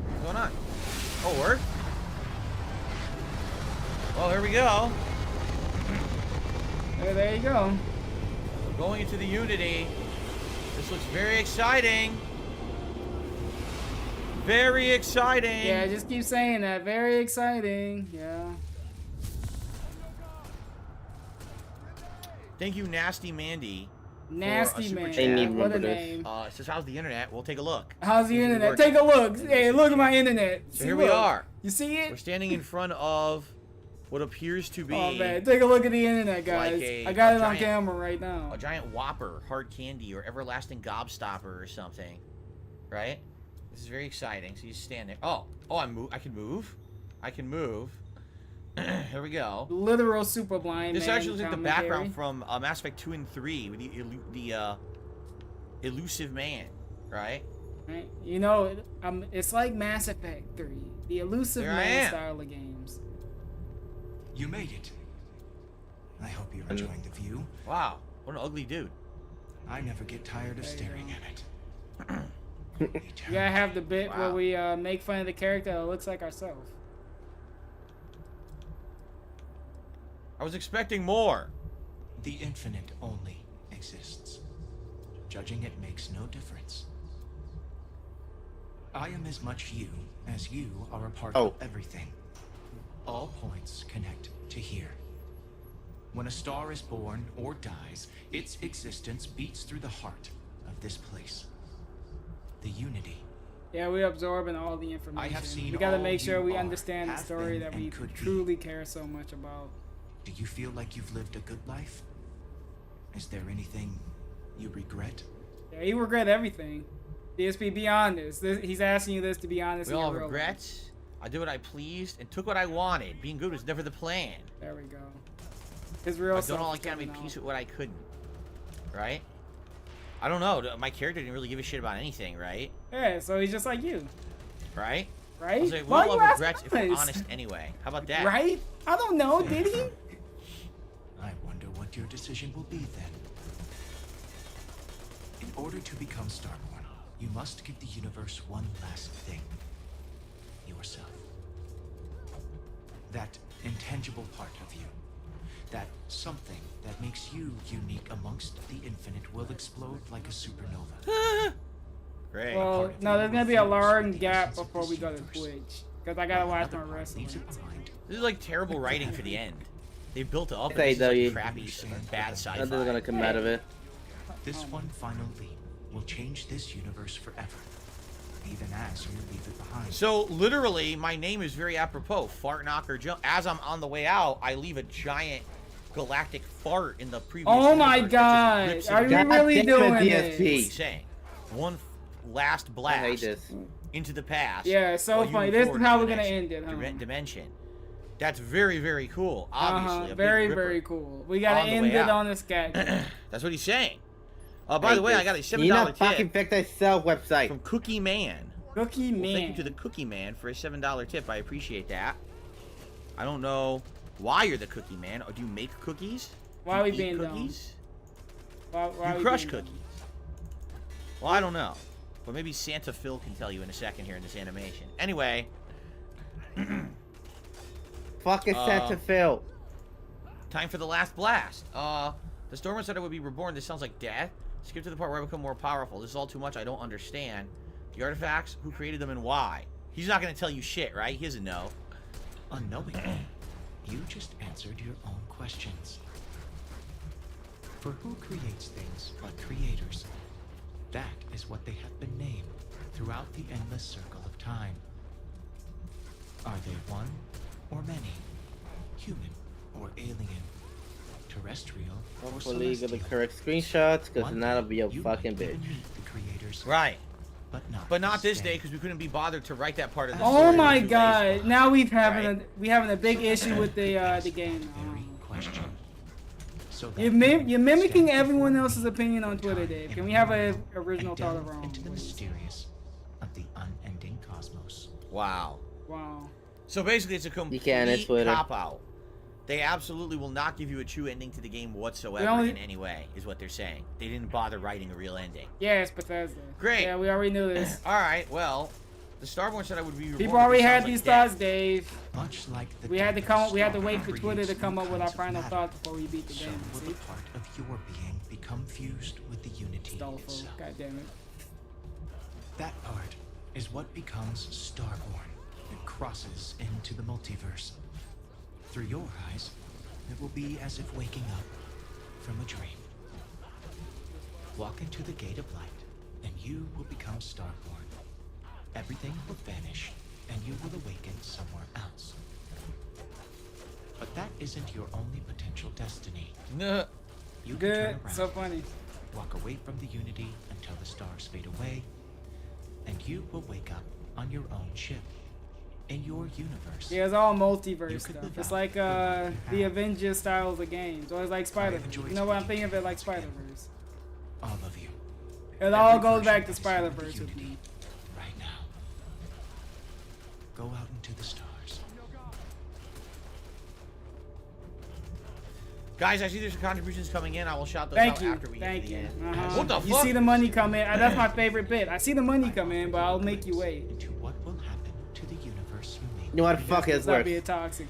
B: What's going on? Oh, work? Well, here we go.
A: There you go.
B: Going into the Unity. This looks very exciting. Very exciting.
A: Yeah, just keep saying that. Very exciting. Yeah.
B: Thank you, Nasty Mandy.
A: Nasty Man. What a name.
B: It says, how's the internet? We'll take a look.
A: How's the
B: See if it
A: internet?
B: works.
A: Take a look. Hey, look at my internet.
B: So
A: See,
B: here we
A: look.
B: are.
A: You see it?
B: We're standing in front of what appears to be
A: Oh man, take a look at the internet, guys.
B: like
A: I got it on
B: giant-
A: camera right now.
B: a giant Whopper, hard candy, or everlasting gobstopper or something. Right? This is very exciting. So you stand there. Oh, I can move. I can move. Here we go.
A: Literal super blind.
B: This
A: man
B: actually looks like the
A: commentary.
B: background from Mass Effect 2 and 3 with the elusive man, right?
A: Right? You know, it's like Mass Effect 3, the elusive
B: There I
A: man
B: am.
A: style of games.
C: You made it. I hope you're enjoying the view.
B: Wow, what an ugly dude.
C: I never get tired of staring at it.
A: You gotta have the bit where
B: Wow.
A: we make fun of the character that looks like ourselves.
B: I was expecting more.
C: The infinite only exists. Judging it makes no difference. I am as much you as you are a part of everything. All points connect to here. When a star is born or dies, its existence beats through the heart of this place. The unity.
A: Yeah, we're absorbing all the information.
C: I have seen
A: we gotta
C: all
A: make sure
C: you
A: we
C: are,
A: understand the
C: have
A: story
C: been,
A: that we
C: and could be.
A: truly care so much about.
C: Do you feel like you've lived a good life? Is there anything you regret?
A: Yeah, you regret everything. DSP, be honest. He's asking you this to be honest.
B: We
A: in
B: all
A: your
B: have
A: real life.
B: regrets. I did what I pleased and took what I wanted. Being good was never the plan.
A: There we go. His real
B: I've done all I
A: self
B: can to
A: coming
B: make
A: out.
B: peace with what I couldn't. Right? I don't know. My character didn't really give a shit about anything, right?
A: Yeah, so he's just like you.
B: Right?
A: Right?
B: I was like, we
A: Why
B: all
A: you
B: have
A: asking
B: regrets if we're
A: this?
B: honest anyway. How about that?
A: Right? I don't know, did he?
C: I wonder what your decision will be then. In order to become Starborn, you must give the universe one last thing. Yourself. That intangible part of you. That something that makes you unique amongst the infinite will explode like a supernova.
B: Great.
A: Well, no, there's gonna be a long gap before we go to Twitch. Because I gotta watch my wrestling.
B: This is like terrible writing for the end. They built it up
E: Say,
B: and
E: though,
B: it's
E: you-
B: like crappy, bad sci-fi.
E: Nothing's gonna come out of it.
C: This one final leap will change this universe forever. Even as you leave it behind.
B: So literally, my name is very apropos. Fart knocker jump. As I'm on the way out, I leave a giant galactic fart in the previous.
A: Oh my
B: universe that
A: god!
B: just rips
A: Are
B: it
A: you
B: apart.
A: really
E: damn it,
A: doing
E: DSP.
B: What are you
A: this?
B: saying? One last
E: I hate
B: blast
E: this.
B: into the past.
A: Yeah, it's so
B: while you
A: funny.
B: move
A: This is
B: forward
A: how
B: to
A: we're
B: the
A: gonna
B: next
A: end it, huh?
B: Dimension. That's very, very cool. Obviously, a
A: Very,
B: big ripper.
A: very cool. We gotta
B: On the
A: end
B: way
A: it
B: out.
A: on a sketch.
B: That's what he's saying. By the way, I got a
E: You
B: $7
E: not fucking
B: tip
E: fix that sell website.
B: from Cookie Man.
A: Cookie
B: Well,
A: Man.
B: thank you to the Cookie Man for a $7 tip. I appreciate that. I don't know why you're the Cookie Man. Or do you make cookies?
A: Why
B: Do
A: we
B: you
A: being
B: eat
A: dumb?
B: cookies?
A: Why
B: You
A: we
B: crush
A: being
B: cookies. Well, I don't know. But maybe Santa Phil can tell you in a second here in this animation. Anyway.
E: Fucking Santa Phil.
B: Time for the last blast. The Stormer said I would be reborn. This sounds like death. Skip to the part where I become more powerful. This is all too much. I don't understand. The artifacts, who created them and why? He's not going to tell you shit, right? He doesn't know.
C: Unknowingly, you just answered your own questions. For who creates things but creators? That is what they have been named throughout the endless circle of time. Are they one or many? Human or alien? Terrestrial or
E: Hopefully
C: celestial?
E: get the correct screenshots, because that'll be a
C: You
E: fucking
C: might be
E: bitch.
C: beneath the creators,
B: Right.
C: but
B: not this
C: day.
B: day, because we couldn't be bothered to write that part of the
A: Oh
B: story.
A: my
B: It was too
A: god!
B: lazy.
A: Now we having
B: Right.
A: a big issue with the game.
C: Very question. So that
A: You're mimicking everyone else's opinion on Twitter, Dave. Can we have an original thought of our own?
C: into the
A: please?
C: mysterious of the unending cosmos.
B: Wow.
A: Wow.
B: So basically, it's a
E: You
B: complete
E: can, it's Twitter.
B: cop-out. They absolutely will not give you a true ending to the game whatsoever
A: They only-
B: in any way, is what they're saying. They didn't bother writing a real ending.
A: Yeah, it's Bethesda.
B: Great.
A: Yeah, we already knew this.
B: All right, well, the Starborn said I would be reborn.
A: People
B: but
A: already
B: this
A: had
B: sounds
A: these
B: like death.
A: thoughts, Dave.
C: Much like the
A: We had to
C: death
A: come.
C: of
A: We had to
C: star
A: wait for Twitter to
C: creates
A: come
C: new
A: up with our
C: kinds of
A: final
C: matter.
A: thoughts before we beat the
C: So
A: game.
C: will
A: See?
C: the part of your being become fused with the unity
A: Dolphin.
C: itself.
A: God damn it.
C: That part is what becomes Starborn. It crosses into the multiverse. Through your eyes, it will be as if waking up from a dream. Walk into the gate of light, and you will become Starborn. Everything will vanish, and you will awaken somewhere else. But that isn't your only potential destiny.
B: Nuh.
C: You can
A: Good.
C: turn around,
A: So funny.
C: walk away from the unity until the stars fade away, and you will wake up on your own ship, in your universe.
A: Yeah, it's all
C: You
A: multiverse
C: could
A: stuff.
C: live
A: It's
C: out
A: like
C: the life you
A: the
C: have.
A: Avengers styles of games, or it's like Spider-Verse.
C: enjoyed
A: You know what? I'm
C: speaking
A: thinking of it like
C: to you again.
A: Spider-Verse.
C: All of you.
A: It all
C: Every
A: goes
C: version
A: back to
C: that is in
A: Spider-Verse
C: the
A: with me.
C: unity right now. Go out into the stars.
B: Guys, I see there's some contributions coming in. I will shout those
A: Thank
B: out
A: you.
B: after we
A: Thank
B: get to
A: you.
B: the end.
A: Uh-huh.
B: What the
A: You
B: fuck?
A: see the money come in. That's my favorite bit. I see the money come in, but I'll make you wait.
C: Into what will happen to the universe you made.
E: You know what? Fuck it, it's
A: Stop
E: worth.
A: being toxic.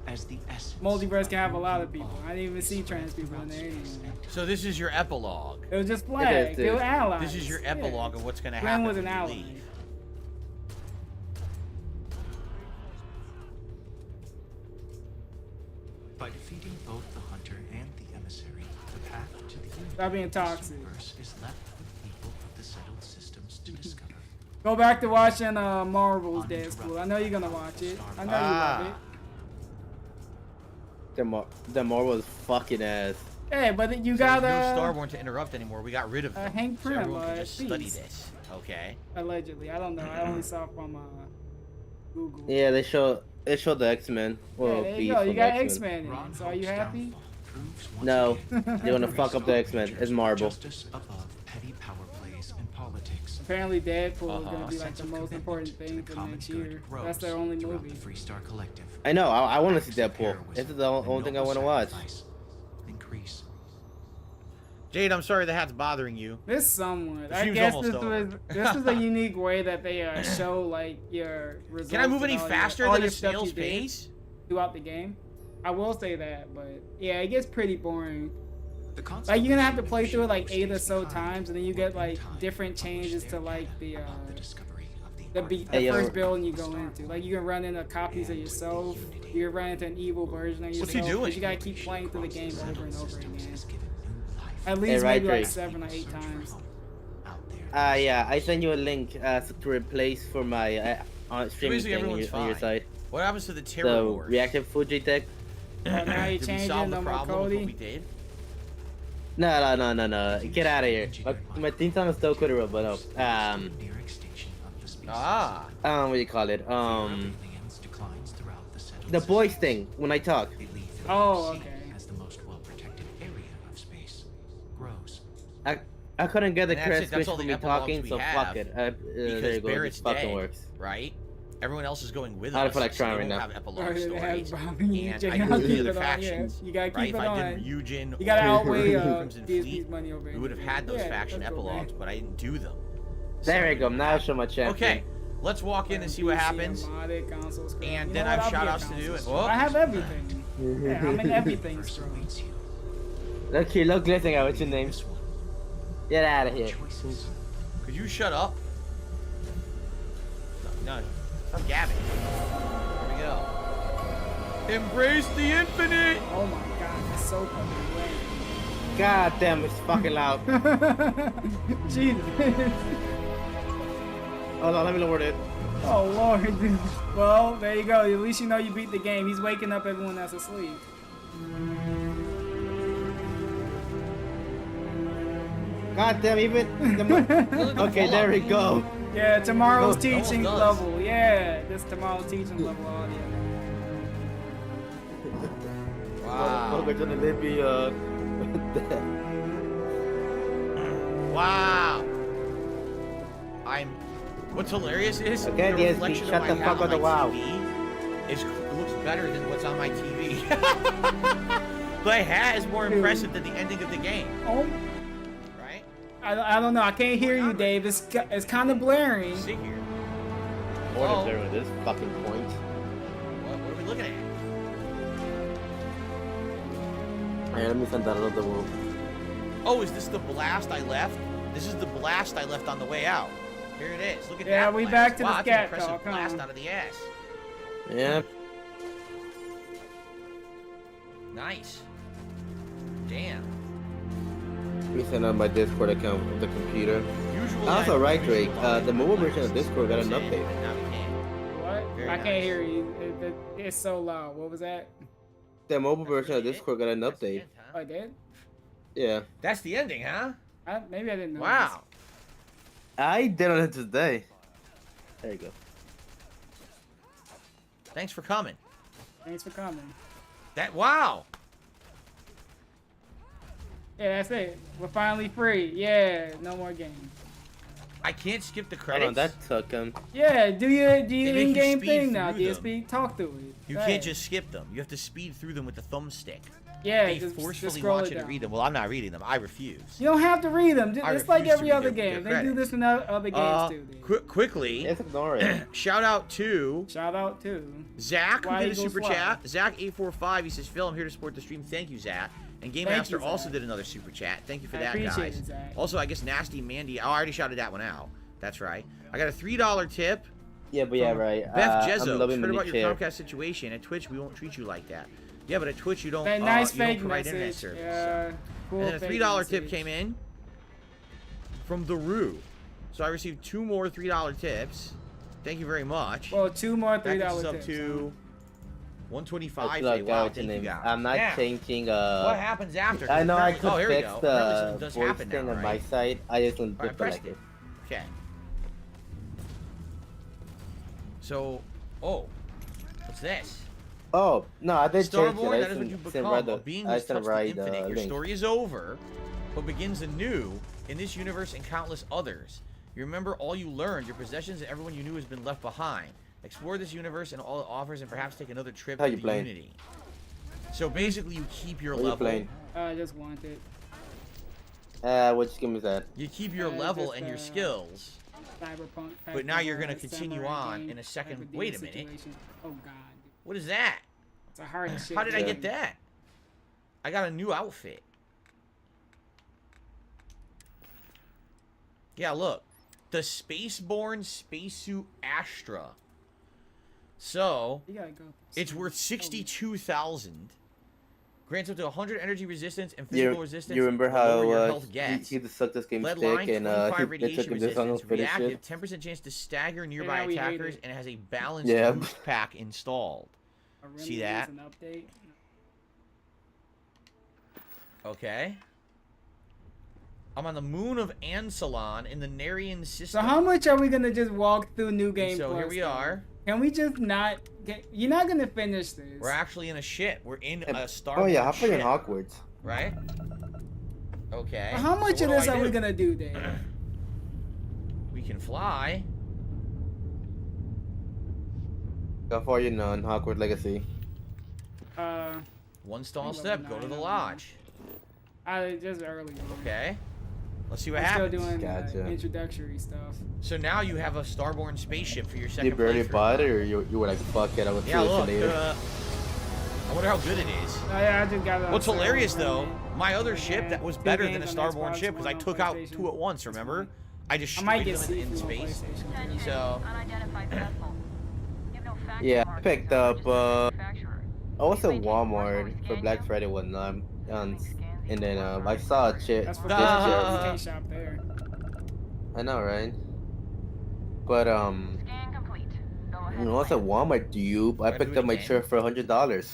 C: As the essence.
A: Multiverse
C: of
A: can have a
C: who
A: lot
C: you
A: of people.
C: are
A: I didn't even see
C: is
A: trans
C: spread
A: people in
C: throughout
A: there
C: space
A: anyway.
C: and time.
B: So this is your epilogue.
A: It was just flags. They
E: dude.
A: were allies.
B: This is your
A: Yeah.
B: epilogue of what's going to
A: Glenn
B: happen
A: was
B: when
A: an
B: you
A: ally.
B: leave.
C: By defeating both the hunter and the emissary, the path to the unity
A: Stop being
C: of this
A: toxic.
C: universe is left with people of the settled systems to discover.
A: Go back to watching Marvel's Deadpool. I know you're gonna watch it. I know you love it.
E: The Marvel is fucking ass.
A: Hey, but you
B: So
A: got
B: there's no Starborn to interrupt anymore. We got rid of them.
A: Hank
B: so
A: Pym,
B: everyone can just study
A: Beast.
B: this. Okay.
A: allegedly. I don't know. I only saw from Google.
E: Yeah, they show the X-Men. Well,
A: Yeah, there you
E: Beast
A: go. You
E: from
A: got
E: X-Men.
A: X-Men in. So are you happy?
E: No, they want to fuck up the X-Men. It's Marvel.
C: Justice above petty power plays and politics.
A: Apparently Deadpool is gonna be like
C: Sense
A: the
C: of
A: most
C: commitment
A: important
C: to
A: thing
C: the
A: for
C: common
A: next
C: good
A: year.
C: grows
A: That's their only
C: throughout
A: movie.
C: the Freestar Collective.
E: I know. I want to see Deadpool.
C: Heroism
E: This is the only
C: and
E: thing I
C: noble
E: want to watch.
C: sacrifice increase.
B: Jade, I'm sorry the hat's bothering you.
A: This somewhat.
B: The
A: I
B: stream's
A: guess
B: almost
A: this
B: over.
A: was a unique way that they show like your results.
B: Can I move
A: and
B: any
A: all
B: faster
A: all
B: than a
A: stuff
B: snail's
A: you did
B: pace?
A: throughout the game? I will say that, but yeah, it gets pretty boring.
C: The
A: Like you're gonna have to play
C: constellation
A: through it like
C: of
A: 8 or
C: stays
A: so
C: behind
A: times, and then you get like
C: time
A: different
C: publish
A: changes to
C: their
A: like
C: data
A: the
C: about the discovery of the
A: the
C: artifact.
E: Hey, yo.
A: first building you go into. Like you can run into copies of yourself. You can run into an evil version of yourself.
B: What's he doing?
A: But you gotta keep playing through the game over and over
C: Systems
A: again.
C: has given new life.
A: At least
E: right,
A: maybe like
E: Drake.
A: 7 or 8 times.
C: Out there.
E: Yeah, I sent you a link to replace for my streaming
B: Basically,
E: thing on
B: everyone's
E: your, on your
B: fine.
E: site.
B: What happens to the terror
E: The
B: wars?
E: reactive Fuji tech.
A: Now you're
B: Did we
A: changing
B: solve the
A: no more
B: problem with what we
A: Cody.
B: did?
E: No. Get out of here. My team's on a still Twitter, but no.
C: Near extinction of the species.
E: What do you call it?
C: Aliens declines throughout the settled
E: The boys
C: systems.
E: thing when I talk.
C: They leave the
A: Oh,
C: sea
A: okay.
C: as the most well-protected area of space grows.
E: I couldn't get the
B: And that's
E: correct
B: it, that's
E: speech
B: all
E: for
B: the
E: me
B: epilogues
E: talking,
B: we
E: so
B: have,
E: fuck it. There
B: Because
E: you go.
B: Barrett's
E: It fucking
B: dead,
E: works.
B: right? Everyone else is going with
E: I
B: us.
E: feel like
B: so
E: trying
B: they
E: right
B: won't
E: now.
B: have epilogue
A: Right, it has
B: stories.
A: Bobby
B: And
A: Jay.
B: I
A: I'll
B: do
A: keep
B: the
A: it on, yeah.
B: factions.
A: You gotta keep
B: right?
A: it
B: If I
A: on.
B: did Eugen
A: You gotta
B: or
A: outweigh
B: Crimson
A: DSP's
B: Fleet,
A: money over
B: we would have had those
A: yeah,
B: faction
A: that's okay.
B: epilogues, but I didn't do them.
E: There you go. Now show my champion.
B: Okay, let's walk in and see what
A: PC,
B: happens.
A: modded, console screen.
B: And
A: You
B: then
A: know
B: I
A: what?
B: have
A: I'll be a
B: shout-outs to do.
A: console
B: And-
A: screen.
B: oh.
A: I have everything. Yeah, I'm in everything strong.
E: Look here, look glistening at what's your name? Get out of here.
B: Could you shut up? No, stop gabbing. Here we go. Embrace the infinite!
A: Oh my god, that's so fucking lame.
E: God damn, it's fucking loud.
A: Jesus.
E: Hold on, let me lower it.
A: Oh lord, dude. Well, there you go. At least you know you beat the game. He's waking up everyone that's asleep.
E: God damn, even okay, there we go.
A: Yeah, tomorrow's
E: Oh,
A: teaching level. Yeah, this tomorrow's teaching level audio.
E: Wow.
B: Wow. What's hilarious is
E: Okay,
B: the
E: DSP,
B: reflection
E: shut
B: of
E: the
B: my
E: fuck
B: head
E: up,
B: on my
E: wow.
B: TV looks better than what's on my TV. The hat is more impressive than the ending of the game.
A: Oh.
B: Right?
A: I don't know. I can't hear you, Dave. It's kind of blaring.
B: Sit here.
E: What is there with this fucking point?
B: What are we looking at?
E: Alright, let me send that out of the world.
B: Oh, is this the blast I left? This is the blast I left on the way out. Here it is. Look at that.
A: Yeah, we
B: blast.
A: back to
B: wow,
A: the
B: that's
A: scat
B: an impressive
A: talk, huh?
B: blast out of the ass.
E: Yeah.
B: Nice. Damn.
E: Let me send out my Discord account with the computer.
B: Usually
E: Also,
B: I-
E: right, Drake. The mobile version of Discord got an update.
B: Now we can.
A: What?
B: Very
A: I
B: nice.
A: can't hear you. It's so loud. What was that?
E: The mobile version of Discord got an update.
A: Oh, I did?
E: Yeah.
B: That's the ending, huh?
A: Maybe I didn't know.
B: Wow.
E: I did on it today. There you go.
B: Thanks for coming.
A: Thanks for coming.
B: Wow.
A: Yeah, that's it. We're finally free. Yeah, no more games.
B: I can't skip the
E: Hold
B: credits.
E: on, that took him.
A: Yeah, do your
B: They make you
A: in-game
B: speed
A: thing now,
B: through them.
A: DSP. Talk through it.
B: You
A: Go
B: can't
A: ahead.
B: just skip them. You have to speed through them with the thumbstick.
A: Yeah,
B: They
A: just
B: forcefully
A: scroll
B: want
A: it
B: you to
A: down.
B: read them. Well, I'm not reading them. I refuse.
A: You don't have to read them.
B: I
A: It's like
B: refuse to
A: every
B: read
A: other
B: their
A: game. They do
B: credits.
A: this in other games too. dude.
B: Quickly.
E: Just ignore it.
B: Shout out to Zach, who
A: Why
B: did a
A: Eagles
B: super
A: Fly?
B: chat. Zach845. He says, Phil, I'm here to support the stream. Thank you, Zach. And Game
A: Thank
B: Master
A: you,
B: also
A: Zach.
B: did another super chat. Thank you for
A: I
B: that,
A: appreciate
B: guys.
A: it, Zach.
B: Also, I guess Nasty Mandy. Oh, I already shouted that one out. That's right. I got a $3 tip.
E: Yeah, but yeah, right.
B: Beth
E: I'm
B: Jezzo,
E: loving
B: heard
E: the
B: about
E: new
B: your
E: chair.
B: Comcast situation. At Twitch, we won't treat you like that. Yeah, but at Twitch, you don't,
A: That nice
B: you don't
A: fake
B: provide internet
A: message.
B: service.
A: Yeah, cool.
B: And then a
A: fake
B: $3 tip
A: message.
B: came in from the Roo. So I received 2 more $3 tips. Thank you very much.
A: Well, 2 more $3
B: That gets us
A: tips.
B: up to 125
E: I feel
B: today.
E: like
B: Wow,
E: what's your
B: thank you
E: name?
B: guys.
E: I'm not
B: Now,
E: changing.
B: what happens after?
E: I know I could
B: Oh, here we
E: fix
B: go. Apparently something
E: the
B: does
E: voice
B: happen
E: thing
B: now,
E: on
B: right?
E: my side. I just don't
B: Alright,
E: feel
B: pressed
E: like
B: it.
E: it.
B: Okay. So, oh, what's this?
E: Oh no, I did change it.
B: Starborn,
E: I
B: that is what you
E: didn't
B: become.
E: write
B: A being
E: I
B: who's
E: didn't
B: touched the
E: write
B: infinite. Your
E: link.
B: story is over, but begins anew in this universe and countless others. You remember all you learned, your possessions, and everyone you knew has been left behind. Explore this universe and all it offers, and perhaps take another trip
E: How
B: to
E: you
B: the
E: playing?
B: Unity. So basically, you keep your
E: What you
B: level.
E: playing?
A: I just want it.
E: Which game is that?
B: You keep your level
A: just,
B: and your skills.
A: Cyberpunk.
B: But now you're gonna
A: Samurai
B: continue on
A: game
B: in a
A: type
B: second.
A: of
B: Wait a
A: deal
B: minute.
A: situation. Oh god.
B: What is that?
A: It's a hard shit.
B: How did I
A: game.
B: get that? I got a new outfit. Yeah, look. The Spaceborne Spacesuit Astra. So,
A: You gotta go.
B: it's worth 62,000. Grants up to 100 energy resistance and physical resistance.
E: You remember
B: the lower your
E: how
B: health gets.
E: he just sucked this game
B: Lead
E: stick
B: line,
E: and
B: 25
E: it
B: radiation
E: took him this long to
B: resistance,
E: finish
B: reactive,
E: it?
B: 10% chance to stagger nearby
A: now we hate
B: attackers,
A: it.
B: and it has a balanced
E: Yeah.
B: boost pack installed.
A: A
B: See
A: remedy
B: that?
A: is an update.
B: Okay. I'm on the moon of Ansalon in the Narian
A: So
B: system.
A: how much are we gonna just walk through New Game
B: So
A: Plus?
B: here we
A: though?
B: are.
A: Can we just not get? You're not gonna finish this.
B: We're actually in a ship. We're in a Star
E: Oh yeah,
B: Wars
E: how about in
B: ship,
E: Hogwarts?
B: right? Okay.
A: But how much
B: so
A: of
B: what
A: this
B: do I
A: are we
B: do?
A: gonna do, Dave?
B: We can fly.
E: How far you know in Hogwarts Legacy?
B: One stall
A: Level
B: step. Go to
A: 9,
B: the
A: level
B: lodge.
A: I just early.
B: Okay. Let's see what
A: I'm still
B: happens.
A: doing
E: Gotcha.
A: introductory stuff.
B: So now you have a Starborn spaceship for your second
E: You barely
B: playthrough.
E: bought it, or you were like, fuck it, I will
B: Yeah,
E: do it
B: look.
E: later.
B: I wonder how good it is.
A: Oh, yeah, I just got it on
B: What's
A: sale
B: hilarious
A: right
B: though,
A: now.
B: my other ship that was better than a
A: games on
B: Starborn
A: Xbox,
B: ship because I
A: one on
B: took out
A: PlayStation.
B: 2 at once. Remember? I just
A: I might
B: destroyed
A: get
B: them in
A: Sifu on
B: space.
A: PlayStation.
B: So
E: Yeah, I picked up. I was at Walmart for Black Friday one night, and then I saw a chair.
A: That's for
E: This
A: Black
E: chair.
A: Friday. You can't shop there.
E: I know, right? But I was at Walmart, dude. I picked up my chair for $100.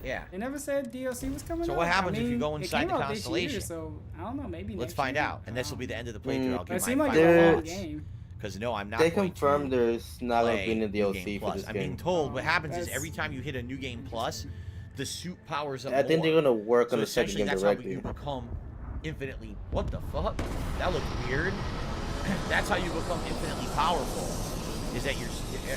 B: Yeah.
A: They never said DLC was coming out.
B: So what happens
A: I
B: if you
A: mean,
B: go
A: it
B: inside
A: came
B: the
A: out this year,
B: constellation?
A: so I don't know. Maybe
B: Let's
A: next
B: find
A: year.
B: out, and this will be the end of the playthrough. I'll
A: It
B: give
A: seemed
B: my
A: like
B: final
A: a long
B: thoughts.
A: game.
B: Because no, I'm not
E: They
B: going
E: confirmed
B: to
E: there's not gonna
B: play
E: be any
B: New
E: DLC
B: Game
E: for
B: Plus.
E: this
B: I'm
E: game.
B: being told what happens is
A: That's-
B: every time you hit a New Game Plus, the suit powers up
E: I think
B: more.
E: they're gonna work
B: So
E: on the second
B: essentially,
E: game
B: that's
E: directly.
B: how you become infinitely. What the fuck? That looked weird. That's how you become infinitely powerful. Is that your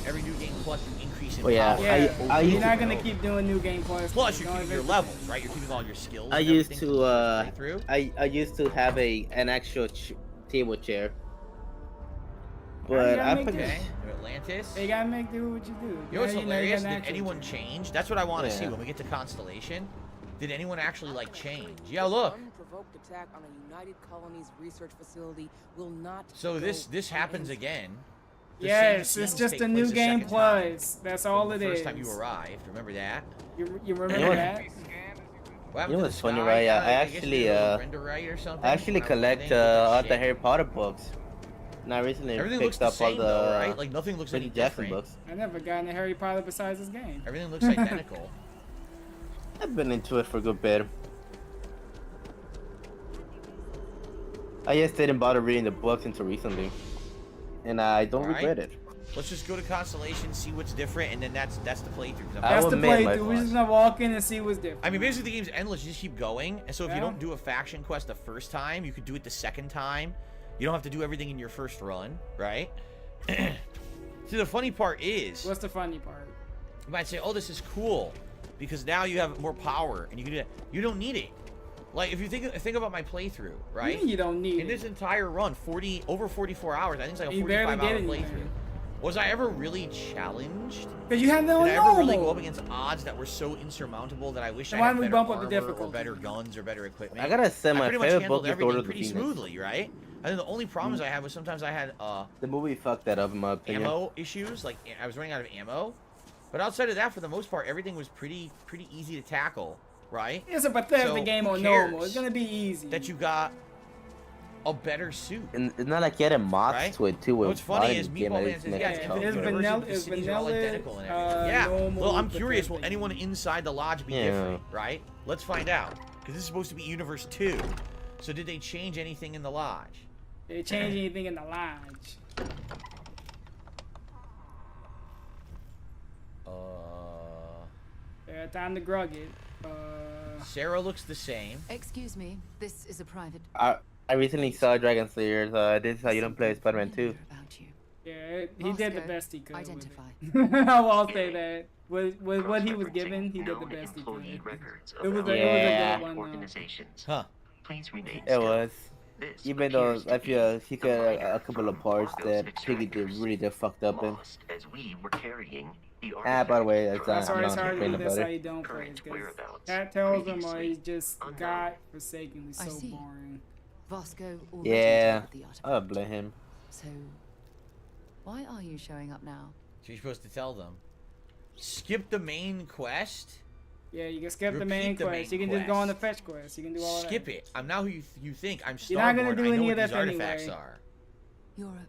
B: every New Game Plus you increase in
E: Well, yeah,
B: power.
A: Yeah,
E: I
A: you're
E: used
A: not
E: to-
A: gonna keep doing new game plus.
B: Plus, you're
A: No,
B: keeping your
A: if-
B: levels, right? You're keeping all your skills.
E: I
B: and
E: used
B: everything
E: to
B: through.
E: I used to have an actual table chair,
A: Why you
E: but
A: gotta
E: I
A: make
E: picked.
A: this?
B: Okay, Atlantis.
A: You gotta make do what you do.
B: You know what's
A: Now
B: hilarious?
A: got an
B: Did
A: actual
B: anyone
A: chair.
B: change? That's what I want to see
E: Yeah.
B: when we get to Constellation. Did anyone actually like change? Yeah, look.
L: Unprovoked attack on a United Colonies research facility will not.
B: So this
L: go
B: happens
L: unanswered.
B: again. The
A: Yes,
B: same
A: it's
B: scenes
A: just
B: take
A: a
B: place
A: new
B: second
A: game
B: time
A: plus. That's all
B: from
A: it
B: the
A: is.
B: first time you arrived. Remember that?
A: You remember
E: You know what?
A: that?
B: What happened
E: You know
B: to
E: what's
B: the
E: funny,
B: sky?
E: right?
B: Yeah,
E: I
B: guess
E: actually,
B: they did a render right or something
E: I actually
B: when I was
E: collect
B: landing with that
E: all the
B: shit.
E: Harry Potter books. And I recently
B: Everything looks
E: picked
B: the
E: up all
B: same
E: the
B: though, right? Like nothing looks any
E: Peter Jackson
B: different.
E: books.
A: I never got into Harry Potter besides this game.
B: Everything looks identical.
E: I've been into it for a good bit. I just didn't bother reading the books until recently, and I don't
B: Alright.
E: regret it.
B: Let's just go to Constellation, see what's different, and then that's the playthrough. 'Cause I'm
E: I
A: That's
E: will
A: the
E: admit, my
A: playthrough. We're just gonna walk in and see what's different.
B: I mean, basically the game's endless. You just keep going. And so if you
A: Yeah.
B: don't do a faction quest the first time, you could do it the second time. You don't have to do everything in your first run, right? See, the funny part is,
A: What's the funny part?
B: you might say, oh, this is cool, because now you have more power, and you can do that. You don't need it. Like, if you think about my playthrough, right?
A: You don't need
B: In
A: it.
B: this entire run, over 44 hours, I think it's like a
A: You barely
B: 45-hour
A: did
B: playthrough.
A: anything.
B: Was I ever really challenged?
A: Because you have no
B: Did I ever really go
A: normal.
B: up against odds that were so insurmountable that I wish
A: So
B: I
A: why
B: had
A: don't we
B: better
A: bump up the
B: armor or
A: difficulty?
B: better guns or better equipment?
E: I gotta say, my
B: pretty much
E: favorite
B: handled
E: book is
B: everything
E: Lord of the
B: pretty
E: Phoenix.
B: smoothly, right? I think the only problems I had was sometimes I had
E: The movie fucked that up in my opinion.
B: ammo issues, like I was running out of ammo. But outside of that, for the most part, everything was pretty easy to tackle, right?
A: It's a Bethesda
B: So,
A: game
B: who
A: on normal.
B: cares
A: It's gonna be easy.
B: That you got a better suit.
E: And it's not like getting mods
B: Right?
E: to it too.
B: What's funny is
E: game
B: Meatball
E: that
B: Man
E: is
B: says,
E: next
B: yeah,
E: to
B: it's
E: top.
A: It's
B: Universe,
A: vanilla.
B: the
A: It's
B: cities are all
A: vanilla.
B: identical and everything. Yeah.
A: Normal
B: Well, I'm curious. Will
A: Bethesda
B: anyone
A: game.
B: inside the lodge be
E: Yeah.
B: different? Right? Let's find out. Because this is supposed to be Universe 2. So did they change anything in the lodge?
A: Did they change anything in the lodge? Yeah, time to grug it.
B: Sarah looks the same.
H: Excuse me, this is a private.
E: I recently saw Dragon Slayer, so this is how you don't play Spider-Man 2.
H: About you.
A: Yeah, he did the
H: Moscow,
A: best he could. with
H: identify.
A: it. I'll say that. With what he was given, he did the
F: known
A: best he
F: employee
A: could.
F: records
A: It was
F: of
A: a
E: Yeah.
A: good one. Though.
F: organizations.
B: Huh.
F: Please remain
E: It was.
F: This
E: Even though
F: appears to
E: I feel
F: be
E: he
F: the
E: got
F: minor
E: a couple of parts
F: those
E: that Piggy did
F: extractors
E: really did fucked up in.
F: lost as we were carrying the
E: By the way,
F: artifact
A: That's
E: I'm
A: why it's
E: not
A: hard to do
E: complaining
A: this
E: about
A: how
E: it.
A: you don't play.
F: Current
A: Because
F: whereabouts
A: Cat tells him, or
F: previously
A: he's just
F: unknown.
A: god-forsakenly
H: I
A: so
H: see.
A: boring.
H: Vasco already
E: Yeah,
H: delivered the artifact.
E: I don't blame him.
H: So, why are you showing up now?
B: So you're supposed to tell them. Skip the main quest?
A: Yeah, you can skip the
B: Repeat
A: main
B: the
A: quest.
B: main
A: You can just go on the
B: quest.
A: fetch quest. You can do all that.
B: Skip it. I'm now who you think. I'm Starborn.
A: You're not gonna do
B: I know
A: any
B: what
A: of
B: these
A: that
B: artifacts
A: anyway.
B: are.
H: You're a...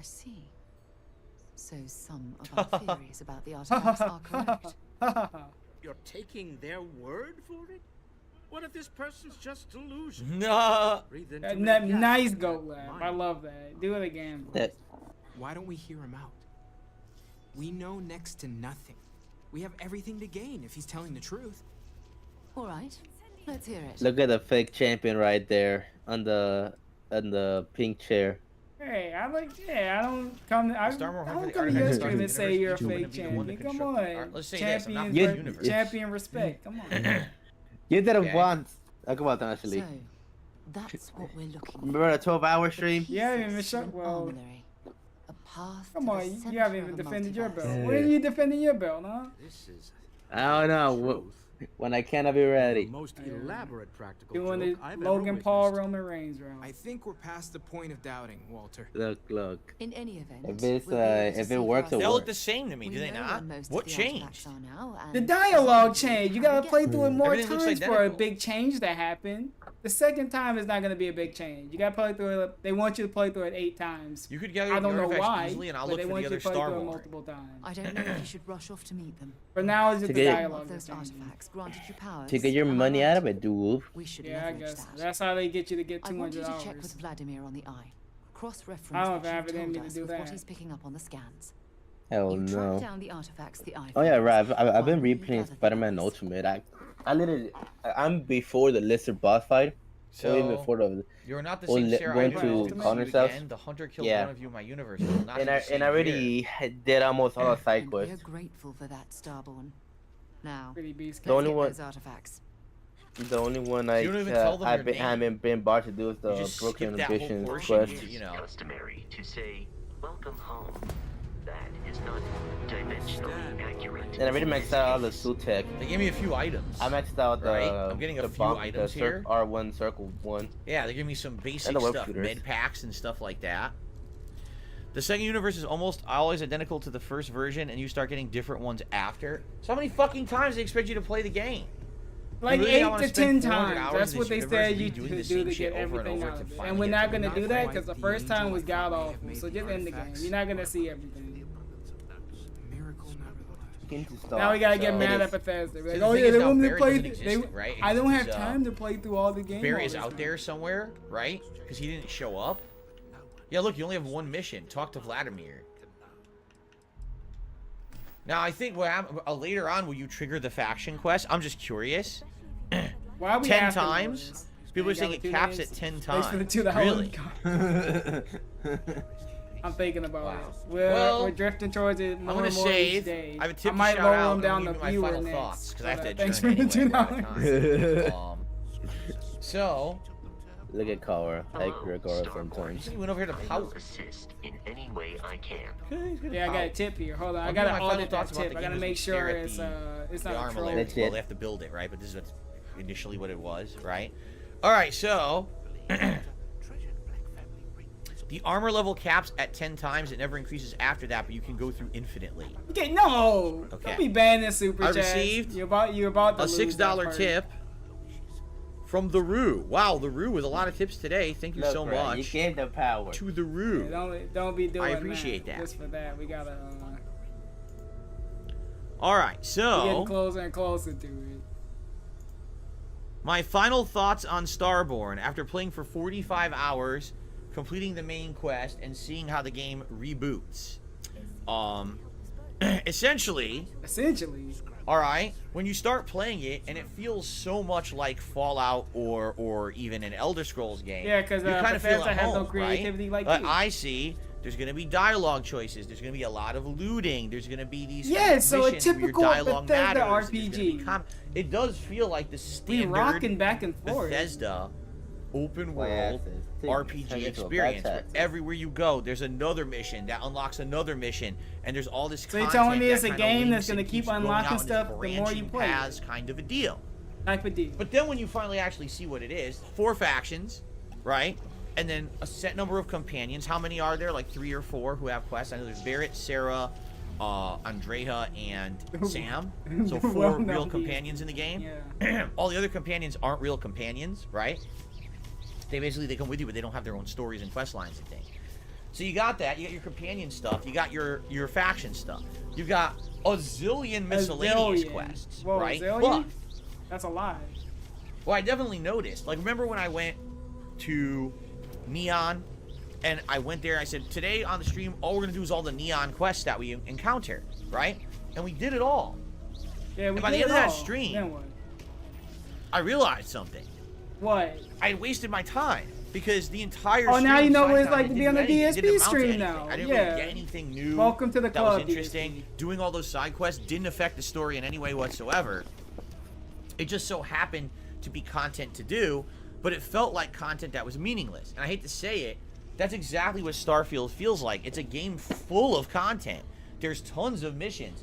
H: I see. So some of our theories about the artifacts are correct.
I: You're taking their word for it? What if this person's just delusional?
B: No.
I: Breathe into
A: That
I: me. Yeah.
A: nice goat laugh. I love that. Do it again. Bro.
E: That
M: Why don't we hear him out? We know next to nothing. We have everything to gain if he's telling the truth.
H: All right, let's hear it.
E: look at the fake champion right there on the pink chair.
A: Hey, I don't come. I
B: Starborn
A: don't
B: Hunt for
A: come
B: the
A: to your
B: artifacts
A: stream and
B: starts
A: say
B: in
A: you're a
B: universe.
A: fake
B: You wanna be the one to
A: champion. Come
B: construct-
A: on,
B: Let's say this, I'm not
A: champion,
B: from the universe.
A: champion respect. Come on.
E: You did it
B: Okay.
E: once. Talk about that actually.
H: So, that's what we're looking for.
E: Remember the 12-hour stream?
A: Yeah,
H: Pieces
A: Michelle.
H: from
A: Well,
H: armory. A path
A: come
H: to
A: on.
H: the
A: You
H: center
A: haven't
H: of
A: even
H: a
A: defended your
H: multiverse.
A: belt. When are you defending your belt, huh?
I: This is
E: I don't know. When I cannot be ready.
I: Most elaborate practical
A: Doing the
I: joke I've ever
A: Logan Paul
I: witnessed.
A: Roman Reigns round.
M: I think we're past the point of doubting, Walter.
E: Look.
H: In any event,
E: If it's if it works, it
B: They all look
E: works.
B: the same to me, do they not? What changed?
A: The dialogue changed. You gotta play through it more
B: Everything looks
A: times for a
B: identical.
A: big change to happen. The second time is not gonna be a big change. You gotta play through it. They want you to play through it 8 times.
B: You could gather
A: I
B: the
A: don't know
B: artifacts
A: why,
B: easily, and I'll
A: but
B: look
A: they
B: for
A: want
B: the
A: you
B: other
A: to play
B: Star
A: through it
B: Wars.
A: multiple times.
H: I don't know if you should rush off to meet them.
A: For now, it's just
E: To
A: the
E: get-
A: dialogue.
H: Those
A: that's changing.
H: artifacts granted you powers.
E: To get your money out of it, dude.
H: We should
A: Yeah, I
H: leverage
A: guess
H: that.
A: that's how they get you to get
H: I want you to check
A: $200.
H: with Vladimir on the eye. Cross-reference
A: I don't
H: what
A: have
H: you
A: it in
H: told
A: me to
H: us
A: do
H: with what
A: that.
H: he's picking up on the scans.
E: Hell
H: You track
E: no.
H: down the artifacts the eye
E: Oh yeah, right. I've been
H: Finally, you
E: replaying
H: gather the
E: Spider-Man
H: others.
E: Ultimate. I'm before the Lizard boss fight. Or even
B: So,
E: before the.
B: you're not the
E: or
B: same
E: li-
B: Sarah
E: going
B: I
E: to
B: know.
E: Connor
B: Again,
E: South.
B: the hunter killed
E: Yeah.
B: one of you in my universe. It will not
E: And
B: be
E: I
B: the same
E: already did almost all the side
H: And we're
E: quests.
H: grateful for that, Starborn. Now,
A: Pretty beast.
E: The only
H: get
E: one-
H: those artifacts.
E: The only one I
B: You don't even tell them
E: I've
B: their
E: haven't been bought to do is
B: You
E: the
B: just
E: Broken
B: skip that whole
E: Ambitions
B: portion,
E: quest.
B: you know.
F: Customary to say, welcome home. That is not dimensionally accurate.
E: And I already maxed out all the suit tech.
B: They gave me a few items.
E: I maxed out the
B: Right? I'm getting a
E: the
B: few
E: bomb,
B: items
E: the
B: here.
E: R1 circle one.
B: Yeah, they give me some basic
E: the web
B: stuff,
E: shooters.
B: med packs and stuff like that. The second universe is almost always identical to the first version, and you start getting different ones after. So how many fucking times they expect you to play the game?
A: Like
B: You really
A: 8
B: wanna
A: to
B: spend
A: 10
B: 400
A: times.
B: hours
A: That's
B: in
A: what
B: this
A: they said you
B: universe redoing the
A: could
B: same
A: do to
B: shit
A: get
B: over and
A: everything
B: over
A: out
B: to
A: of it.
B: finally
A: And we're
B: get
A: not
B: to
A: gonna
B: the
A: do that
B: point.
A: because the first time was god awful. So just end the game. You're not gonna see everything.
M: Miracle nevertheless.
E: Into stuff.
A: Now we gotta get
E: So-
A: mad
E: It
A: at
E: is-
A: Bethesda. Like,
B: the
A: oh
B: thing
A: yeah,
B: is
A: they
B: now
A: want me to
B: Barry
A: play.
B: doesn't exist, right?
A: I don't have
B: He's,
A: time to play through all the game.
B: Barry
A: all
B: is
A: this
B: out
A: time.
B: there somewhere, right? Because he didn't show up. Yeah, look, you only have one mission. Talk to Vladimir. Now, I think what later on, will you trigger the faction quest? I'm just curious.
A: Why are we
B: 10
A: asking
B: times?
A: this?
B: People are
A: Ain't got
B: saying
A: the
B: it
A: two
B: caps
A: names?
B: at 10
A: Thanks for the
B: times.
A: $2
B: Really?
A: card. I'm thinking about
B: Wow.
A: it.
B: Well,
A: we're drifting towards it more
B: I'm gonna
A: and more
B: save.
A: each day.
B: I have a tip
A: I might
B: to shout
A: lower
B: out
A: them down
B: and
A: to
B: give you my
A: viewer
B: final
A: next.
B: thoughts because I have to
A: Thanks
B: adjourn
A: for the
B: anyway. We're out
A: $2.
B: of time. So,
E: Look at Kara. I
F: Hello,
E: like Kara
F: Starborn.
E: sometimes.
B: he went over here to
F: I will
B: pout.
F: assist in any way I can.
A: Yeah, I got a tip here. Hold on,
B: I'll
A: I
B: give
A: gotta
B: my final
A: audit that
B: thoughts about
A: tip.
B: the
A: I
B: game
A: gotta
B: as we
A: make
B: stare
A: sure
B: at
A: it's
B: the
A: not a
B: armor
A: troll.
B: layer.
E: That's
B: Well,
E: it.
B: they have to build it, right? But this is what's initially what it was, right? All right, so the armor level caps at 10 times. It never increases after that, but you can go through infinitely.
A: Okay, no.
B: Okay.
A: Don't be banning super
B: I
A: chats.
B: received
A: You're about to
B: a
A: lose
B: $6
A: that part.
B: tip from the Roo. Wow, the Roo with a lot of tips today. Thank you
E: Look,
B: so
E: bro,
B: much.
E: You gave the power.
B: To the Roo.
A: Yeah, don't be doing
B: I appreciate that.
A: Just for that, we gotta.
B: All right,
A: We're
B: so
A: getting closer and closer to it.
B: my final thoughts on Starborn after playing for 45 hours, completing the main quest, and seeing how the game reboots. Essentially, all right, when you start playing it and it feels so much like Fallout or even an Elder Scrolls game.
A: Yeah, 'cause,
B: you kind of feel
A: Bethesda
B: at
A: has no
B: home,
A: creativity
B: right?
A: like you.
B: I see. There's going to be dialogue choices. There's going to be a lot of looting. There's going to be these
A: Yeah, so a
B: missions where your
A: typical
B: dialogue
A: Bethesda
B: matters. There's gonna be
A: RPG.
B: it does feel like the
A: We
B: standard
A: rocking back and forth.
B: Bethesda open
E: My
B: world
E: ass is taking-
B: RPG
E: turning into a
B: experience where
E: backpack.
B: everywhere you go there's another mission that unlocks another mission, and there's all this
A: So you're
B: content
A: telling me
B: that
A: it's a
B: kinda
A: game
B: links
A: that's gonna
B: and
A: keep
B: keeps going
A: unlocking
B: out in this
A: stuff the more you
B: branching
A: play it.
B: paths kind of a deal.
A: Type of deal.
B: But then when you finally actually see what it is, 4 factions, right? And then a set number of companions. How many are there? Like 3 or 4 who have quests. I know there's Barrett, Sarah, Andrea, and Sam. So 4
A: Well,
B: real
A: no,
B: companions in the game.
A: Yeah.
B: All the other companions aren't real companions, right? They come with you, but they don't have their own stories and quest lines and things. So you got that. You got your companion stuff. You got your faction stuff. You've got a zillion miscellaneous quests,
A: Whoa,
B: right?
A: zillion?
B: But
A: That's a lot.
B: well, I definitely noticed. Like, remember when I went to Neon, and I went there, I said, today on the stream, all we're going to do is all the Neon quests that we encounter, right? And we did it all.
A: Yeah, we
B: And by the
A: did
B: end
A: it
B: of that
A: all.
B: stream,
A: Then what?
B: I realized something.
A: What?
B: I had wasted my time, because the entire
A: Oh,
B: stream
A: now you know what
B: side
A: it's
B: time,
A: like
B: it
A: to be
B: didn't
A: on the
B: do anything. It didn't
A: DSP
B: amount to
A: stream
B: anything.
A: now.
B: I didn't
A: Yeah.
B: really get anything new.
A: Welcome to the
B: that
A: club,
B: was interesting. Doing all those side quests didn't affect the story in any way whatsoever. It just so happened to be content to do, but it felt like content that was meaningless. And I hate to say it, that's exactly what Starfield feels like. It's a game full of content. There's tons of missions.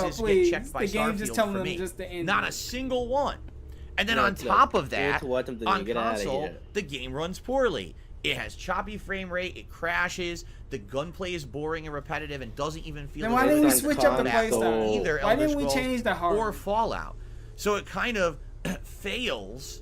B: boxes
A: please.
B: get checked by
A: The game just
B: Starfield
A: telling
B: for
A: them
B: me.
A: just to end
B: Not
A: it.
B: a single one. And then
E: Yeah,
B: on top of
E: yeah,
B: that,
E: to watch them to
B: on
E: get outta
B: console,
E: here.
B: the game runs poorly. It has choppy frame rate, it crashes, the gunplay is boring and repetitive and doesn't even feel
A: Then
B: like
A: why didn't we
B: it's
A: switch up the
B: combat
A: playstyle?
B: either
A: Why
B: Elder
A: didn't we
B: Scrolls
A: change the hard?
B: or Fallout. So it kind of fails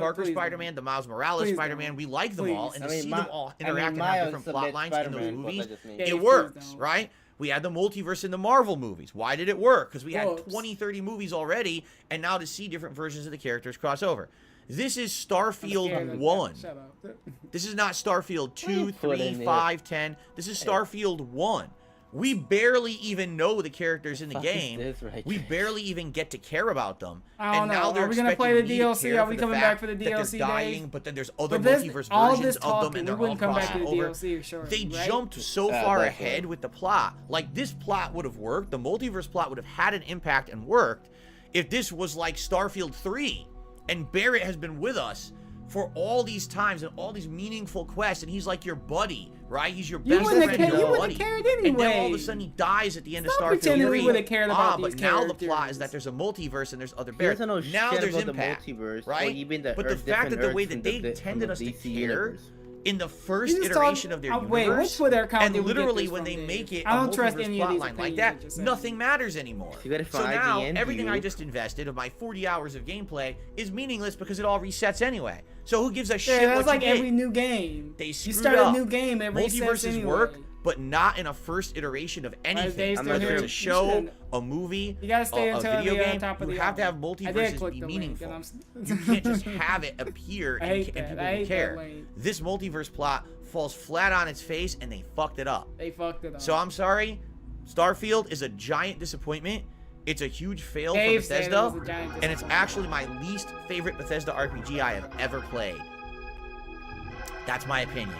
B: Parker
A: please
B: Spider-Man, the Miles Morales
A: Please
B: Spider-Man.
A: don't.
B: We like them all, and to see them all interact and have different plot lines in those movies,
A: Yeah,
B: it works, right? We had the multiverse in the Marvel movies. Why did it work? Because we had
A: Whoops.
B: 20, 30 movies already, and now to see different versions of the characters cross over. This is Starfield 1.
A: Shut up.
B: This is not Starfield 2, 3, 5, 10. This is Starfield 1. We barely even know the characters in the
E: Fuck is
B: game.
E: this right
B: We
E: here?
B: barely even get to care about them.
A: I don't
B: And now
A: know.
B: they're
A: Are we gonna play the
B: expecting me to
A: DLC?
B: care
A: Are we
B: the
A: coming
B: fact
A: back for the
B: that
A: DLC,
B: they're dying,
A: Dave?
B: but then there's other
A: But this-
B: multiverse
A: all
B: versions
A: this
B: of them,
A: talking,
B: and
A: we
B: they're all
A: wouldn't come back to
B: crossing
A: the
B: over.
A: DLC, sure,
B: They
A: right?
B: jumped so far
E: definitely.
B: ahead with the plot. Like, this plot would have worked. The multiverse plot would have had an impact and worked if this was like Starfield 3, and Barrett has been with us for all these times and all these meaningful quests, and he's like your buddy, right? He's your
A: You
B: best
A: wouldn't have
B: friend,
A: cared- you
B: your
A: wouldn't
B: buddy.
A: have cared
B: And then all of a
A: anyway.
B: sudden he dies at the end
A: Stop
B: of Starfield
A: pretending we
B: 3.
A: would've cared about
B: but
A: these
B: now the plot
A: characters.
B: is that there's a multiverse and there's other
E: He
B: Barrett.
E: doesn't know
B: Now
E: shit
B: there's
E: about
B: impact,
E: the multiverse,
B: right?
E: or even the
B: But the
E: Earth-
B: fact that
E: different
B: the way
E: Earths
B: that
E: from
B: they
E: the
B: intended us to
E: DC
B: care
E: universe.
B: in the first
A: You just
B: iteration
A: talk-
B: of their
A: wait,
B: universe,
A: which Twitter account
B: and
A: did we get
B: literally
A: this
B: when
A: from,
B: they
A: Dave?
B: make it
A: I
B: a
A: don't trust
B: multiverse
A: any of these
B: plotline like
A: opinions
B: that,
A: you just said.
B: nothing matters anymore.
E: You got it
B: So
E: from
B: now
E: IGN,
B: everything I
E: dude.
B: just invested of my 40 hours of gameplay is meaningless because it all resets anyway. So who gives a
A: Yeah,
B: shit
A: that's
B: what
A: like
B: you did?
A: every new game.
B: They
A: You
B: screwed
A: start
B: up.
A: a new game, it resets
B: Multiverses
A: anyway.
B: work, but not in a first iteration of anything.
A: Dave still
B: Whether
A: here?
B: it's a
A: You
B: show,
A: shouldn't-
B: a movie,
A: You gotta stay
B: a
A: until
B: video
A: the
B: game.
A: top of
B: You
A: the
B: have to have
A: album. I did
B: multiverses
A: click
B: be
A: the link,
B: meaningful.
A: and
B: You can't just have it appear
A: I
B: and,
A: hate
B: and
A: that.
B: people
A: I
B: will
A: hate that
B: care.
A: link.
B: This multiverse plot falls flat on its face, and they fucked it up.
A: They fucked it up.
B: So I'm sorry. Starfield is a giant disappointment. It's a huge fail
A: Dave
B: for
A: said it
B: Bethesda,
A: was a giant
B: and it's actually my least favorite Bethesda RPG I have ever played. That's my opinion.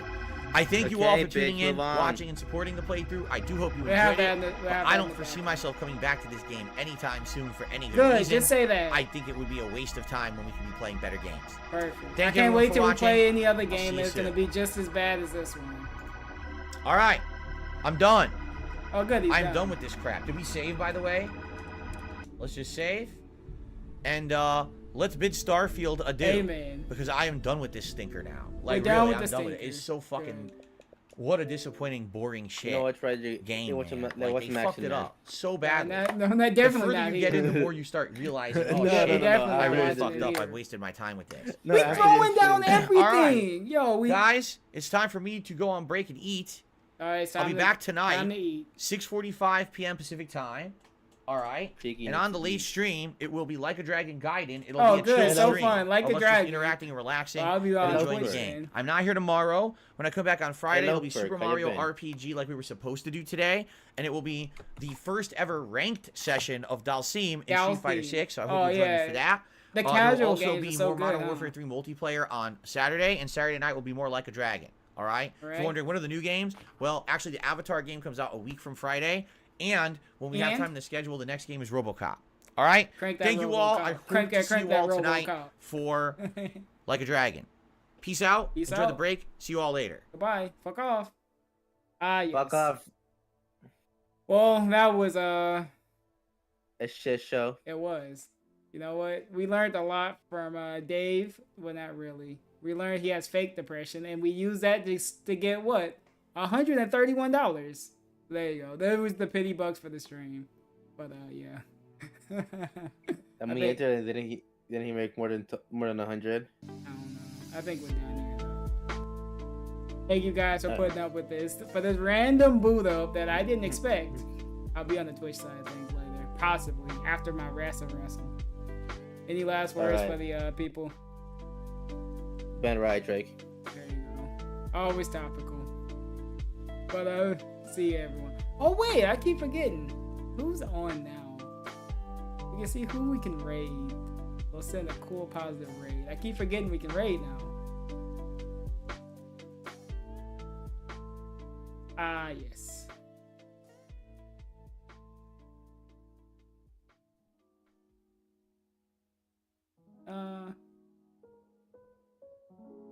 B: I thank you all
E: Okay,
B: for tuning
E: bitch,
B: in,
E: move on.
B: watching, and supporting the playthrough. I do hope you
A: We have
B: enjoyed
A: that
B: it,
A: in the- we
B: but
A: have
B: I
A: that
B: don't
A: in the
B: foresee
A: back.
B: myself coming back to this game anytime soon for any good
A: Good,
B: reason.
A: just say that.
B: I think it would be a waste of time when we could be playing better games.
A: Perfect.
B: Thank
A: I
B: you
A: can't
B: everyone
A: wait
B: for
A: till we
B: watching.
A: play any other
B: I'll see
A: game
B: you
A: that's gonna
B: soon.
A: be just as bad as this one.
B: All right, I'm done.
A: Oh, good. He's
B: I'm done with this crap. Did we save, by the way? Let's just save. And let's bid Starfield adieu.
A: Amen.
B: Because I am done with this stinker now. Like,
A: done
B: really,
A: with
B: I'm
A: the
B: done with it. It's so fucking... What a disappointing, boring shit.
E: You know what's right?
B: Game,
E: What's
B: man.
E: no,
B: Like,
E: what's
B: they
E: Max
B: fucked
E: in
B: it
E: there?
B: up so badly.
A: No, definitely
B: the further
A: not
B: you get in,
A: either.
B: the more you start realizing, oh,
E: No,
B: shit,
A: definitely
B: I
A: not
B: really
A: watching
B: fucked
A: it
B: up.
A: either.
B: I've wasted my time with this.
E: No,
A: We
E: I
A: throwing
E: didn't
A: down
E: see it.
A: everything.
B: All right.
A: Yo, we.
B: Guys, it's time for me to go on break and eat.
A: All right, it's
B: I'll
A: time
B: be
A: to-
B: back
A: Time
B: tonight,
A: to eat.
B: 6:45 p.m. Pacific time. All right.
E: Cheeky
B: And on the late stream, it will be Like a Dragon Gaiden. It'll
A: Oh,
B: be a
A: good.
B: chill
A: So
B: stream
A: fun. Like
B: of
A: a
B: us just
A: Dragon.
B: interacting and relaxing
A: I'll be
B: and
A: on
B: enjoying the
A: watching.
B: game. I'm not here tomorrow. When I come back on Friday,
E: Hello,
B: it'll be
E: Perk.
B: Super
E: How you
B: Mario
E: been?
B: RPG like we were supposed to do today. And it will be the first ever ranked session of Dalsim in Street Fighter
A: Dalsim.
B: 6. So I hope
A: Oh,
B: you join me
A: yeah.
B: for that.
A: The
B: There
A: casual
B: will also
A: games
B: be
A: are so
B: more Modern
A: good, huh?
B: Warfare 3 multiplayer on Saturday. And Saturday night will be more Like a Dragon. All right? If
A: Right.
B: you're wondering, what are the new games? Well, actually, the Avatar game comes out a week from Friday. And when we have
A: And?
B: time to schedule, the next game is RoboCop. All right?
A: Crank that
B: Thank you all.
A: RoboCop.
B: I hope
A: Crank
B: to
A: that-
B: see
A: crank
B: you
A: that
B: all tonight
A: RoboCop.
B: for Like a Dragon. Peace out.
A: Peace
B: Enjoy
A: out.
B: the break. See you all later.
A: Goodbye. Fuck off. Ah, yes.
E: Fuck off.
A: Well, that was
E: A shit show.
A: It was. You know what? We learned a lot from Dave. Well, not really. We learned he has fake depression, and we used that just to get what? $131. There you go. That was the pity bucks for the stream. But yeah.
E: I mean,
A: think-
E: didn't he make more than 100?
A: I don't know. I think we're done here though. Thank you guys for putting up with this. For this random boot up that I didn't expect. I'll be on the Twitch side of things later. Possibly. After my wrestle. Any last words
E: Alright.
A: for the people?
E: Ben right, Drake.
A: There you go. Always topical. But see everyone. Oh wait, I keep forgetting. Who's on now? We can see who we can raid. We'll send a cool positive raid. I keep forgetting we can raid now. Ah yes.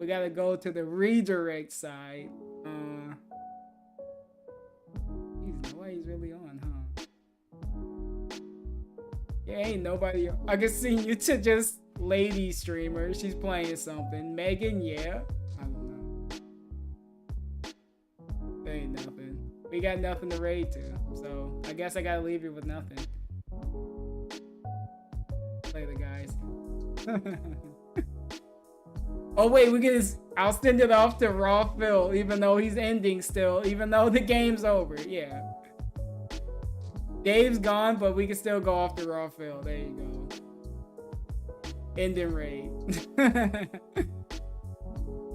A: We gotta go to the redirect side. He's nobody's really on, huh? Yeah, ain't nobody. I can see you to just lady streamer. She's playing something. Megan, yeah. I don't know. There ain't nothing. We got nothing to raid to, so I guess I gotta leave you with nothing. Play the guys. Oh wait, I'll send it off to Raw Phil, even though he's ending still, even though the game's over. Yeah. Dave's gone, but we can still go off to Raw Phil. There you go. Ending raid.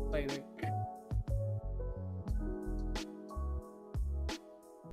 A: Play the